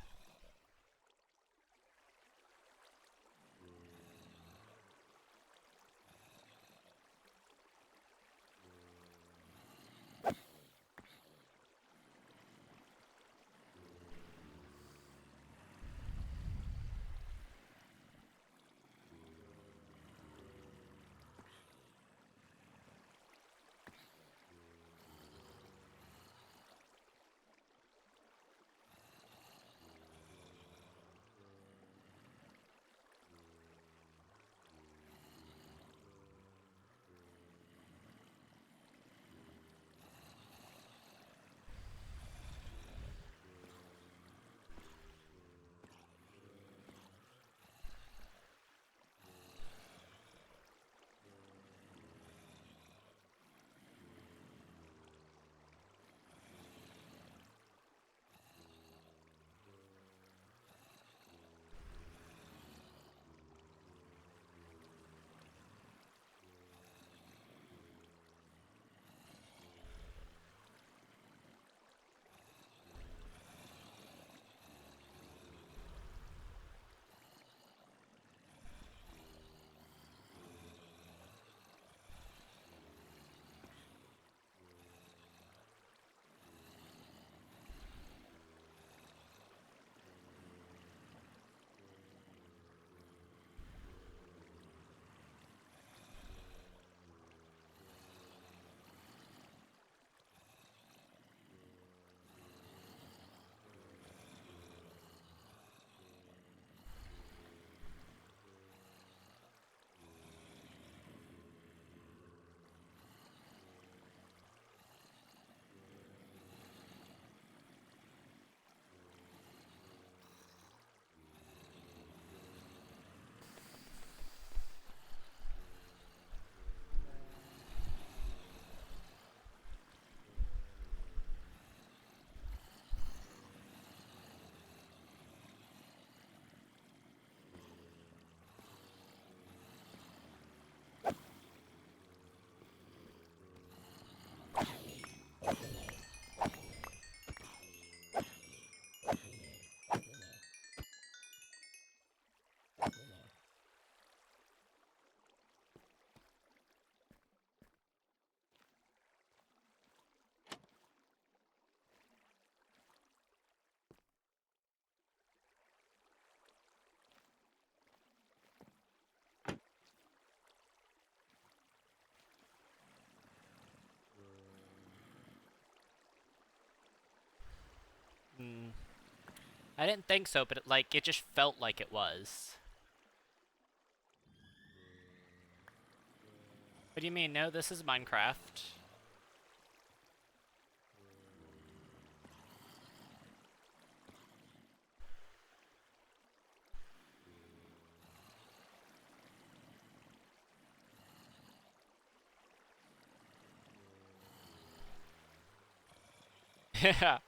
I didn't think so, but it just felt like it was. What do you mean? No, this is Minecraft. Yeah.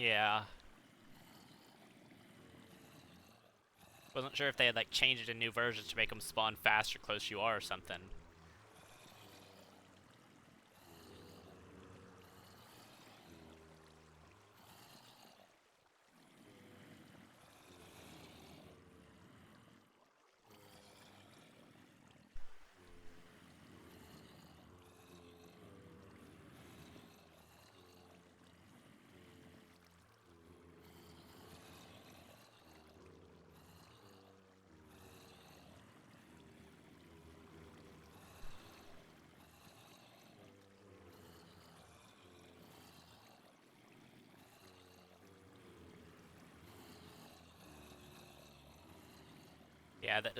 Yeah. Wasn't sure if they had like changed it in new versions to make them spawn faster close you are or something. Yeah, that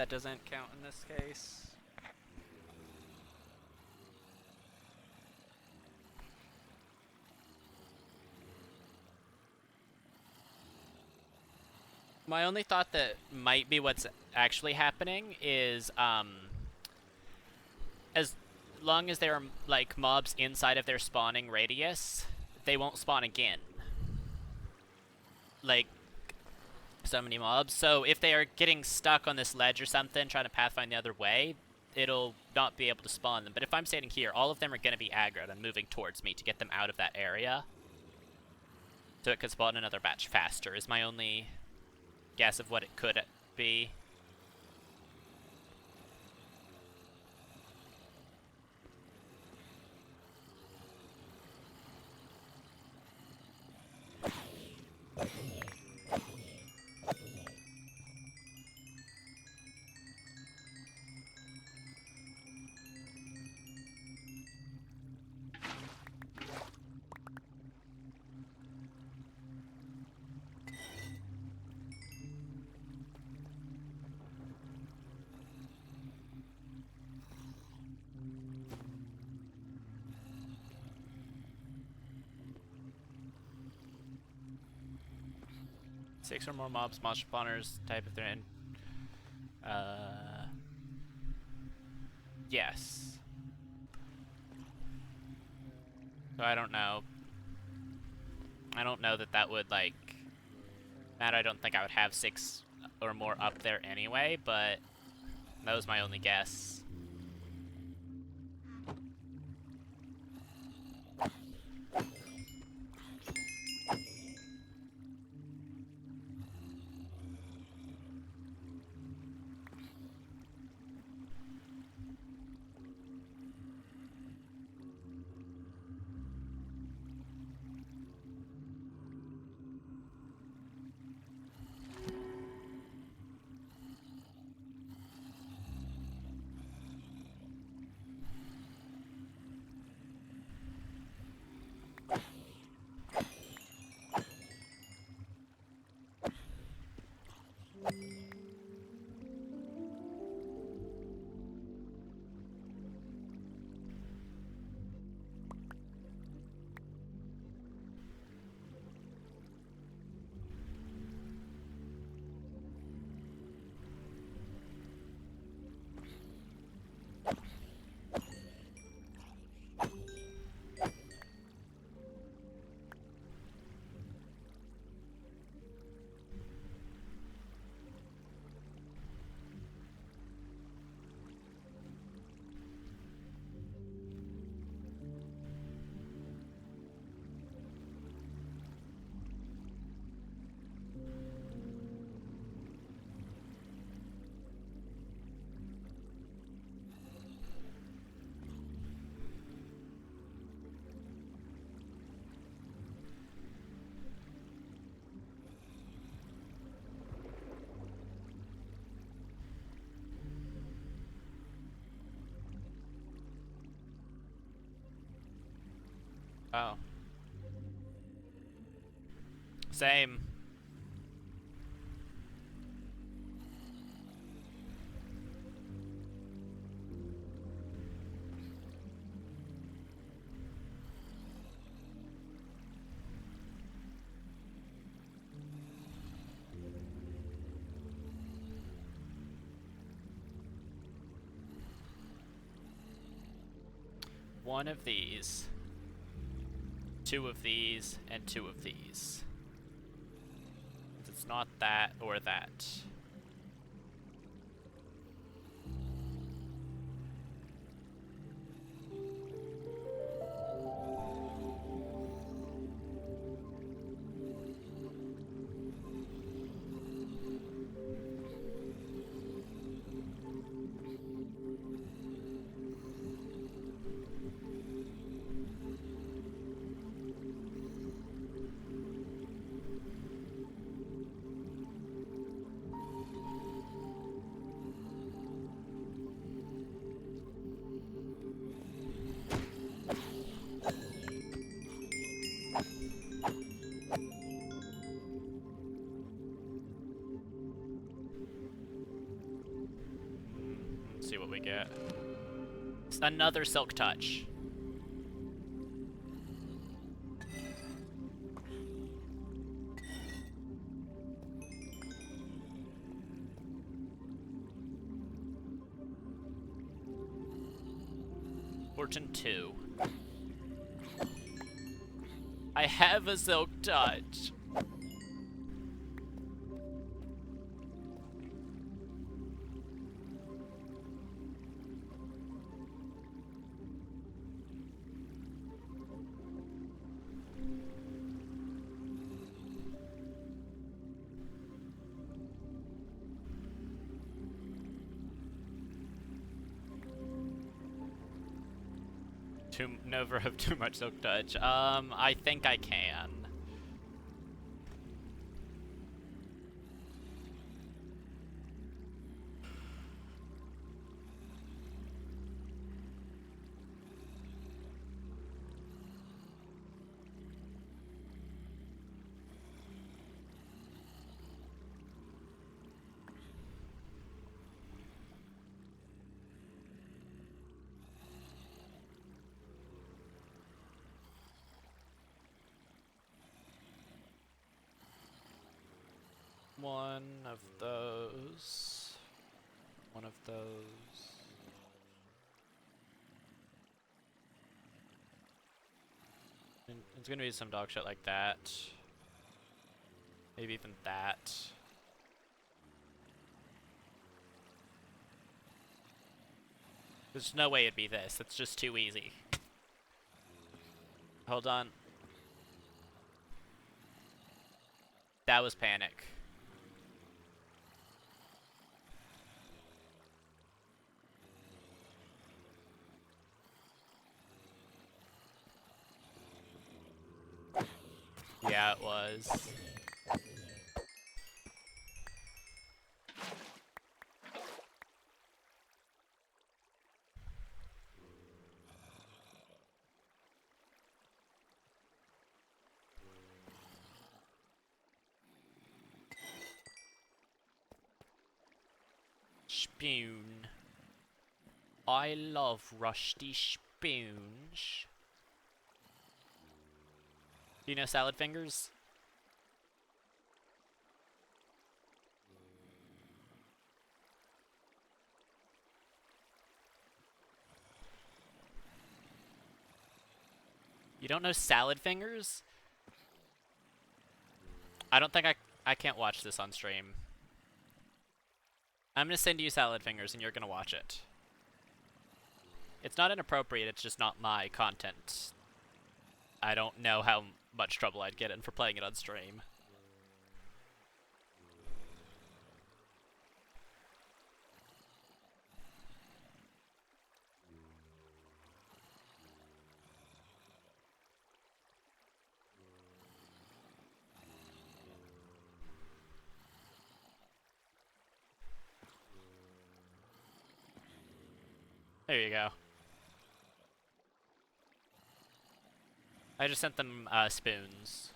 doesn't count in this case. My only thought that might be what's actually happening is as long as there are like mobs inside of their spawning radius, they won't spawn again. Like so many mobs. So if they are getting stuck on this ledge or something, trying to pathfind the other way, it'll not be able to spawn them. But if I'm standing here, all of them are going to be aggroed and moving towards me to get them out of that area. So it could spawn another batch faster is my only guess of what it could be. Six or more mobs, monster spawners, type if they're in. Yes. So I don't know. I don't know that that would, like... I don't think I would have 6 or more up there anyway, but that was my only guess. Oh. Same. One of these. 2 of these and 2 of these. It's not that or that. Let's see what we get. It's another Silk Touch. Fortune 2. I have a Silk Touch. Never have too much Silk Touch. I think I can. One of those. One of those. And it's gonna be some dog shit like that. Maybe even that. There's no way it'd be this. It's just too easy. Hold on. That was panic. Yeah, it was. Spoon. I love rusty spoons. Do you know Salad Fingers? You don't know Salad Fingers? I don't think I can't watch this on stream. I'm gonna send you Salad Fingers and you're gonna watch it. It's not inappropriate, it's just not my content. I don't know how much trouble I'd get in for playing it on stream. There you go. I just sent them spoons.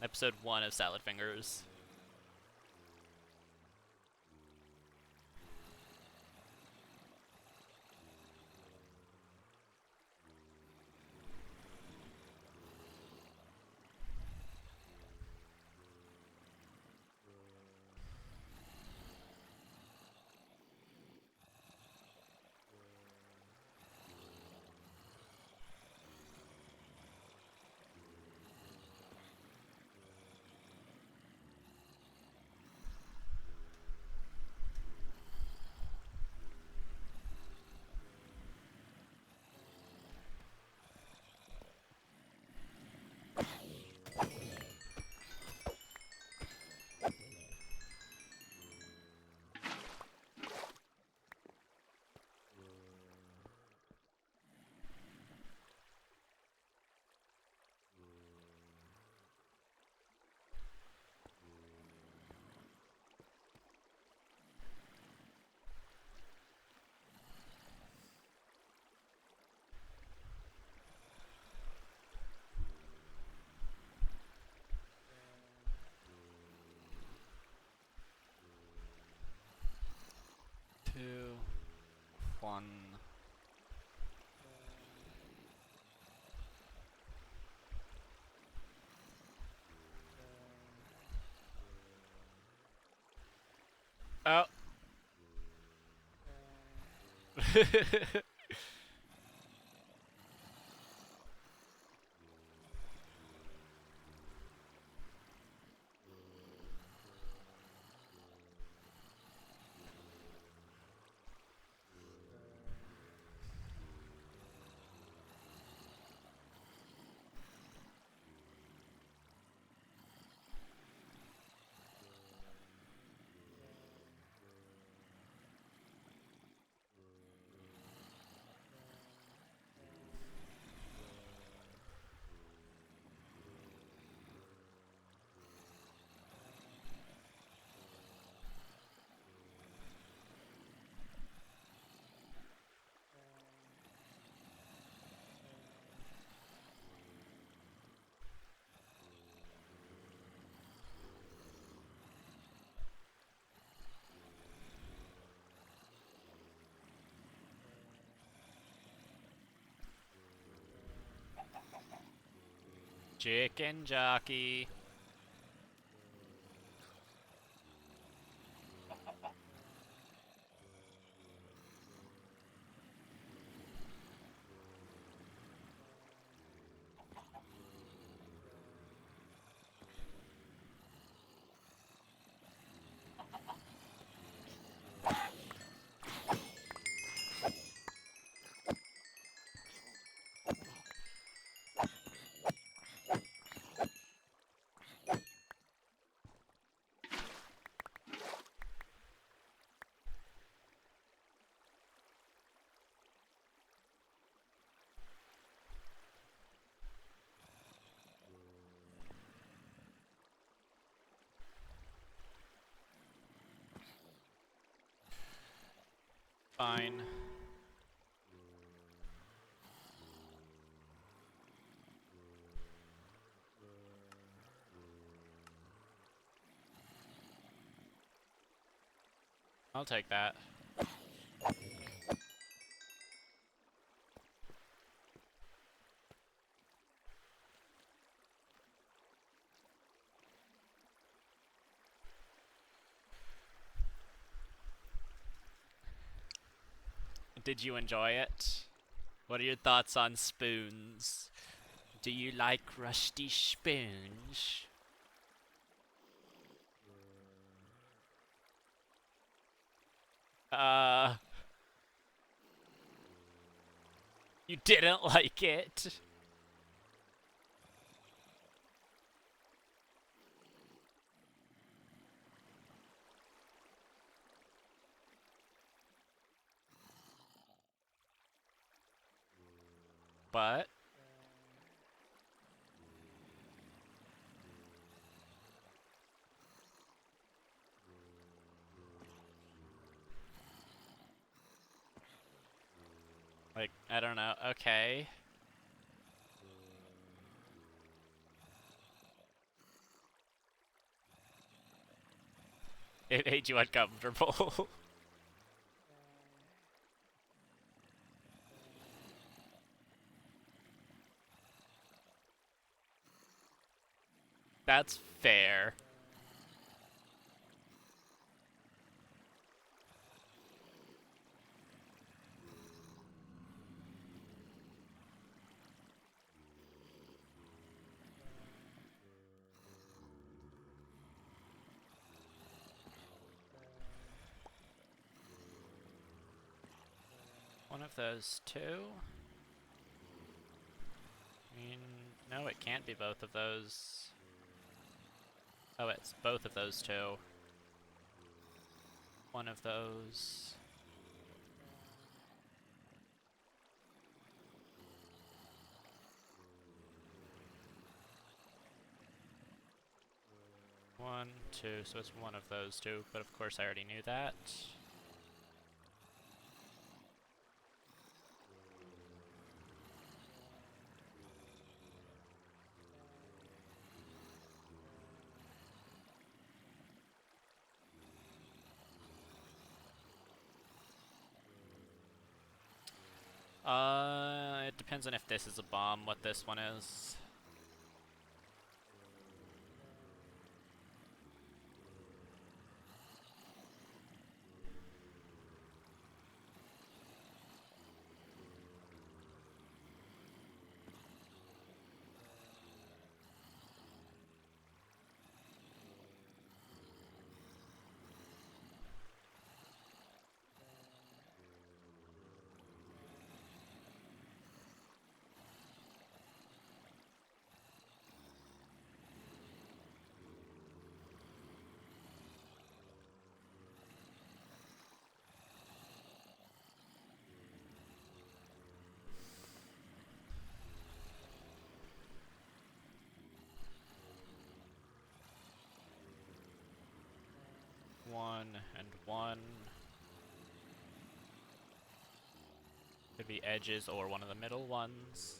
Episode 1 of Salad Fingers. one. Oh. Chicken jockey. Fine. I'll take that. Did you enjoy it? What are your thoughts on spoons? Do you like rusty spoons? You didn't like it? But like, I don't know. Okay. It made you uncomfortable. That's fair. One of those two? I mean, no, it can't be both of those. Oh, it's both of those two. One of those. One, two, so it's one of those two, but of course I already knew that. It depends on if this is a bomb, what this one is. One and one. Could be edges or one of the middle ones.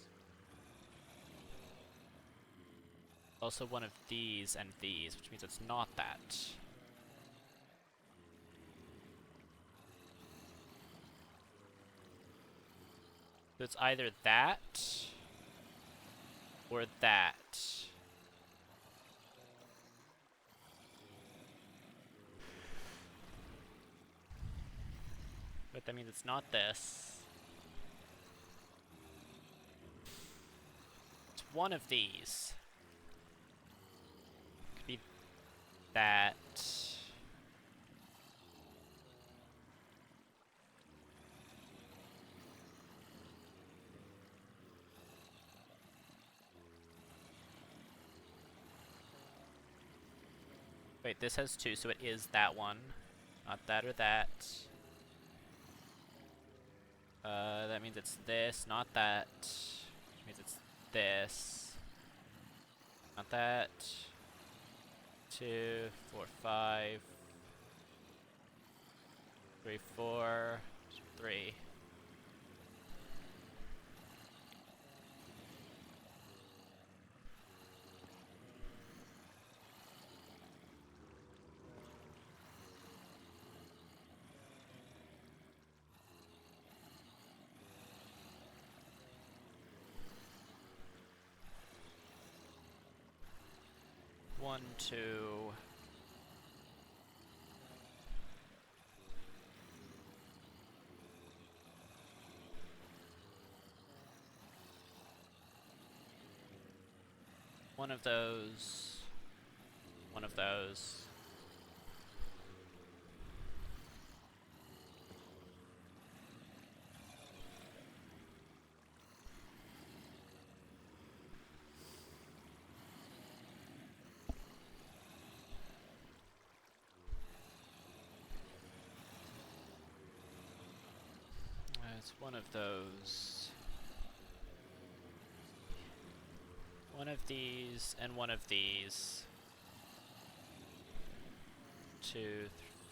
Also one of these and these, which means it's not that. So it's either that or that. But that means it's not this. It's one of these. Could be that. Wait, this has two, so it is that one. Not that or that. That means it's this, not that. Which means it's this. Not that. 2, 4, 5. 3, 4. 3. One, two. One of those. One of those. It's one of those. One of these and one of these. 2,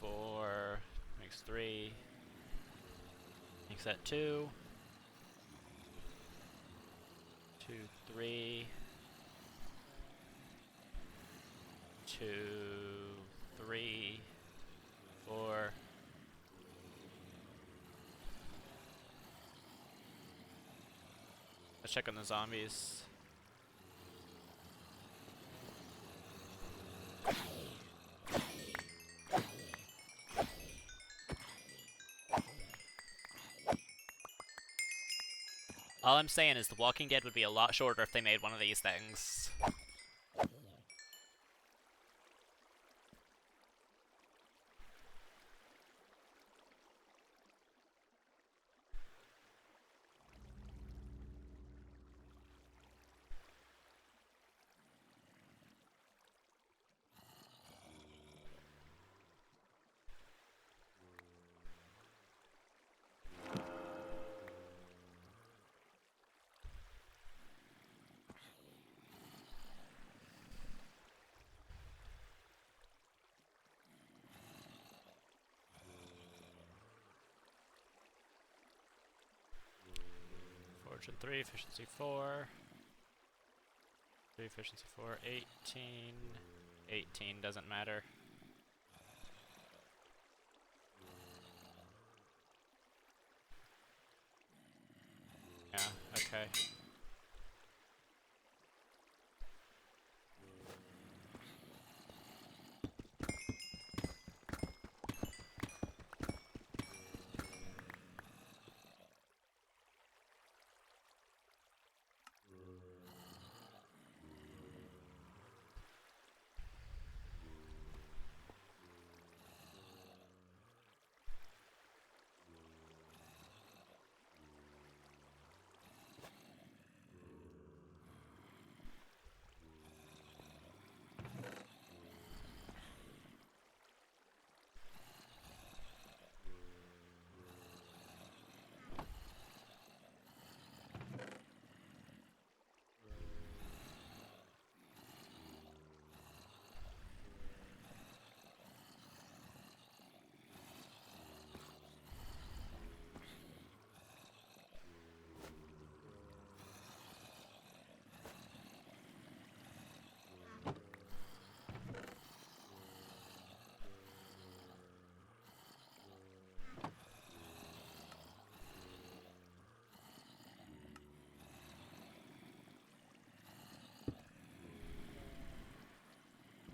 4, makes 3. Makes that 2. 2, 3. 2, 3, 4. Let's check on the zombies. All I'm saying is The Walking Dead would be a lot shorter if they made one of these things. Fortune 3, efficiency 4. 3, efficiency 4, 18. 18 doesn't matter. okay.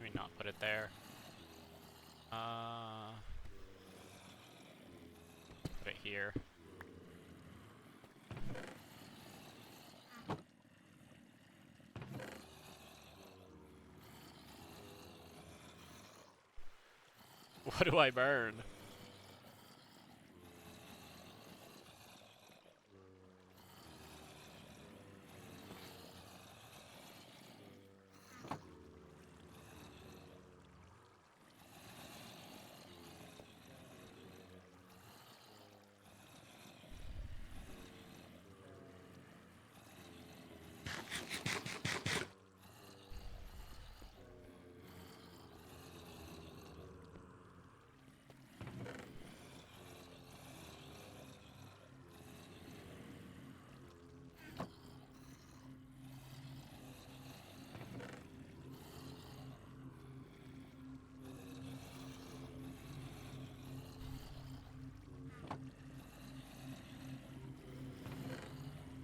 Let me not put it there. Put it here. What do I burn?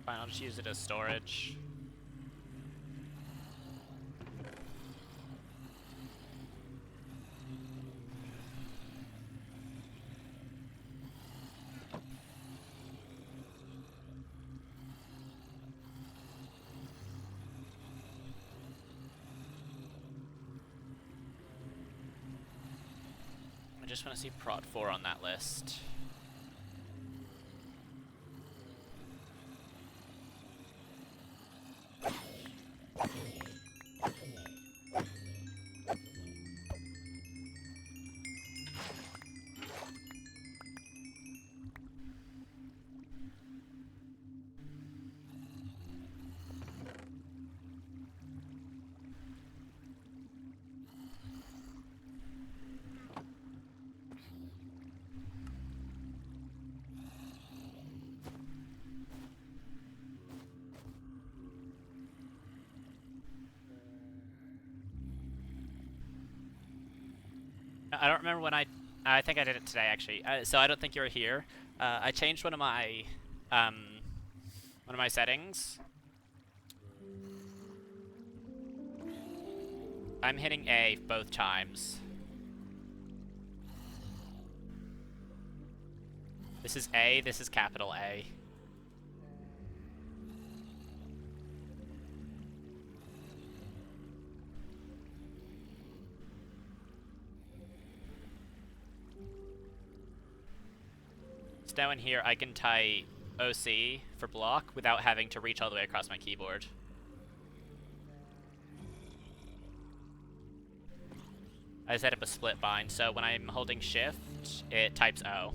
Fine, I'll just use it as storage. I just want to see Prod 4 on that list. I don't remember when I think I did it today actually. So I don't think you were here. I changed one of my settings. I'm hitting A both times. This is A, this is capital A. So now in here I can type OC for block without having to reach all the way across my keyboard. I set up a split bind, so when I'm holding shift, it types O.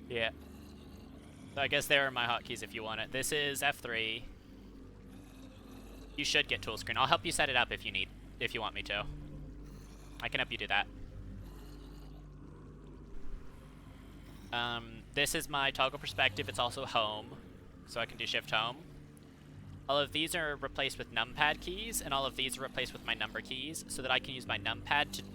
Yeah. So I guess there are my hotkeys if you want it. This is F3. You should get tool screen. I'll help you set it up if you want me to. I can help you do that. This is my toggle perspective. It's also home, so I can do shift home. All of these are replaced with numpad keys, and all of these are replaced with my number keys, so that I can use my numpad to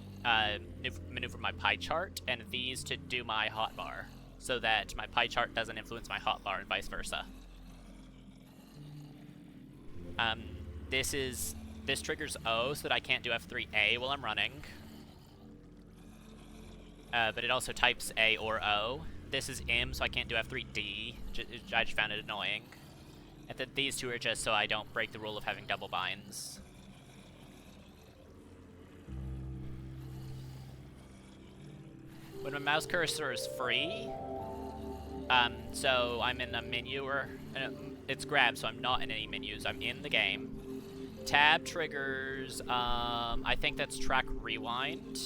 maneuver my pie chart, and these to do my hotbar, so that my pie chart doesn't influence my hotbar and vice versa. This triggers O, so that I can't do F3A while I'm running. But it also types A or O. This is M, so I can't do F3D. I just found it annoying. And then these two are just so I don't break the rule of having double binds. When my mouse cursor is free, so I'm in a menu, or it's grab, so I'm not in any menus. I'm in the game. Tab triggers, I think that's track rewind.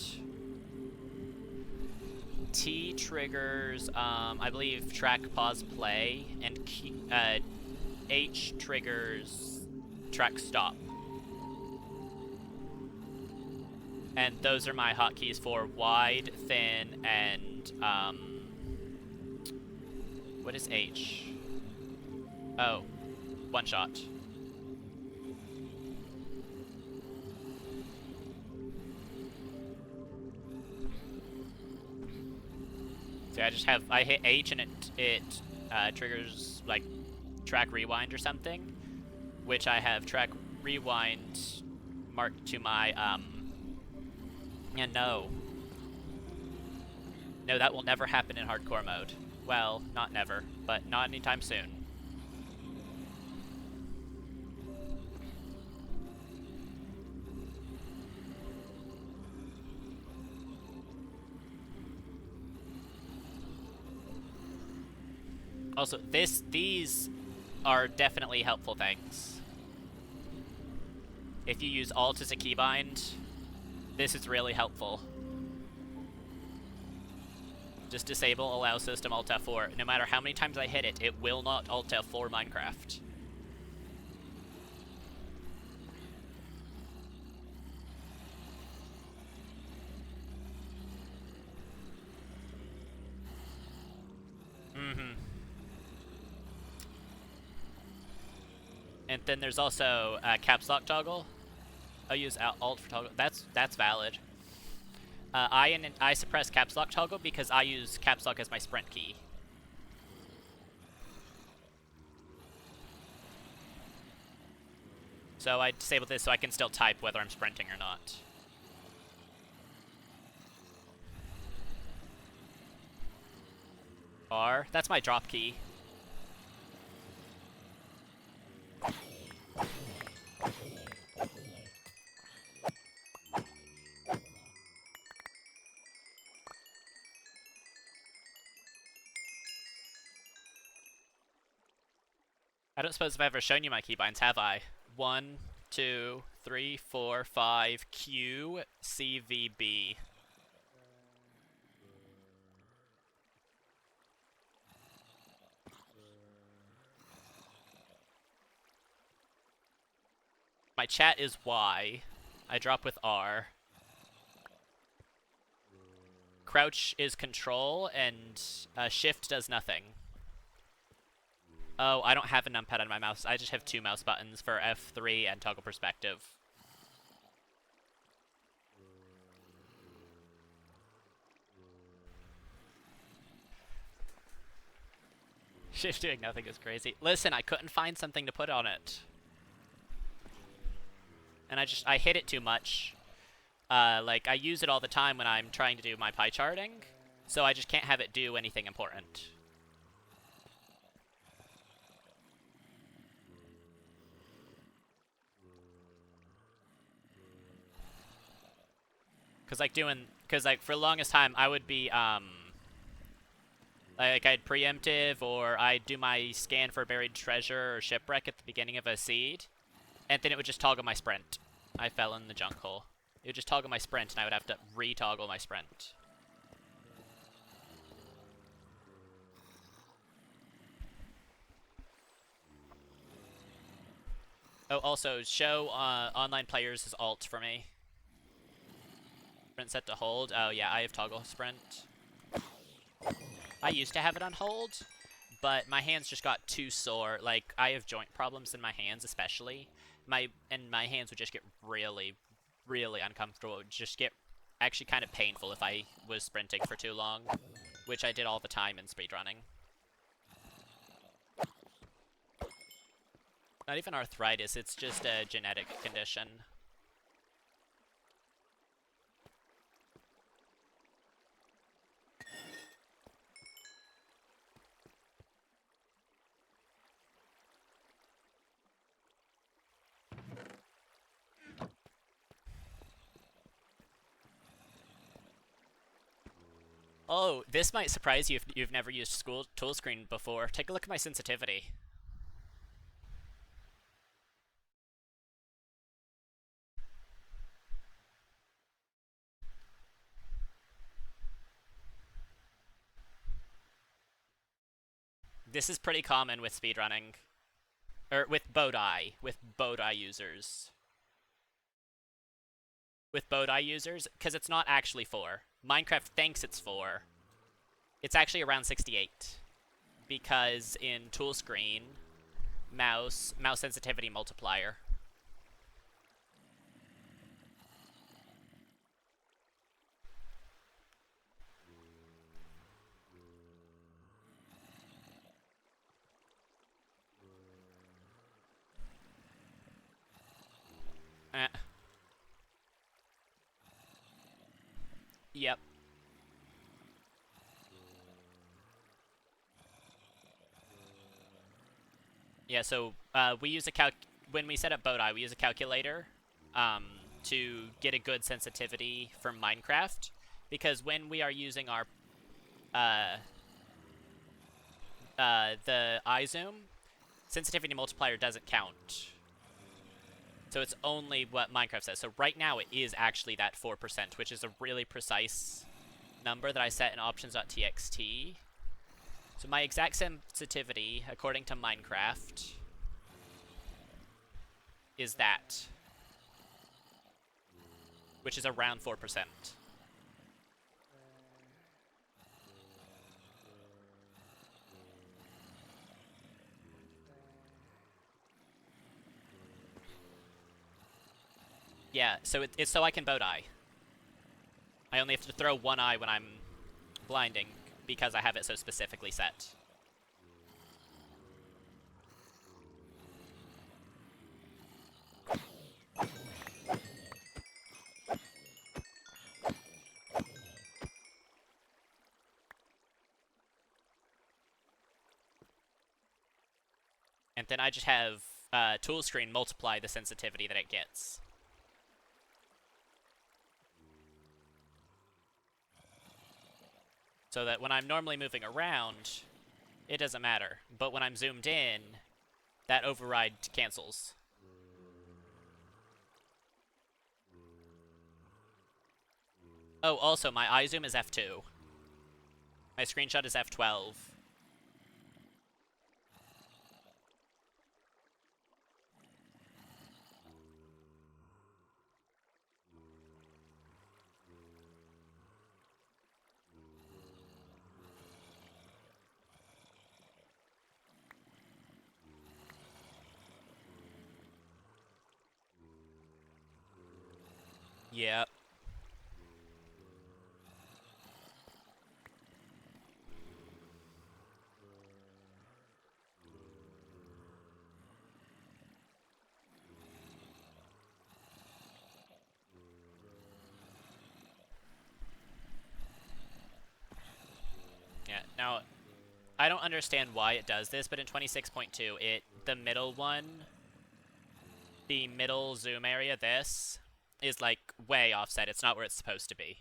T triggers, I believe track pause play, and H triggers track stop. And those are my hotkeys for wide, thin, and, what is H? Oh, one shot. So I hit H and it triggers, like, track rewind or something, which I have track rewind marked to my, yeah, no, that will never happen in hardcore mode. Well, not never, but not anytime soon. Also, these are definitely helpful things. If you use Alt as a keybind, this is really helpful. Just disable allow system Alt F4. No matter how many times I hit it, it will not Alt F4 Minecraft. And then there's also caps lock toggle. I'll use Alt for toggle. That's valid. I suppress caps lock toggle because I use caps lock as my sprint key. So I disable this so I can still type whether I'm sprinting or not. R, that's my drop key. I don't suppose I've ever shown you my keybinds, have I? 1, 2, 3, 4, 5, Q, C, V, B. My chat is Y. I drop with R. Crouch is control, and shift does nothing. Oh, I don't have a numpad on my mouse. I just have 2 mouse buttons for F3 and toggle perspective. Shift doing nothing is crazy. Listen, I couldn't find something to put on it. And I hit it too much. Like, I use it all the time when I'm trying to do my pie charting, so I just can't have it do anything important. Cause like for the longest time I would be like I'd preemptive, or I'd do my scan for buried treasure or shipwreck at the beginning of a seed, and then it would just toggle my sprint. I fell in the junk hole. It would just toggle my sprint, and I would have to re-toggle my sprint. Oh, also, show online players is alt for me. Sprint set to hold. Oh yeah, I have toggle sprint. I used to have it on hold, but my hands just got too sore. Like, I have joint problems in my hands, especially. My hands would just get really, really uncomfortable. It would just get actually kind of painful if I was sprinting for too long, which I did all the time in speedrunning. Not even arthritis, it's just a genetic condition. Oh, this might surprise you if you've never used school tool screen before. Take a look at my sensitivity. This is pretty common with speedrunning. Or with BODI users. With BODI users, because it's not actually 4. Minecraft thinks it's 4. It's actually around 68. Because in tool screen, mouse sensitivity multiplier. Yep. Yeah, so we use when we set up BODI, we use a calculator to get a good sensitivity for Minecraft, because when we are using our the iZoom, sensitivity multiplier doesn't count. So it's only what Minecraft says. So right now it is actually that 4%, which is a really precise number that I set in options.txt. So my exact sensitivity, according to Minecraft, is that, which is around 4%. Yeah, so it's so I can boat eye. I only have to throw one eye when I'm blinding, because I have it so specifically set. And then I just have tool screen multiply the sensitivity that it gets. So that when I'm normally moving around, it doesn't matter. But when I'm zoomed in, that override cancels. Oh, also, my iZoom is f2. My screenshot is f12. Yep. Yeah, now, I don't understand why it does this, but in 26.2, the middle one, the middle zoom area, this, is like way offset. It's not where it's supposed to be.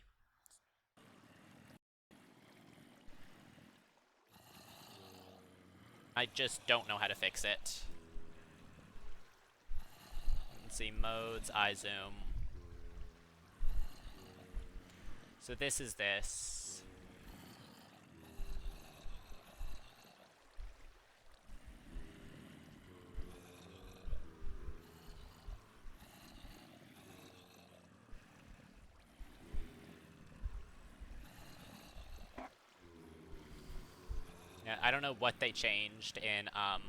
I just don't know how to fix it. Let's see, modes, iZoom. So this is this. Yeah, I don't know what they changed in, um,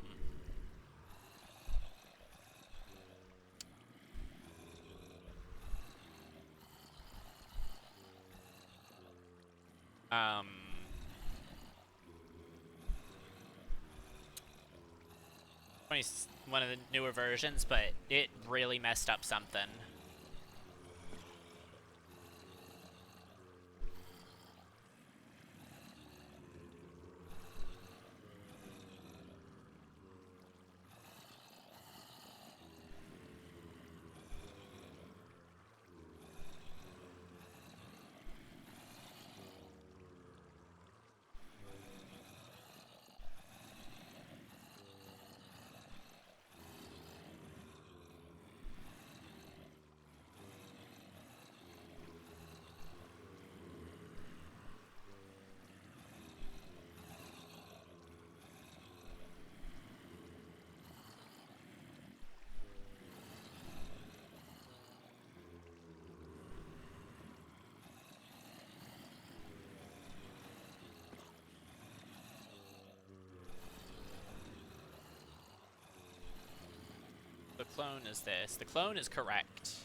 one of the newer versions, but it really messed up something. The clone is this. The clone is correct.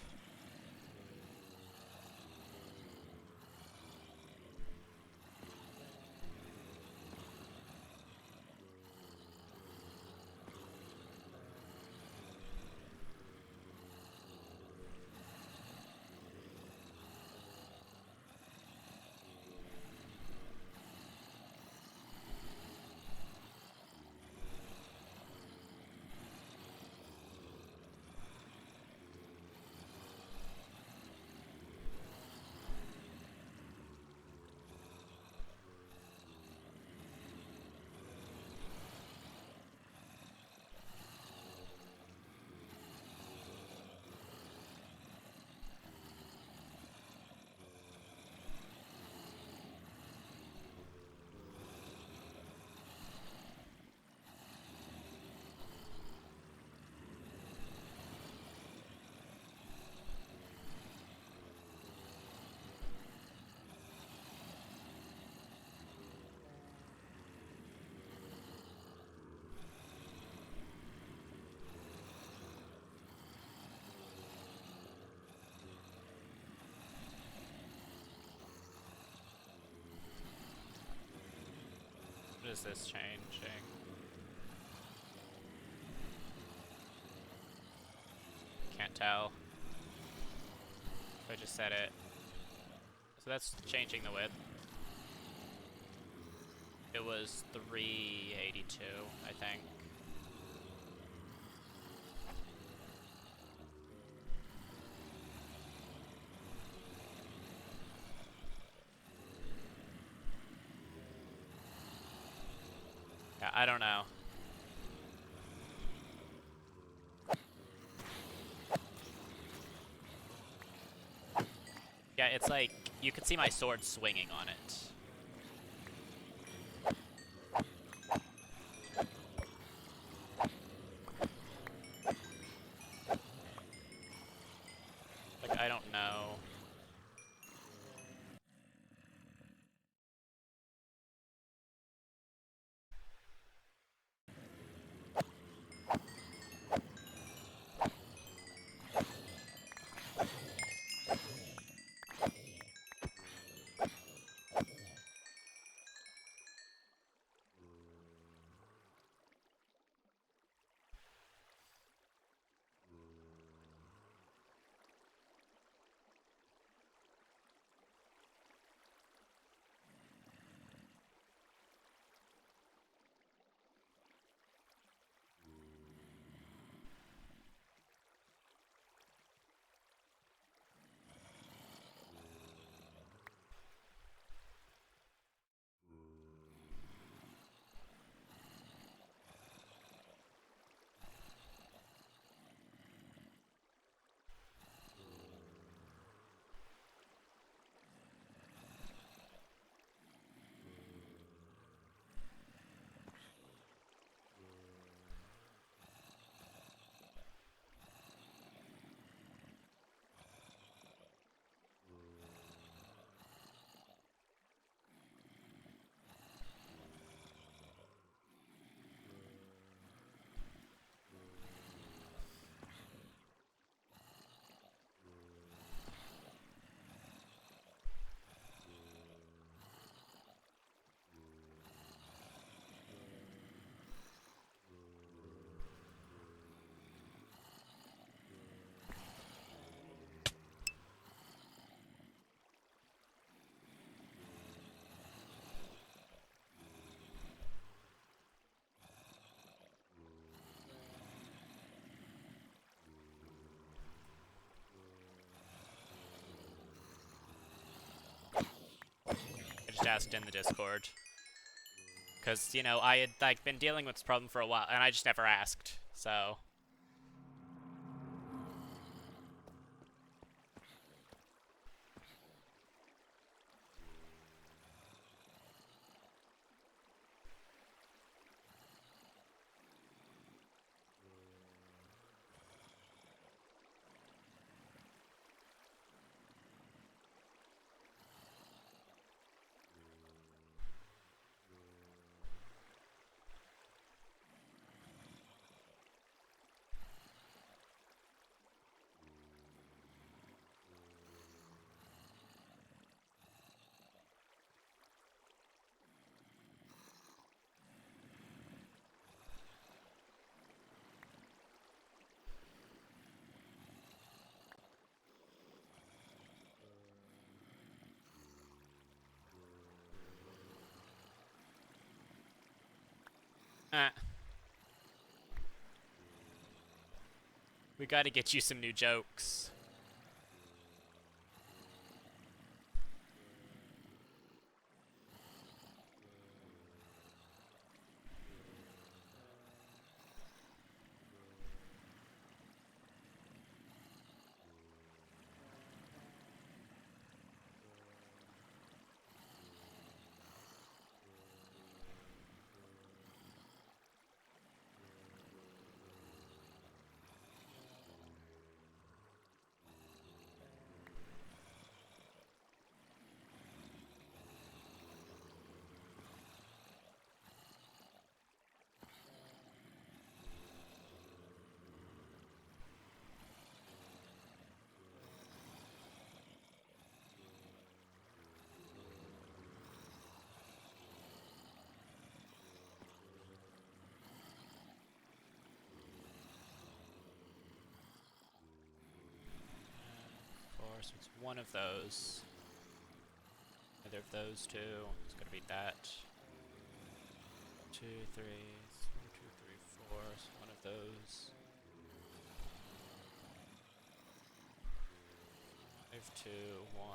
What is this changing? Can't tell. I just said it. So that's changing the width. It was 382, I think. Yeah, I don't know. Yeah, it's like, you can see my sword swinging on it. Like, I don't know. just asked in the Discord. Because, you know, I had, like, been dealing with this problem for a while, and I just never asked, so... We gotta get you some new jokes. So it's one of those. Either of those two. It's gonna be that. 2, 3, 4. So one of those. 5, 2, 1.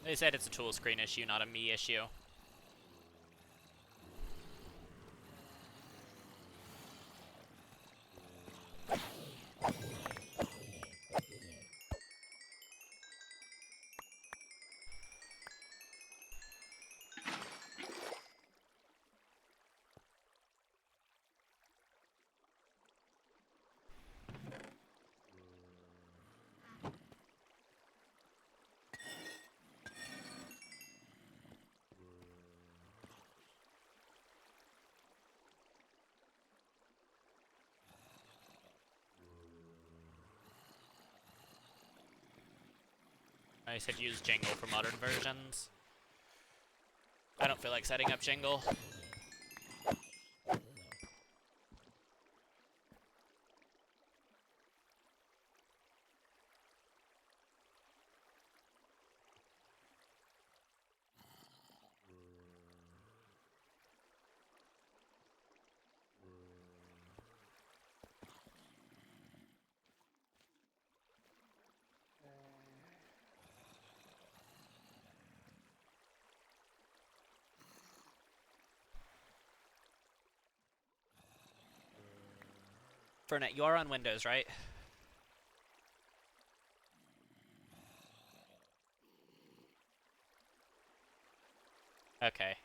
They said it's a tool screen issue, not a me issue. I said use Jingle for modern versions. I don't feel like setting up Jingle. Fernet, you're on Windows, right? Okay.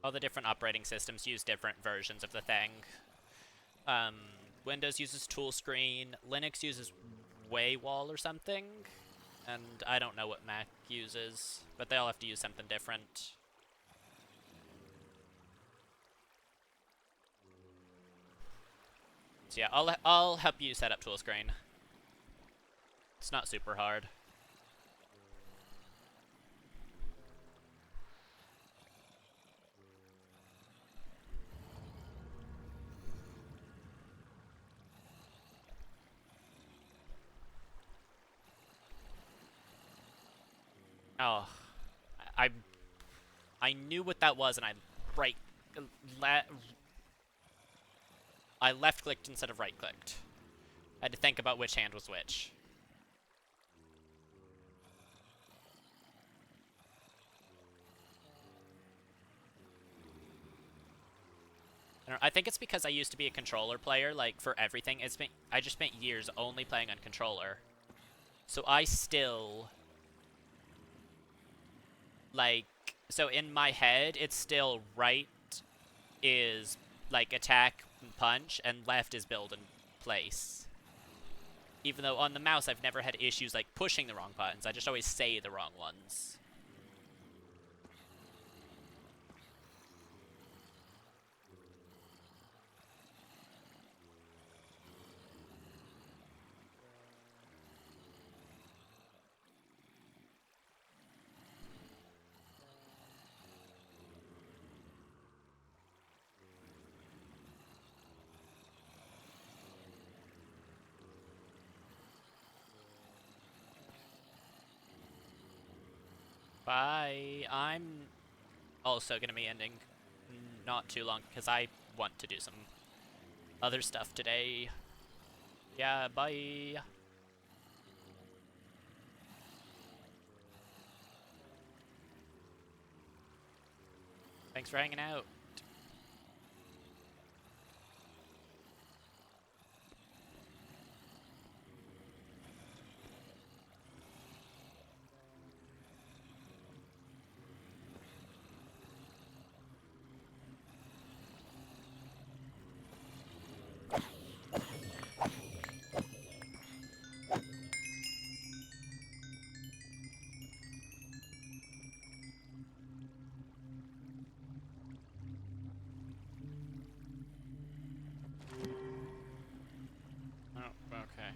All the different operating systems use different versions of the thing. Windows uses tool screen, Linux uses Waywall or something, and I don't know what Mac uses, but they all have to use something different. So yeah, I'll help you set up tool screen. It's not super hard. Oh, I I knew what that was, and I left clicked instead of right clicked. I had to think about which hand was which. I think it's because I used to be a controller player, like, for everything. I just spent years only playing on controller. So I still, like, so in my head, it's still right is, like, attack and punch, and left is build and place. Even though on the mouse, I've never had issues, like, pushing the wrong buttons. I just always say the wrong ones. Bye. I'm also going to be ending not too long because I want to do some other stuff today. Yeah, bye. Thanks for hanging out. Oh, okay.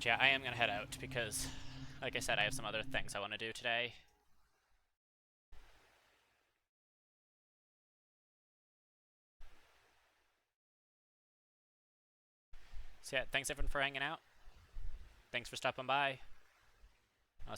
Yeah, I am going to head out because, like I said, I have some other things I want to do today. So yeah, thanks everyone for hanging out. Thanks for stopping by.